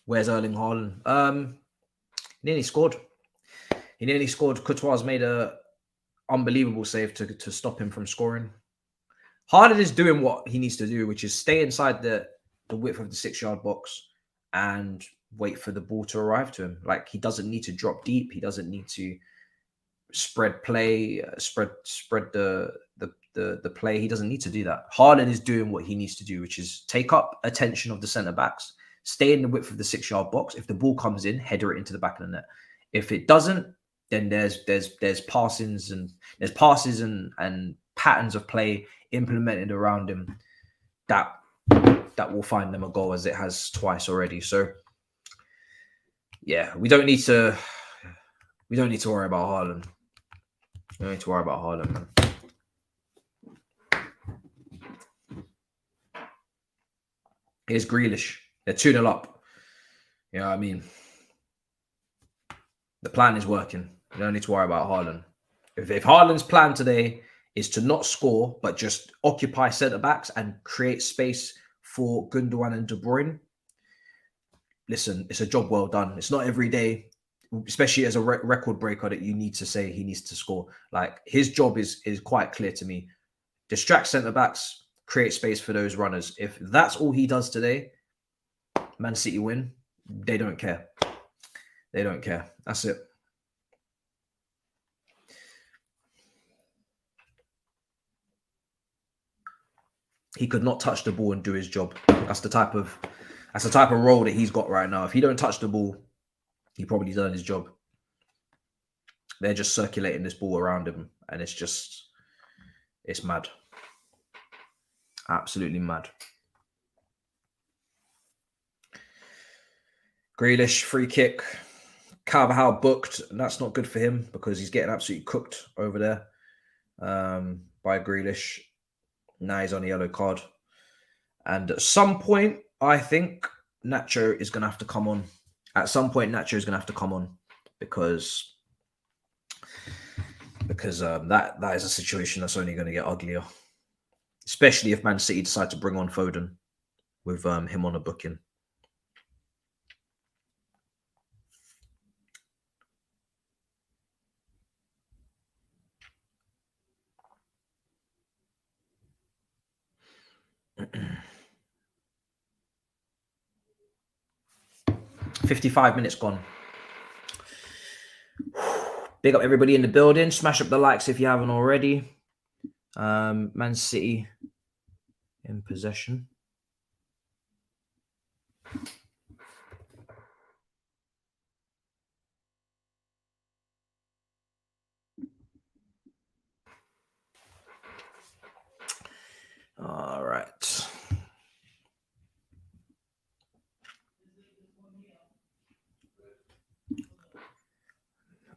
Where's Erling Haaland? He nearly scored. He nearly scored. Courtois made a unbelievable save to stop him from scoring. Haaland is doing what he needs to do, which is stay inside the width of the 6-yard box and wait for the ball to arrive to him. Like, he doesn't need to drop deep. He doesn't need to spread play, spread the play. He doesn't need to do that. Haarland is doing what he needs to do, which is take up attention of the centre backs, stay in the width of the 6-yard box. If the ball comes in, header it into the back of the net. If it doesn't, then there's passes and patterns of play implemented around him that will find them a goal, as it has twice already. So yeah, we don't need to worry about Haaland. We don't need to worry about Haaland, man. Here's Grealish. They're 2-0 up. You know what I mean? The plan is working. You don't need to worry about Haaland. If Haaland's plan today is to not score, but just occupy centre-backs and create space for Gundogan and De Bruyne, listen, it's a job well done. It's not every day, especially as a record breaker, that you need to say he needs to score. Like, his job is quite clear to me. Distract centre-backs, create space for those runners. If that's all he does today, Man City win. They don't care. They don't care. That's it. He could not touch the ball and do his job. That's the type of role that he's got right now. If he don't touch the ball, he probably done his job. They're just circulating this ball around him, and it's mad. Absolutely mad. Grealish, free kick. Carvajal booked, and that's not good for him because he's getting absolutely cooked over there by Grealish. Now he's on a yellow card. And at some point, I think Nacho is going to have to come on. At some point, Nacho is going to have to come on because that is a situation that's only going to get uglier. Especially if Man City decide to bring on Foden with him on a booking. $55 minutes gone. Big up everybody in the building. Smash up the likes if you haven't already. Man City in possession. All right.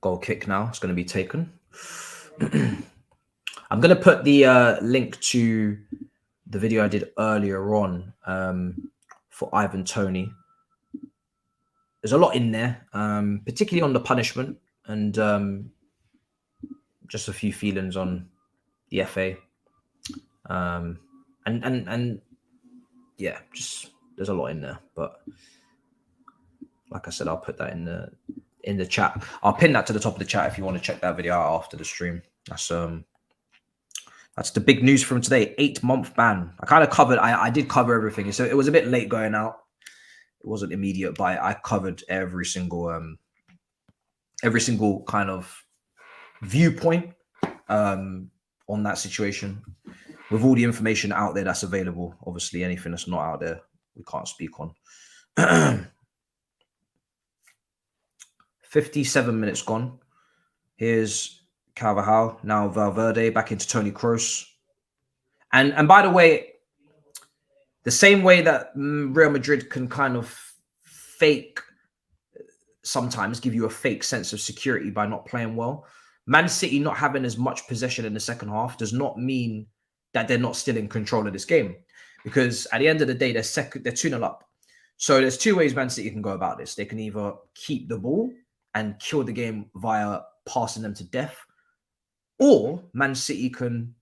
Goal kick now. It's going to be taken. I'm going to put the link to the video I did earlier on for Ivan Toney. There's a lot in there, particularly on the punishment and just a few feelings on the FA. And yeah, just there's a lot in there. But like I said, I'll put that in the chat. I'll pin that to the top of the chat if you want to check that video out after the stream. That's the big news from today. 8-month ban. I kind of covered. I did cover everything. So it was a bit late going out. It wasn't immediate, but I covered every single kind of viewpoint on that situation with all the information out there that's available. Obviously, anything that's not out there, we can't speak on. 57 minutes gone. Here's Carvajal, now Valverde, back into Toni Kroos. And by the way, the same way that Real Madrid can kind of fake, sometimes give you a fake sense of security by not playing well, Man City not having as much possession in the second half does not mean that they're not still in control of this game. Because at the end of the day, they're 2-0 up. So there's two ways Man City can go about this. They can either keep the ball and kill the game via passing them to death, or Man City can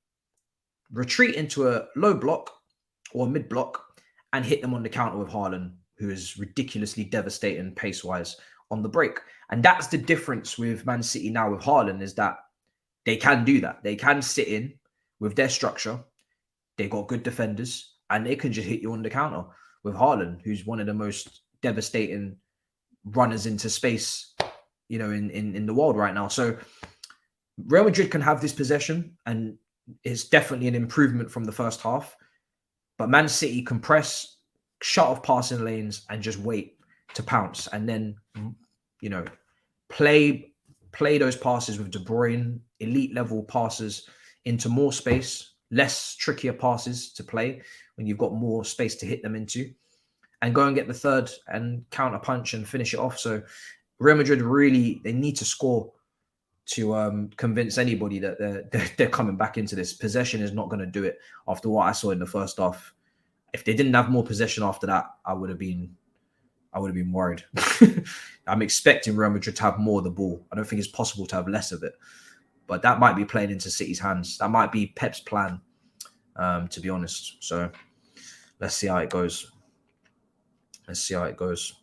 retreat into a low block or mid block and hit them on the counter with Hairline, who is ridiculously devastating pace-wise on the break. And that's the difference with Man City now with Hairline, is that they can do that. They can sit in with their structure. They got good defenders and they can just hit you on the counter with Hairline, who's one of the most devastating runners into space, you know, in the world right now. So Real Madrid can have this possession, and it's definitely an improvement from the first half. But Man City can press, shut off passing lanes, and just wait to pounce, and then, you know, play those passes with De Bruyne, elite level passes into more space, less trickier passes to play when you've got more space to hit them into, and go and get the third and counter punch and finish it off. So Real Madrid really, they need to score to convince anybody that they're coming back into this. Possession is not going to do it after what I saw in the first half. If they didn't have more possession after that, I would have been worried. I'm expecting Real Madrid to have more of the ball. I don't think it's possible to have less of it, but that might be playing into City's hands. That might be Pep's plan, to be honest. So let's see how it goes. Let's see how it goes.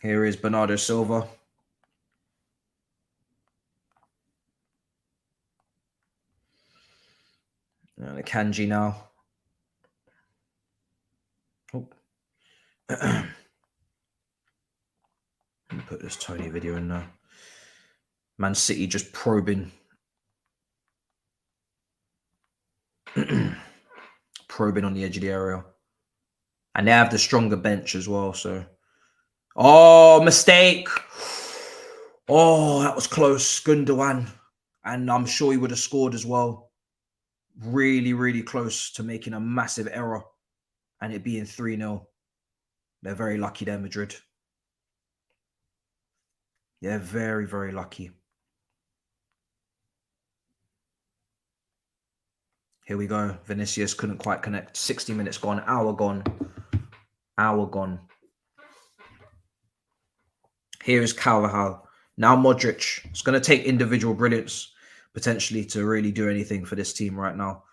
Here is Bernardo Silva. And the Kanji now. Oh. Put this Tony video in there. Man City just probing. Probing on the edge of the area. And they have the stronger bench as well, so. Oh, mistake. Oh, that was close. Gundogan. And I'm sure he would have scored as well. Really, really close to making a massive error and it being 3-0. They're very lucky there, Madrid. They're very, very lucky. Here we go. Vinicius couldn't quite connect. 60 minutes gone. Hour gone. Hour gone. Here is Carvajal. Now Modric. It's going to take individual brilliance, potentially, to really do anything for this team right now.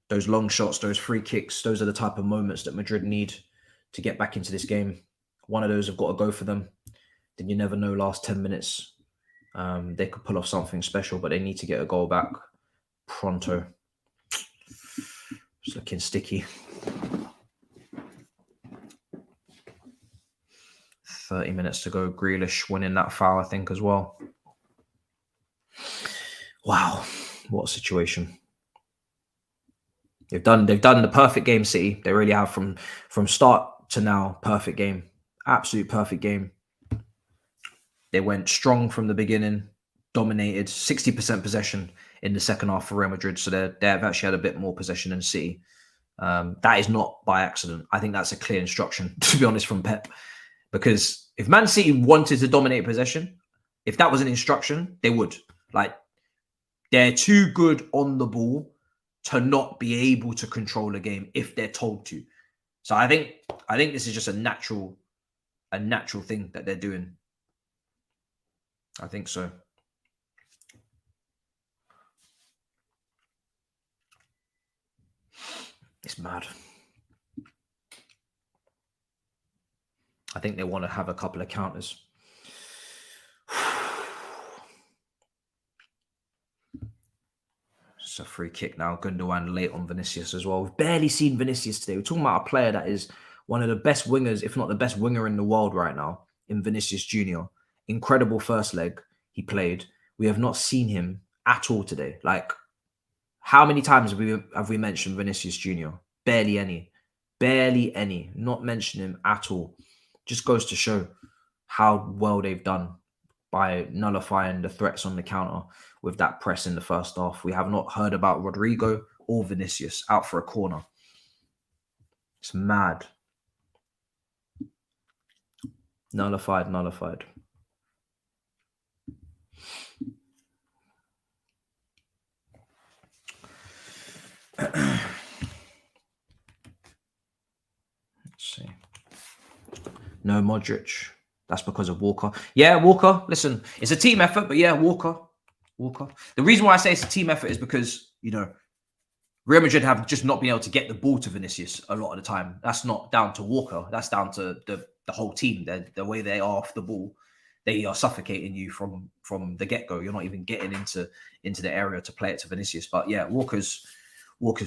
Those long shots, those free kicks, those are the type of moments that Madrid need to get back into this game. One of those have got to go for them. Then you never know, last 10 minutes, they could pull off something special, but they need to get a goal back pronto. It's looking sticky. 30 minutes to go. Grealish winning that foul, I think, as well. Wow, what a situation. They've done the perfect game, City. They really have from start to now. Perfect game. Absolute perfect game. They went strong from the beginning, dominated, 60% possession in the second half for Real Madrid. So they've actually had a bit more possession than City. That is not by accident. I think that's a clear instruction, to be honest, from Pep. Because if Man City wanted to dominate possession, if that was an instruction, they would. Like, they're too good on the ball to not be able to control a game if they're told to. So I think this is just a natural thing that they're doing. I think so. It's mad. I think they want to have a couple of counters. It's a free kick now. Gundogan late on Vinicius as well. We've barely seen Vinicius today. We're talking about a player that is one of the best wingers, if not the best winger in the world right now, in Vinicius Jr. Incredible first leg he played. We have not seen him at all today. Like, how many times have we mentioned Vinicius Jr.? Barely any. Barely any. Not mention him at all. Just goes to show how well they've done by nullifying the threats on the counter with that press in the first half. We have not heard about Rodrigo or Vinicius out for a corner. It's mad. Nullified. Let's see. No Modric. That's because of Walker. Yeah, Walker. Listen, it's a team effort, but yeah, Walker. The reason why I say it's a team effort is because, you know, Real Madrid have just not been able to get the ball to Vinicius a lot of the time. That's not down to Walker. That's down to the whole team. The way they are off the ball, they are suffocating you from the get-go. You're not even getting into the area to play it to Vinicius. But yeah, Walker's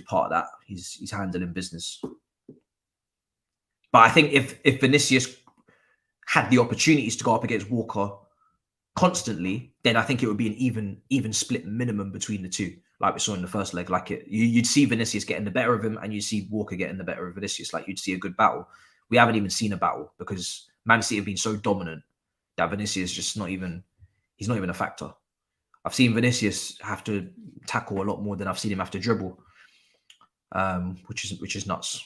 part of that. He's handling business. But I think if Vinicius had the opportunities to go up against Walker constantly, then I think it would be an even split minimum between the two, like we saw in the first leg. Like you'd see Vinicius getting the better of him, and you'd see Walker getting the better of Vinicius. Like you'd see a good battle. We haven't even seen a battle because Man City have been so dominant that Vinicius he's not even a factor. I've seen Vinicius have to tackle a lot more than I've seen him have to dribble, which is nuts.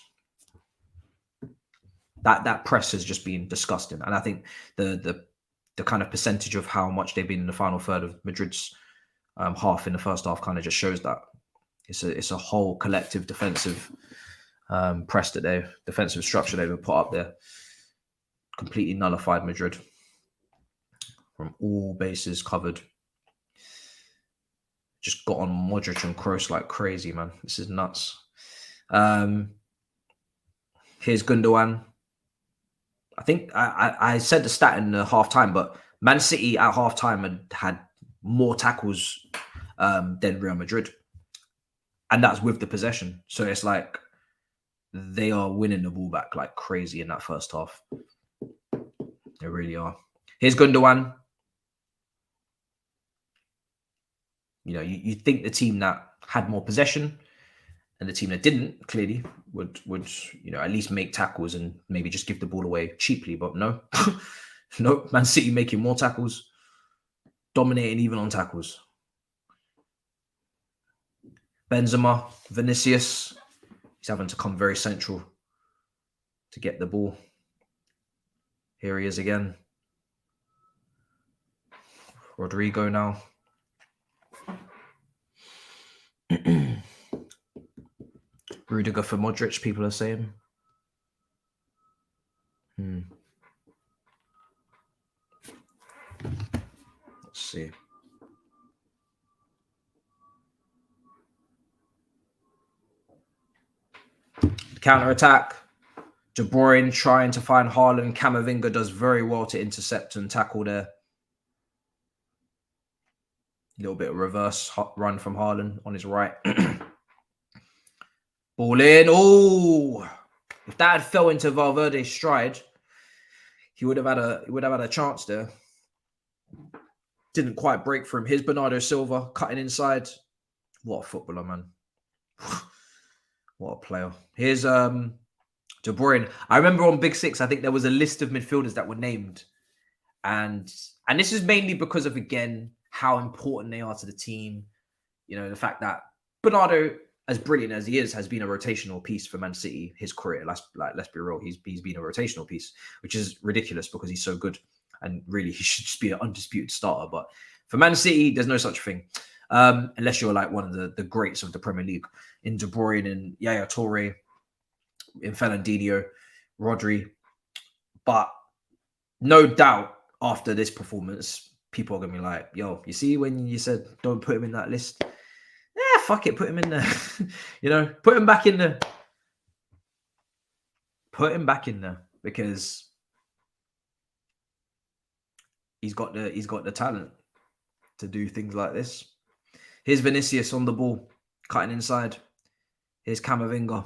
That press has just been disgusting, and I think the kind of percentage of how much they've been in the final third of Madrid's half in the first half kind of just shows that it's a whole collective defensive press that defensive structure they've put up there, completely nullified Madrid from all bases covered. Just got on Modric and Kroos like crazy, man. This is nuts. Here's Gundogan. I think I said the stat in the half-time, but Man City at half-time had more tackles than Real Madrid. And that's with the possession. So it's like they are winning the ball back like crazy in that first half. They really are. Here's Gundogan. You know, you think the team that had more possession and the team that didn't clearly would you know, at least make tackles and maybe just give the ball away cheaply, but no. No, Man City making more tackles, dominating even on tackles. Benzema, Vinicius, he's having to come very central to get the ball. Here he is again. Rodrigo now. Rudiger for Modric, people are saying. Let's see. Counter-attack. De Bruyne trying to find Hairline. Camavinga does very well to intercept and tackle there. A little bit of reverse run from Hairline on his right. Ball in. Oh, if that had fell into Valverde's stride, he would have had a chance there. Didn't quite break for him. Here's Bernardo Silva cutting inside. What a footballer, man. What a player. Here's De Bruyne. I remember on Big Six, I think there was a list of midfielders that were named. And this is mainly because of, again, how important they are to the team. You know, the fact that Bernardo, as brilliant as he is, has been a rotational piece for Man City his career. Let's be real. He's been a rotational piece, which is ridiculous because he's so good. And really, he should just be an undisputed starter. But for Man City, there's no such thing. Unless you're like one of the greats of the Premier League. In De Bruyne and Yaya Toure, in Fernandinho, Rodri. But no doubt, after this performance, people are going to be like, yo, you see when you said don't put him in that list? Yeah, fuck it, put him in there. You know, put him back in there. Put him back in there because he's got the talent to do things like this. Here's Vinicius on the ball, cutting inside. Here's Camavinga.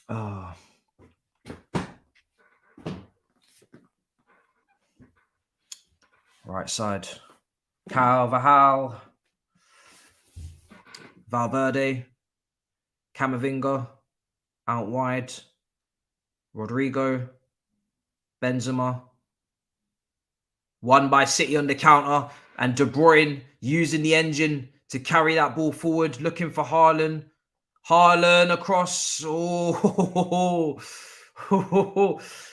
Oh. Right side. Carvajal. Valverde. Camavinga. Out wide. Rodrigo. Benzema. Won by City on the counter. And De Bruyne using the engine to carry that ball forward. Looking for Hairline. Hairline across. Oh.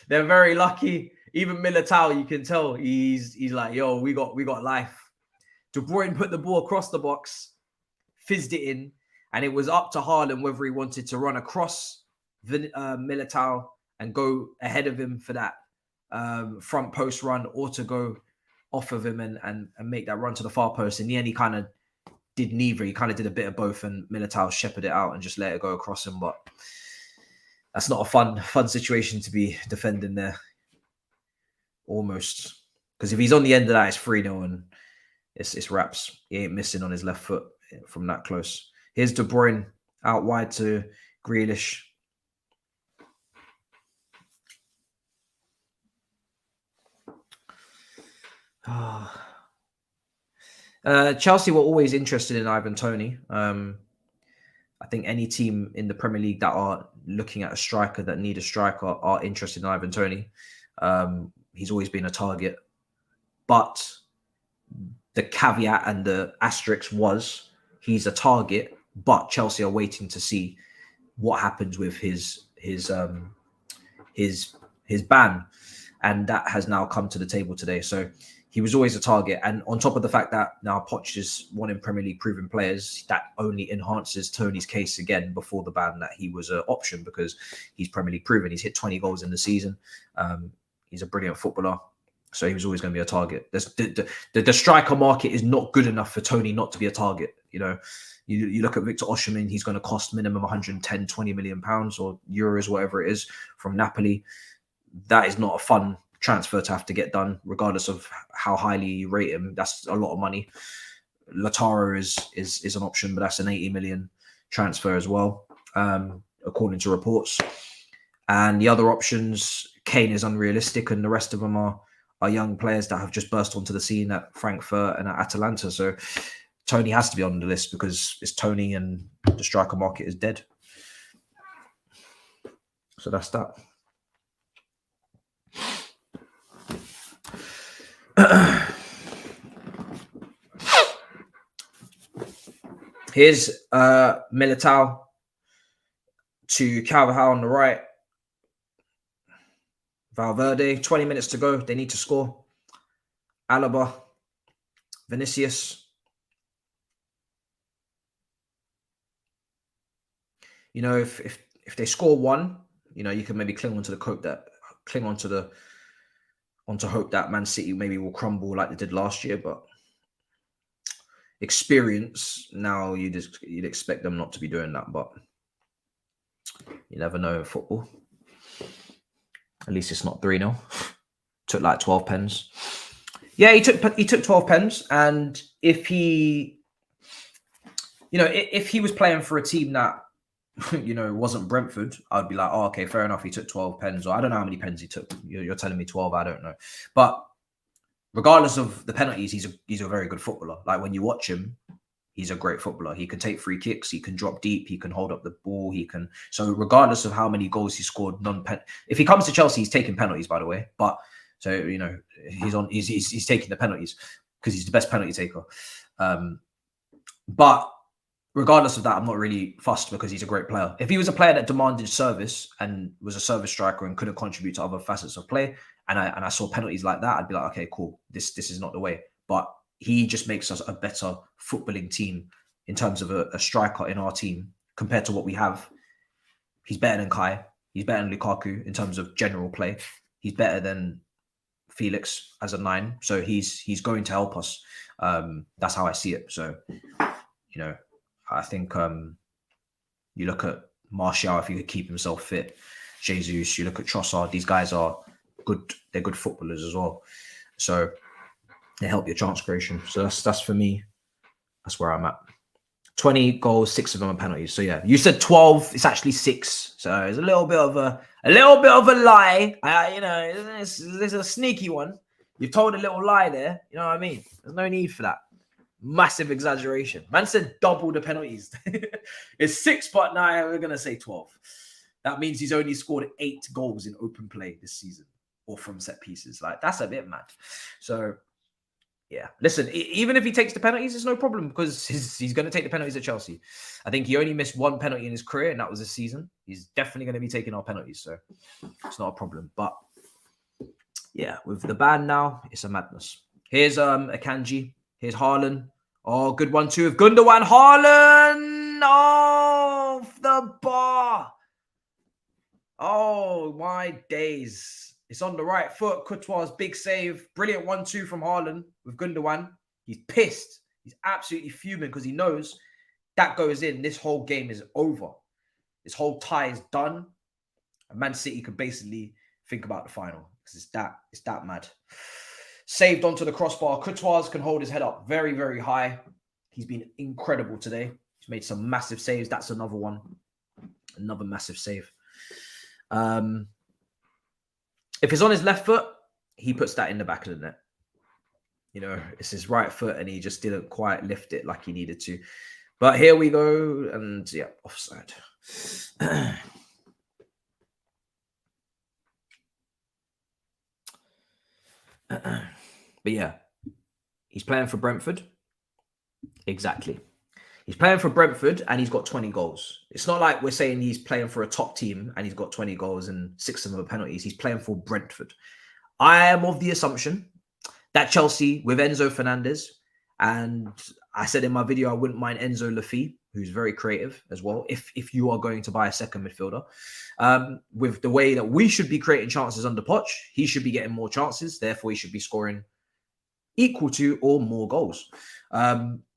They're very lucky. Even Militao, you can tell he's like, yo, we got life. De Bruyne put the ball across the box, fizzed it in, and it was up to Hairline whether he wanted to run across Militao and go ahead of him for that front post run, or to go off of him and make that run to the far post. In the end, he kind of did neither. He kind of did a bit of both, and Militao shepherded it out and just let it go across him. But that's not a fun situation to be defending there. Almost, because if he's on the end of that, it's 3-0 and it's wraps. He ain't missing on his left foot from that close. Here's De Bruyne out wide to Grealish. Chelsea were always interested in Ivan Toney. I think any team in the Premier League that are looking at a striker, that need a striker, are interested in Ivan Toney. He's always been a target. But the caveat and the asterisk was he's a target, but Chelsea are waiting to see what happens with his ban. And that has now come to the table today. So he was always a target. And on top of the fact that now Poch is one in Premier League proven players, that only enhances Toney's case again before the ban that he was an option, because he's Premier League proven. He's hit 20 goals in the season. He's a brilliant footballer. So he was always going to be a target. The striker market is not good enough for Toney not to be a target. You know, you look at Victor Osimhen, he's going to cost minimum 110, 20 million pounds or euros, whatever it is, from Napoli. That is not a fun transfer to have to get done, regardless of how highly you rate him. That's a lot of money. Lautaro is an option, but that's an 80 million transfer as well, according to reports. And the other options, Kane is unrealistic, and the rest of them are young players that have just burst onto the scene at Frankfurt and at Atalanta. So Toney has to be on the list because it's Toney and the striker market is dead. So that's that. Here's Militao to Carvajal on the right. Valverde, 20 minutes to go. They need to score. Alaba, Vinicius. You know, if they score one, you know, you can maybe cling onto hope that Man City maybe will crumble like they did last year. But experience, now you'd expect them not to be doing that, but you never know in football. At least it's not 3-0. Took like 12 pens. Yeah, he took 12 pens, and if he was playing for a team that you know, wasn't Brentford, I'd be like, oh, okay, fair enough. He took 12 pens, or I don't know how many pens he took. You're telling me 12, I don't know. But regardless of the penalties, he's a very good footballer. Like when you watch him, he's a great footballer. He can take free kicks. He can drop deep. He can hold up the ball. So regardless of how many goals he scored, if he comes to Chelsea, he's taking penalties, by the way. But so, you know, he's taking the penalties because he's the best penalty taker. But regardless of that, I'm not really fussed because he's a great player. If he was a player that demanded service and was a service striker and couldn't contribute to other facets of play, and I saw penalties like that, I'd be like, okay, cool. This is not the way. But he just makes us a better footballing team in terms of a striker in our team compared to what we have. He's better than Kai. He's better than Lukaku in terms of general play. He's better than Felix as a 9. So he's going to help us. That's how I see it. So, you know, I think you look at Martial, if he could keep himself fit. Jesus, you look at Trossard. These guys are good. They're good footballers as well. So they help your chance creation. So that's for me. That's where I'm at. 20 goals, 6 of them are penalties. So yeah, you said 12. It's actually 6. So it's a little bit of a lie. You know, there's a sneaky one. You've told a little lie there. You know what I mean? There's no need for that. Massive exaggeration. Man said double the penalties. It's 6, but now we're gonna say 12. That means he's only scored 8 goals in open play this season, or from set pieces. Like, that's a bit mad. So yeah, listen, even if he takes the penalties, it's no problem because he's going to take the penalties at Chelsea. I think he only missed 1 penalty in his career, and that was this season. He's definitely going to be taking our penalties, so it's not a problem. But yeah, with the ban now, it's a madness. Here's Akanji. Here's Hairline. Oh, good one too of Gundogan. Hairline off the bar. Oh my days. It's on the right foot. Courtois' big save. Brilliant 1-2 from Hairline with Gundogan. He's pissed. He's absolutely fuming because he knows that goes in. This whole game is over. This whole tie is done. And Man City could basically think about the final because it's that mad. Saved onto the crossbar. Courtois can hold his head up very, very high. He's been incredible today. He's made some massive saves. That's another one. Another massive save. If it's on his left foot, he puts that in the back of the net. You know, it's his right foot and he just didn't quite lift it like he needed to. But here we go. And yeah, offside. But yeah, he's playing for Brentford. Exactly. He's playing for Brentford and he's got 20 goals. It's not like we're saying he's playing for a top team and he's got 20 goals and 6 of them are penalties. He's playing for Brentford. I am of the assumption that Chelsea with Enzo Fernandez, and I said in my video, I wouldn't mind Enzo Laffi, who's very creative as well, if you are going to buy a second midfielder. With the way that we should be creating chances under Poch, he should be getting more chances. Therefore, he should be scoring equal to or more goals.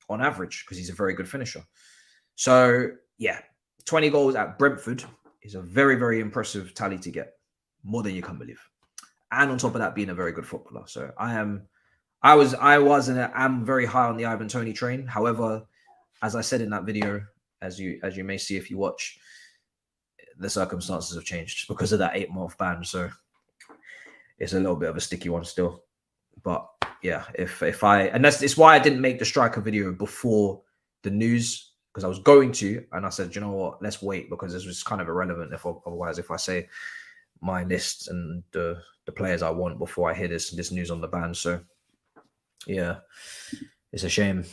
On average, because he's a very good finisher. So, yeah, 20 goals at Brentford is a very, very impressive tally to get. More than you can believe. And on top of that, being a very good footballer. So I was and am very high on the Ivan Toney train. However, as I said in that video, as you may see if you watch, the circumstances have changed because of that 8-month ban. So it's a little bit of a sticky one still. But yeah, it's why I didn't make the striker video before the news, because I was going to, and I said, you know what, let's wait because this was kind of irrelevant. Otherwise, if I say my list and the players I want before I hear this news on the ban, so yeah, it's a shame.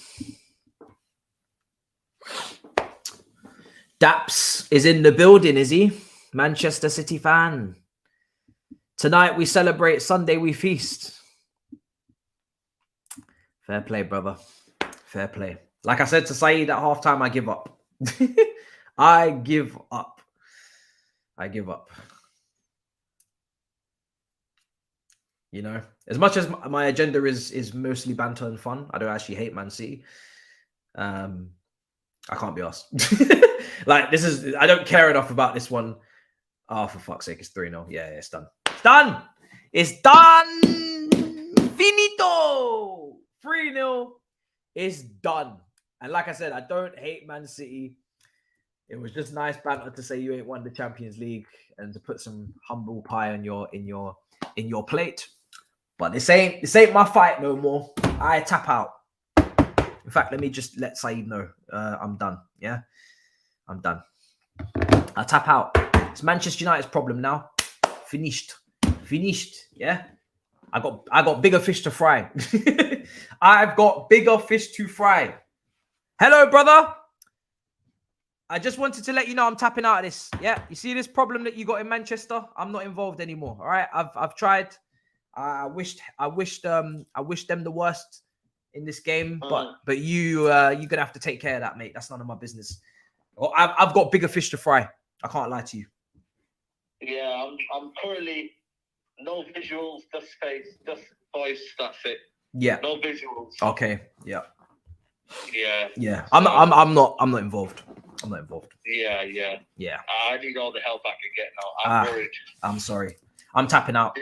Thabz is in the building, is he? Manchester City fan. Tonight we celebrate, Sunday we feast. Fair play, brother. Fair play. Like I said to Saeed at halftime, I give up. I give up. You know, as much as my agenda is mostly banter and fun, I don't actually hate Man City. I can't be asked. Like, I don't care enough about this one. Oh, for fuck's sake, it's 3-0. Yeah, it's done. It's done. It's done. Finito. 3-0 is done. And like I said, I don't hate Man City. It was just nice banter to say you ain't won the Champions League and to put some humble pie on your plate. But this ain't my fight no more. I tap out. In fact, let me just let Saeed know I'm done. Yeah, I'm done. I tap out. It's Manchester United's problem now. Finished. Yeah. I got bigger fish to fry. I've got bigger fish to fry. Hello, brother. I just wanted to let you know I'm tapping out of this. Yeah, you see this problem that you got in Manchester? I'm not involved anymore. All right, I've tried. I wished them the worst in this game, but you're gonna have to take care of that, mate. That's none of my business. I've got bigger fish to fry. I can't lie to you. Yeah, I'm currently no visuals, just face, just voice. That's it. Yeah. No visuals. Okay. Yeah. Yeah. I'm not involved. I'm not involved. Yeah. I need all the help I can get now. I'm worried. I'm sorry. I'm tapping out.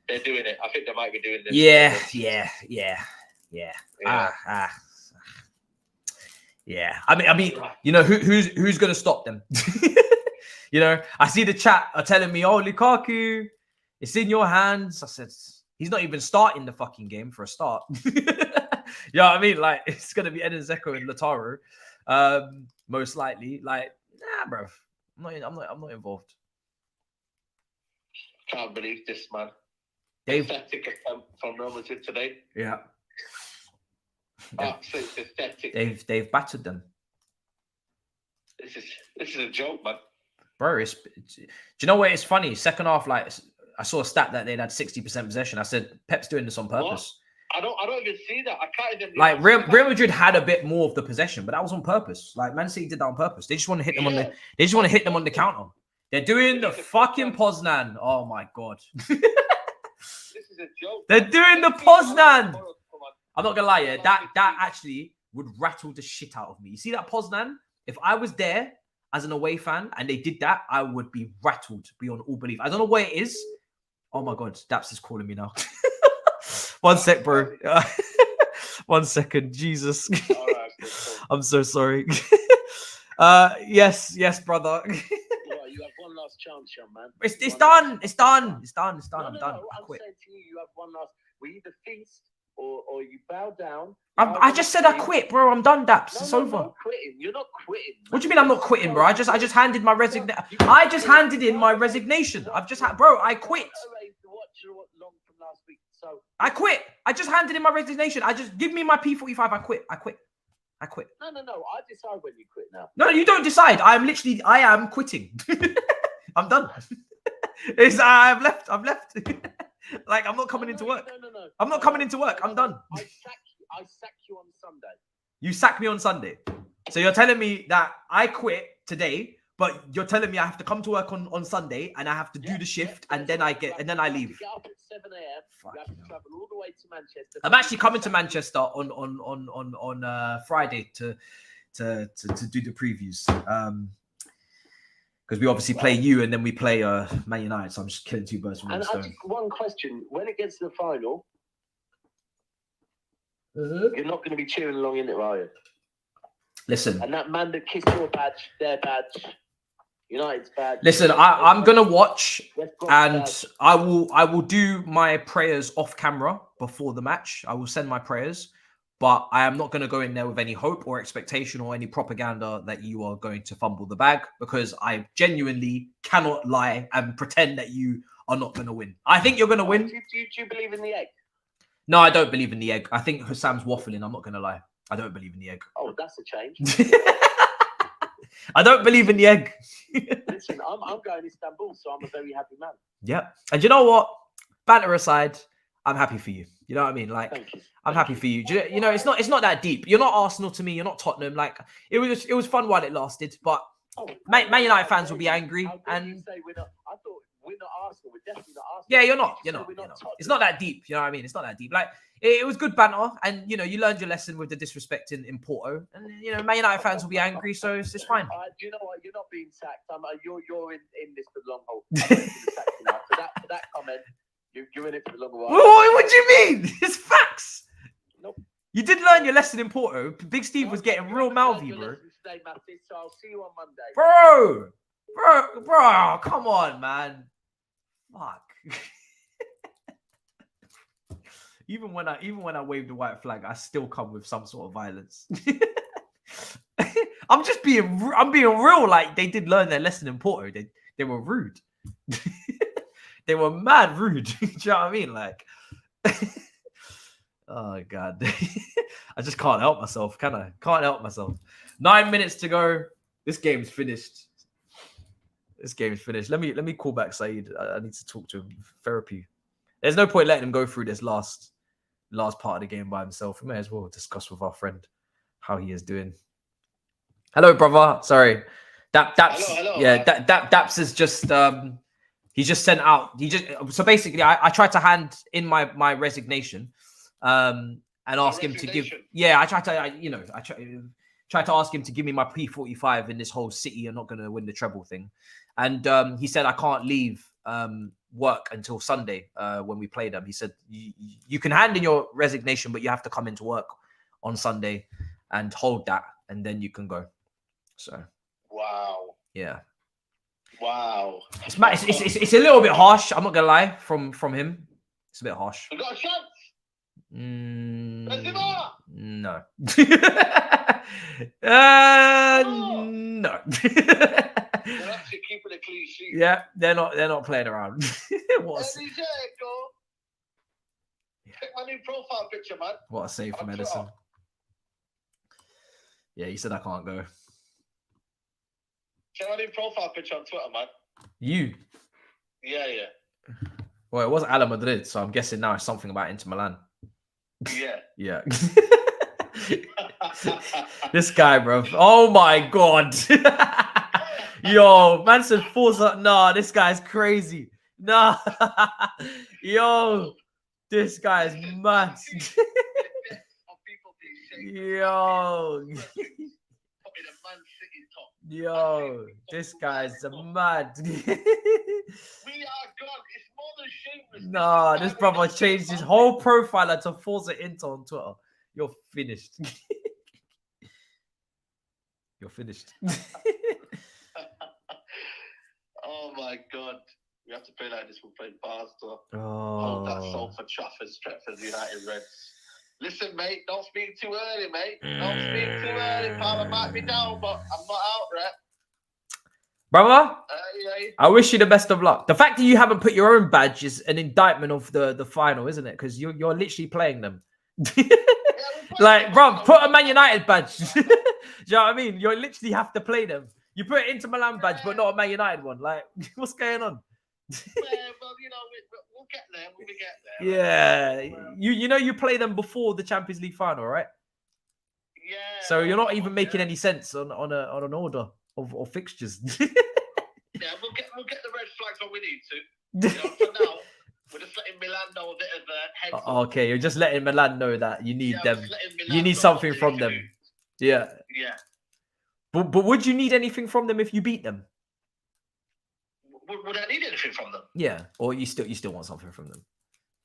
They're doing it. I think they might be doing this. Yeah. I mean, you know, who's gonna stop them? You know, I see the chat are telling me, "Oh, Lukaku, it's in your hands." I said, he's not even starting the fucking game for a start. You know what I mean? Like, it's gonna be Eden Dzeko and Lautaro, most likely. Like, nah, bro, I'm not involved. Can't believe this, man. Pathetic attempt from Real Madrid today. Yeah. Absolutely pathetic. They've battered them. This is a joke, man. Bro, do you know what? It's funny. Second half, like, I saw a stat that they'd had 60% possession. I said, Pep's doing this on purpose. What? I don't even see that. I can't even. Like, Real Madrid had a bit more of the possession, but that was on purpose. Like, Man City did that on purpose. They just want to hit them on the. They just want to hit them on the counter. They're doing the fucking Poznan. Oh my god. This is a joke. They're doing the Poznan. I'm not gonna lie, yeah. That actually would rattle the shit out of me. You see that Poznan? If I was there as an away fan and they did that, I would be rattled beyond all belief. I don't know where it is. Oh my god, Thabz is calling me now. One sec, bro. 1 second. Jesus. Right, I'm so sorry. Yes, brother. You have one last chance, young man. It's done. It's done. I'm done. I'm saying to you have one last. We either feast or you bow down. I just said I quit, bro. I'm done, Thabz. It's over. Not quitting. You're not quitting. What do you mean I'm not quitting, bro? I just handed my resignation. I just handed in my resignation. I've just had, bro. I quit. I quit. I just handed in my resignation. I just give me my P45. I quit. No. I decide when you quit now. No, you don't decide. I am quitting. I'm done. I've left. Like, I'm not coming into work. No. I'm not coming into work. I'm done. I sack you on Sunday. You sack me on Sunday. So you're telling me that I quit today, but you're telling me I have to come to work on Sunday and I have to do the shift and then I leave. Get up at 7 a.m. You have to travel all the way to Manchester. I'm actually coming to Manchester on Friday to do the previews. Because we obviously play you and then we play Man United, so I'm just killing two birds with one stone. And one question: when it gets to the final, you're not going to be cheering along in it, are you? Listen. And that man that kissed your badge, their badge, United's badge. Listen, I'm gonna watch, and I will do my prayers off camera before the match. I will send my prayers. But I am not going to go in there with any hope or expectation or any propaganda that you are going to fumble the bag, because I genuinely cannot lie and pretend that you are not going to win. I think you're going to win. Do you believe in the egg? No, I don't believe in the egg. I think Hassam's waffling. I'm not going to lie. I don't believe in the egg. Oh, that's a change. I don't believe in the egg. Listen, I'm going to Istanbul, so I'm a very happy man. Yeah. And you know what? Banter aside, I'm happy for you. You know what I mean? Like, I'm happy for you. You know, it's not that deep. You're not Arsenal to me. You're not Tottenham. Like, it was fun while it lasted. But Man United fans will be angry. And I thought we're not Arsenal. We're definitely not Arsenal. Yeah, you're not. It's not that deep. You know what I mean? It's not that deep. Like, it was good banter, and you know, you learned your lesson with the disrespect in Porto. And you know, Man United fans will be angry, so it's fine. Do you know what? You're not being sacked. You're in this for the long haul. For that comment. You're in it for the long haul. What do you mean? It's facts. Nope. You did learn your lesson in Porto. Big Steve was getting real mouthy, bro. today, Matisse, so I'll see you on Monday. Bro, come on, man. Fuck. Even when I wave the white flag, I still come with some sort of violence. I'm being real. Like, they did learn their lesson in Porto. They were rude. They were mad rude. Do you know what I mean? Like, oh God. I just can't help myself, can I? Can't help myself. 9 minutes to go. This game's finished. Let me call back Saeed. I need to talk to him. Therapy. There's no point letting him go through this last part of the game by himself. We may as well discuss with our friend how he is doing. Hello, brother. Sorry. Hello, yeah, Thabz is just he just sent out. So basically I tried to hand in my resignation and ask him to give. Yeah, I tried to ask him to give me my P45 in this whole city. You're not going to win the treble thing. And he said I can't leave work until Sunday when we play them. He said you can hand in your resignation, but you have to come into work on Sunday and hold that, and then you can go. So wow, yeah, wow. It's a little bit harsh. I'm not gonna lie. From him, it's a bit harsh. We got a chance. No. No. They're actually keeping a clean sheet. Yeah, they're not playing around. Check my new profile picture, man. What a save from Edison. Yeah, he said I can't go. Check my new profile picture on Twitter, man. You? Yeah. Well, it wasn't Ala Madrid, so I'm guessing now it's something about Inter Milan. Yeah. Yeah. This guy, bro. Oh my God. Yo, man said Forza. Nah, this guy's crazy. Nah. Yo, this guy's mad. Yo. Yo, this guy's mad. We are gone. It's more than shameless. Nah, this brother changed his whole profile to Forza Inter on Twitter. You're finished. You're finished. Oh my God. We have to play like this. We'll play Barstow. Hold that soul for Stretford United Reds. Listen, mate, don't speak too early, mate. Don't speak too early, pal. I might be down, but I'm not out there. Brother, yeah. I wish you the best of luck. The fact that you haven't put your own badge is an indictment of the final, isn't it? Because you're literally playing them. Like, bro, put a Man United badge. Do you know what I mean? You literally have to play them. You put it into Milan badge, but not a Man United one. Like, what's going on? Well, you know, we'll get there when we get there. Yeah, you know you play them before the Champions League final, right? Yeah. So you're not even making any sense on an order of fixtures. Yeah, we'll get the red flags when we need to. You know, for now, we're just letting Milan know a bit of a heads up. Okay, you're just letting Milan know that you need them. You need something from them. Yeah. Yeah. But would you need anything from them if you beat them? Would I need anything from them? Yeah, or you still want something from them?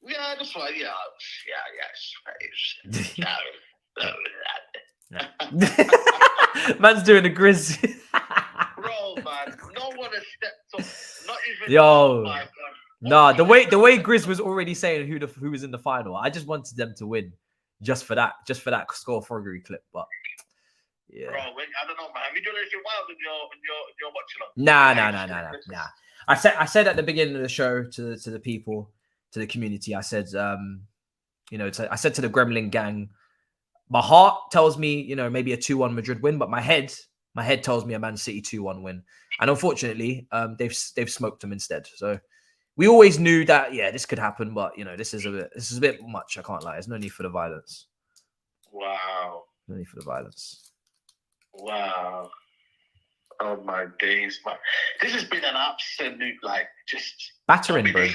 Yeah, that's right. Yeah. Man's doing a Grizz. Bro, man, no one has stepped up. Not even. Yo. Oh my God. Nah, the way Grizz was already saying who was in the final. I just wanted them to win, just for that score forgery clip. But yeah, bro, I don't know, man. Have you done anything wild in your watch-along? Nah. I said at the beginning of the show to the people, to the community, I said, I said to the Gremlin gang, my heart tells me, maybe a 2-1 Madrid win, but my head tells me a Man City 2-1 win. And unfortunately, they've smoked them instead. So we always knew that, yeah, this could happen, but this is a bit much. I can't lie. There's no need for the violence. Wow. No need for the violence. Wow. Oh my days, man. This has been an absolute, just battering, bro.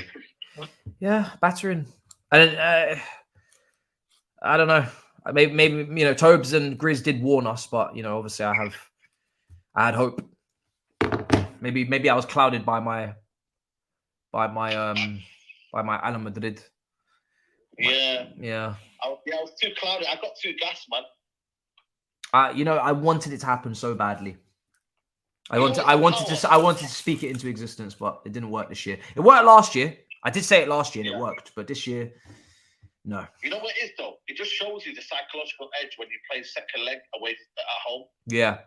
Yeah, battering. And I don't know. Maybe Thabz and Grizz did warn us, but obviously I had hope. Maybe I was clouded by my Ala Madrid. Yeah. Yeah. I was too clouded. I got too gassed, man. You know, I wanted it to happen so badly. I wanted to speak it into existence, but it didn't work this year. It worked last year. I did say it last year and it worked, but this year, no. You know what it is though? It just shows you the psychological edge when you play second leg away at home. Yeah,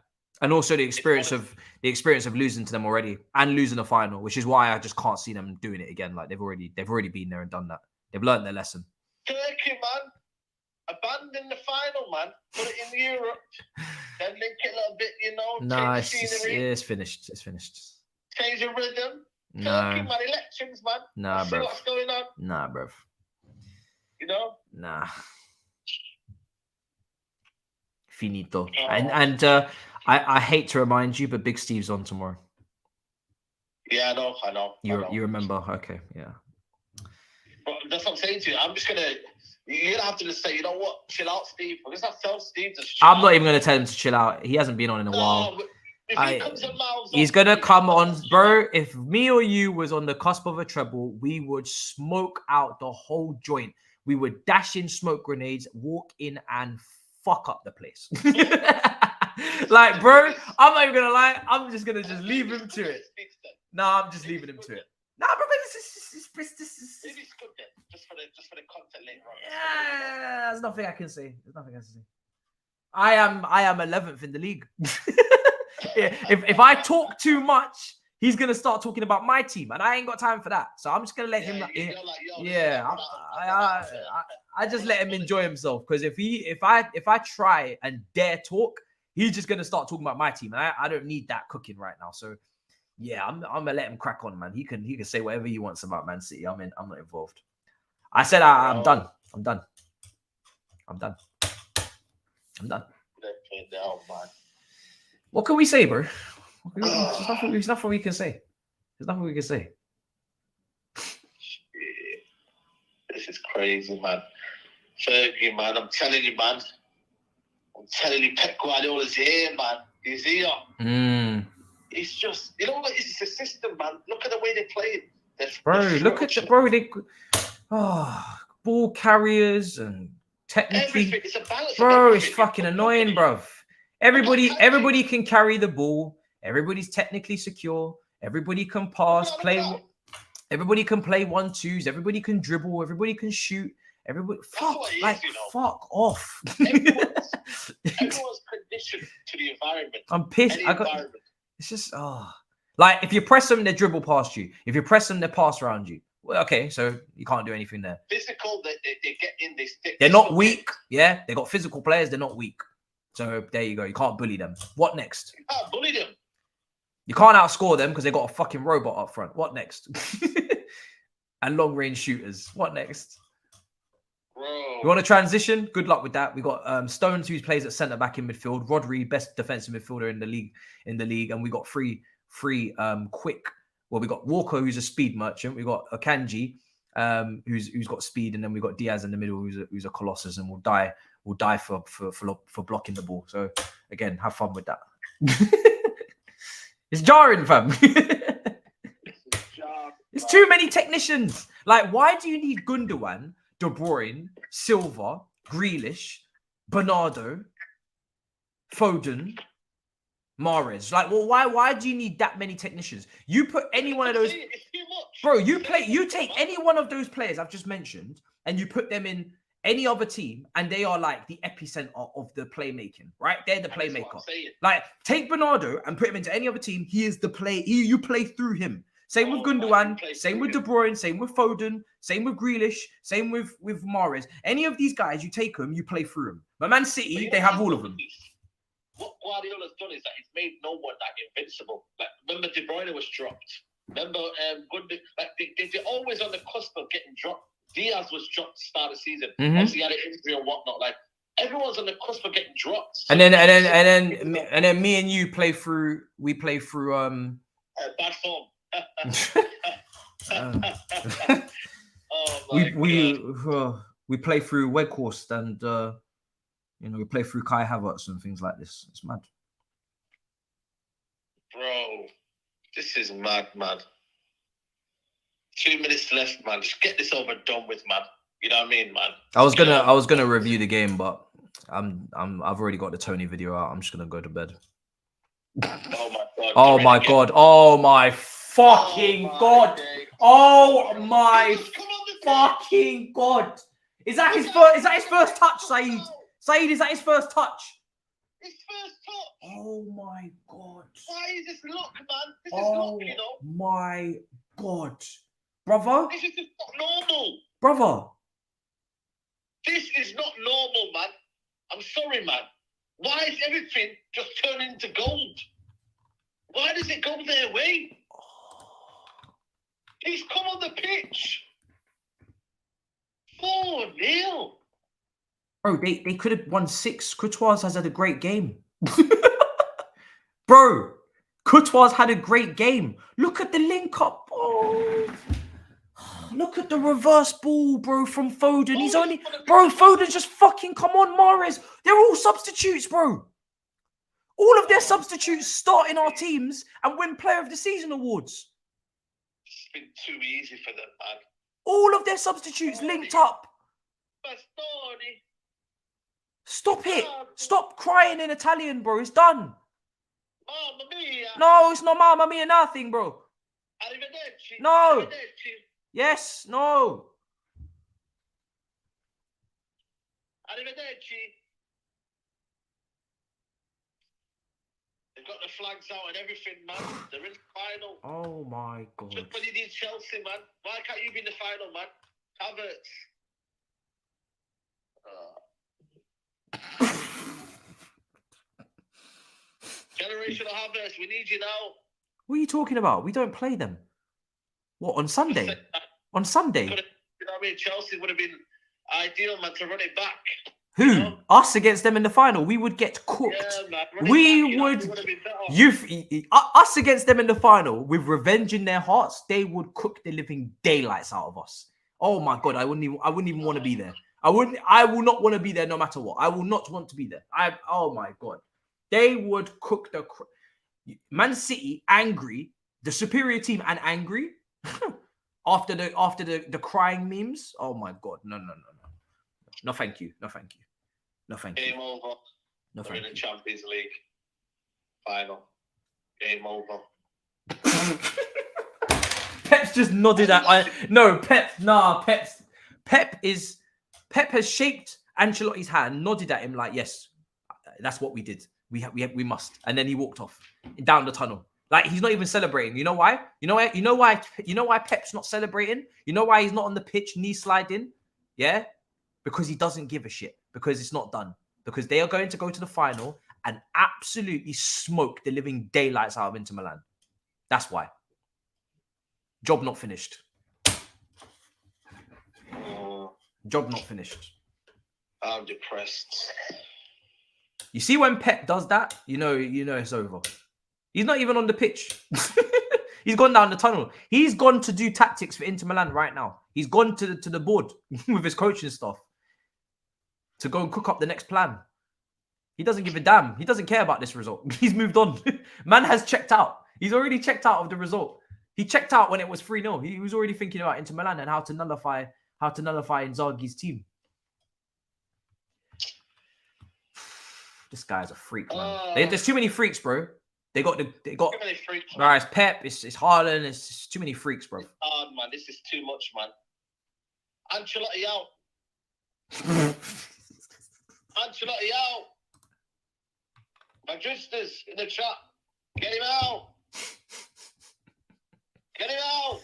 and also the experience of losing to them already and losing a final, which is why I just can't see them doing it again. Like they've already been there and done that. They've learned their lesson. Turkey, man, abandon the final, man. Put it in Europe. Then link it a little bit, you know. No, it's finished. It's finished. Change the rhythm. No. Turkey, man, elections, man. Nah, bro. See what's going on. Nah, bro. You know? Nah. Finito. And I hate to remind you, but Big Steve's on tomorrow. Yeah, I know. You remember? Okay, yeah. But that's what I'm saying to you. I'm just gonna. You're gonna have to just say, you know what? Chill out, Steve. We're just have to tell Steve to chill I'm not even gonna tell him to chill out. He hasn't been on in a while. He's gonna come on, bro. If me or you was on the cusp of a treble, we would smoke out the whole joint. We would dash in smoke grenades, walk in, and fuck up the place. Like, bro, I'm not even gonna lie. I'm just gonna leave him to it. Nah, I'm just leaving him to it. Nah, bro, this is good then. Just for the content later on. Yeah, there's nothing I can say. I am 11th in the league. If I talk too much, he's gonna start talking about my team, and I ain't got time for that. So I'm just gonna let him. I just let him enjoy himself, because if I try and dare talk, he's just gonna start talking about my team, and I don't need that cooking right now. So yeah, I'm gonna let him crack on, man. He can say whatever he wants about Man City. I'm not involved. I said I'm done. I'm done. What can we say, bro? There's nothing we can say. This is crazy, man. Fergie, man. I'm telling you, man. Pep Guardiola's here, man. He's here. It's just, you know what? It's a system, man. Look at the way they play it. Ball carriers and technically. It's a balance. Bro, it's fucking annoying, bro. Everybody can carry the ball. Everybody's technically secure. Everybody can pass, play. Everybody can play 1-2s. Everybody can dribble. Everybody can shoot. Fuck off. Everyone's conditioned to the environment. I'm pissed. It's just like if you press them, they dribble past you. If you press them, they pass around you. Well, okay, so you can't do anything there. Physical, they get in. They stick. They're not weak. Yeah, they got physical players. They're not weak. So there you go. You can't bully them. What next? You can't bully them. You can't outscore them because they got a fucking robot up front. What next? And long range shooters. What next? Bro. You want to transition? Good luck with that. We got Stones, who plays at centre back in midfield. Rodri, best defensive midfielder in the league, and we got three quick. Well, we got Walker, who's a speed merchant. We got Akanji, who's got speed, and then we got Diaz in the middle, who's a colossus, and will die for blocking the ball. So again, have fun with that. It's jarring, fam. It's too many technicians. Like, why do you need Gundogan, De Bruyne, Silva, Grealish, Bernardo, Foden, Mahrez? Like, well, why do you need that many technicians? You put any one of those, bro. You take any one of those players I've just mentioned, and you put them in any other team, and they are like the epicenter of the playmaking, right? They're the playmaker. Like, take Bernardo and put him into any other team. He is the play. You play through him. Same with Gundogan, same with De Bruyne, same with Foden, same with Grealish, same with Mahrez. Any of these guys, you take them, you play through them. But Man City, they have all of them. What Guardiola's done is that he's made no one that invincible. Like, remember De Bruyne was dropped. Remember, they're always on the cusp of getting dropped. Diaz was dropped to start the season. Obviously, he had an injury and whatnot. Like, everyone's on the cusp of getting dropped. So and then me and you play through. We play through bad form. We play through Weghorst and we play through Kai Havertz and things like this. It's mad, bro. This is mad. 2 minutes left, man. Just get this over done with, man. You know what I mean, man? I was gonna review the game, but I've already got the Tony video out. I'm just gonna go to bed. Oh my god. Oh my god. Oh my fucking god. Oh my fucking god. Is that his first touch, Saeed? Saeed, is that his first touch? His first touch. Oh my god. Why is this luck, man? This is luck, you know. My god. Brother? This is just not normal. Brother. This is not normal, man. I'm sorry, man. Why is everything just turning into gold? Why does it go their way? He's come on the pitch. 4-0. Bro, they could have won 6. Courtois has had a great game. Bro, Courtois had a great game. Look at the link up. Oh. Look at the reverse ball, bro, from Foden. He's only... Bro, Foden's just fucking... Come on, Mahrez. They're all substitutes, bro. All of their substitutes start in our teams and win Player of the Season awards. It's been too easy for them, man. All of their substitutes linked up. Stop it. Stop crying in Italian, bro. It's done. Mamma mia. No, it's not mamma mia nothing, bro. Arrivederci. No. Arrivederci. Yes, no. Arrivederci. They've got the flags out and everything, man. They're in the final. Oh my god. Just when you need Chelsea, man. Why can't you be in the final, man? Thabz. Generational Thabz, we need you now. What are you talking about? We don't play them. What, on Sunday? On Sunday? You know what I mean? Chelsea would have been ideal, man, to run it back. Who? You know? Us against them in the final? We would get cooked. Yeah, man. We would. Us against them in the final with revenge in their hearts. They would cook the living daylights out of us. Oh my god, I wouldn't even want to be there. I will not want to be there no matter what. I will not want to be there. Oh my god. They would cook the Man City angry, the superior team and angry after the crying memes. Oh my god. No. No, thank you. No, thank you. No, thank you. Game over. No, We're in the Champions League final. Game over. Pep's just nodded at. Pep has shaked Ancelotti's hand, nodded at him like, yes, that's what we did. We must. And then he walked off down the tunnel. Like, he's not even celebrating. You know why? You know why Pep's not celebrating? You know why he's not on the pitch, knee sliding? Yeah? Because he doesn't give a shit. Because it's not done. Because they are going to go to the final and absolutely smoke the living daylights out of Inter Milan. That's why. Job not finished. Job not finished. I'm depressed. You see when Pep does that, you know it's over. He's not even on the pitch. He's gone down the tunnel. He's gone to do tactics for Inter Milan right now. He's gone to the board with his coaching staff to go and cook up the next plan. He doesn't give a damn. He doesn't care about this result. He's moved on. Man has checked out. He's already checked out of the result. He checked out when it was 3-0. He was already thinking about Inter Milan and how to nullify Inzaghi's team. This guy's a freak, man. There's too many freaks, bro. They got too many freaks. Right, it's Pep, it's Hairline, it's too many freaks, bro. It's hard, man. This is too much, man. Ancelotti out. Ancelotti out. Madristas in the chat. Get him out. Get him out.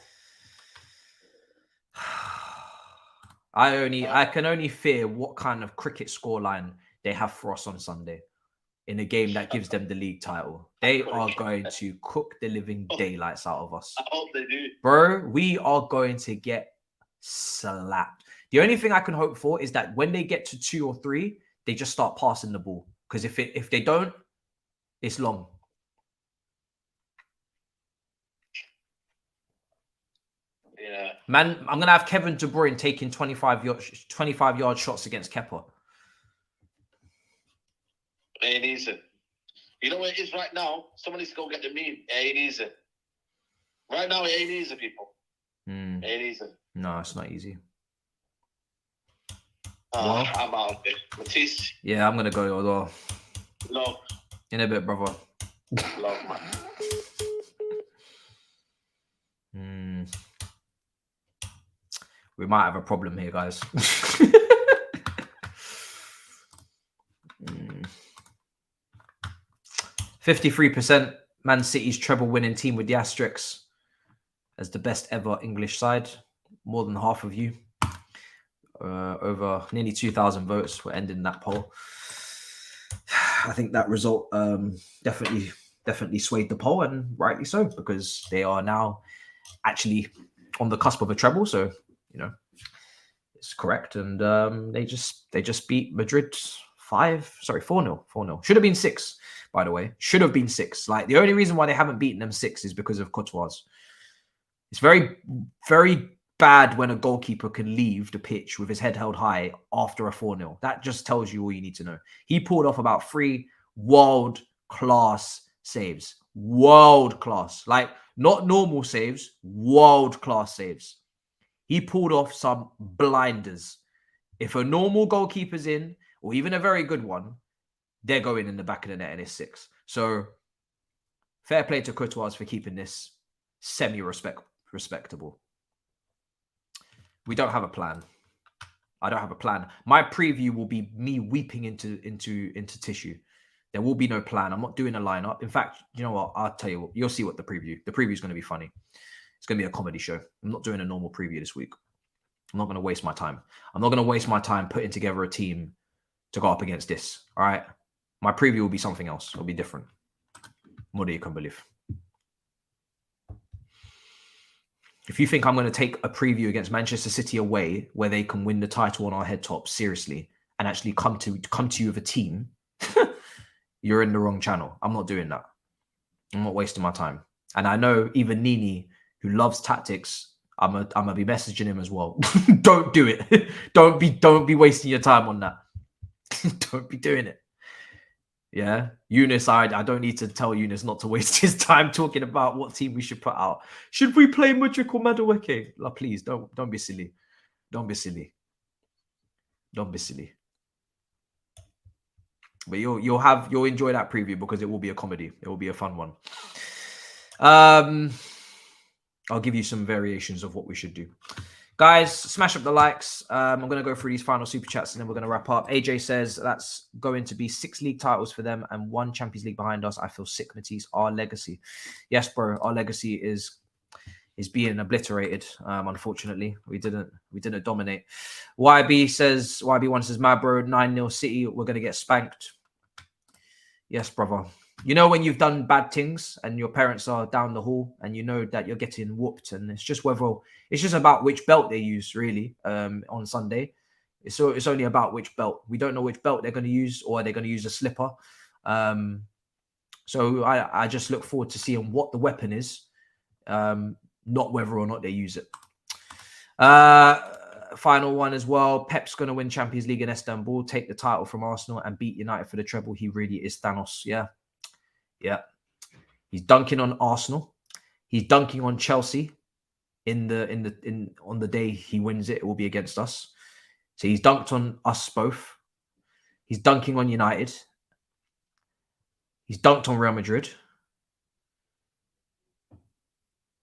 I can only fear what kind of cricket scoreline they have for us on Sunday in a game that gives them the league title. They are going to cook the living daylights out of us. I hope they do. Bro, we are going to get slapped. The only thing I can hope for is that when they get to 2 or 3, they just start passing the ball. Because if they don't, it's long. Yeah. Man, I'm going to have Kevin De Bruyne taking 25-yard shots against Kepa. It ain't easy. You know what it is right now? Somebody's going to get the meme. It ain't easy. Right now, it ain't easy, people. It ain't easy. No, it's not easy. I'm out of it. Matisse. Yeah, I'm gonna go as well. Love. In a bit, brother. Love, man. We might have a problem here, guys. 53% Man City's treble winning team with the asterisks as the best ever English side. More than half of you. Over nearly 2,000 votes were ending that poll. I think that result definitely swayed the poll, and rightly so, because they are now actually on the cusp of a treble. So, you know, it's correct. And they just beat Madrid 4-0. 4-0. Should have been 6, by the way. Should have been 6. Like, the only reason why they haven't beaten them 6 is because of Courtois. It's very, very bad when a goalkeeper can leave the pitch with his head held high after a 4-0. That just tells you all you need to know. He pulled off about 3 world-class saves. World-class. Like, not normal saves, world-class saves. He pulled off some blinders. If a normal goalkeeper's in, or even a very good one, they're going in the back of the net and it's 6. So, fair play to Courtois for keeping this semi-respectable. We don't have a plan. I don't have a plan. My preview will be me weeping into tissue. There will be no plan. I'm not doing a lineup. In fact, you know what? I'll tell you what. You'll see what the preview is going to be funny. It's going to be a comedy show. I'm not doing a normal preview this week. I'm not going to waste my time. I'm not going to waste my time putting together a team to go up against this. All right? My preview will be something else. It'll be different. More than you can believe. If you think I'm going to take a preview against Manchester City away where they can win the title on our head top seriously and actually come to you with a team, you're in the wrong channel. I'm not doing that. I'm not wasting my time. And I know even Nini, who loves tactics, I'm gonna be messaging him as well. Don't do it. Don't be wasting your time on that. Don't be doing it. Yeah, Eunice, I don't need to tell Eunice not to waste his time talking about what team we should put out. Should we play Mudryk or Madueke? Like, please don't be silly. Don't be silly. Don't be silly. But you'll enjoy that preview because it will be a comedy. It will be a fun one. I'll give you some variations of what we should do. Guys, smash up the likes. I'm going to go through these final super chats and then we're going to wrap up. AJ says that's going to be 6 league titles for them and 1 Champions League behind us. I feel sick, Matisse. Our legacy. Yes, bro. Our legacy is being obliterated. Unfortunately, we didn't dominate. YB1 says, my bro, 9-0 City. We're going to get spanked. Yes, brother. You know when you've done bad things and your parents are down the hall and you know that you're getting whooped, and it's just about which belt they use, really, on Sunday. It's only about which belt. We don't know which belt they're going to use, or they're going to use a slipper. So I just look forward to seeing what the weapon is, not whether or not they use it. Final one as well. Pep's going to win Champions League in Istanbul, take the title from Arsenal and beat United for the treble. He really is Thanos. Yeah. He's dunking on Arsenal. He's dunking on Chelsea on the day he wins it. It will be against us. So he's dunked on us both. He's dunking on United. He's dunked on Real Madrid.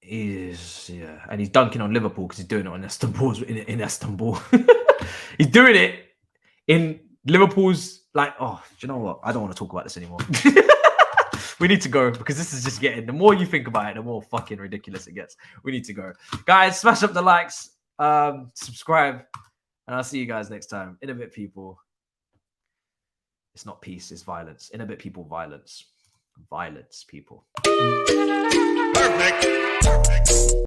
And he's dunking on Liverpool because he's doing it on Istanbul. In Istanbul. He's doing it in Liverpool's, like, oh, do you know what? I don't want to talk about this anymore. We need to go because this is just getting, the more you think about it, the more fucking ridiculous it gets. We need to go. Guys, smash up the likes, subscribe, and I'll see you guys next time. In a bit, people. It's not peace, it's violence. In a bit, people, violence. Violence, people. Perfect.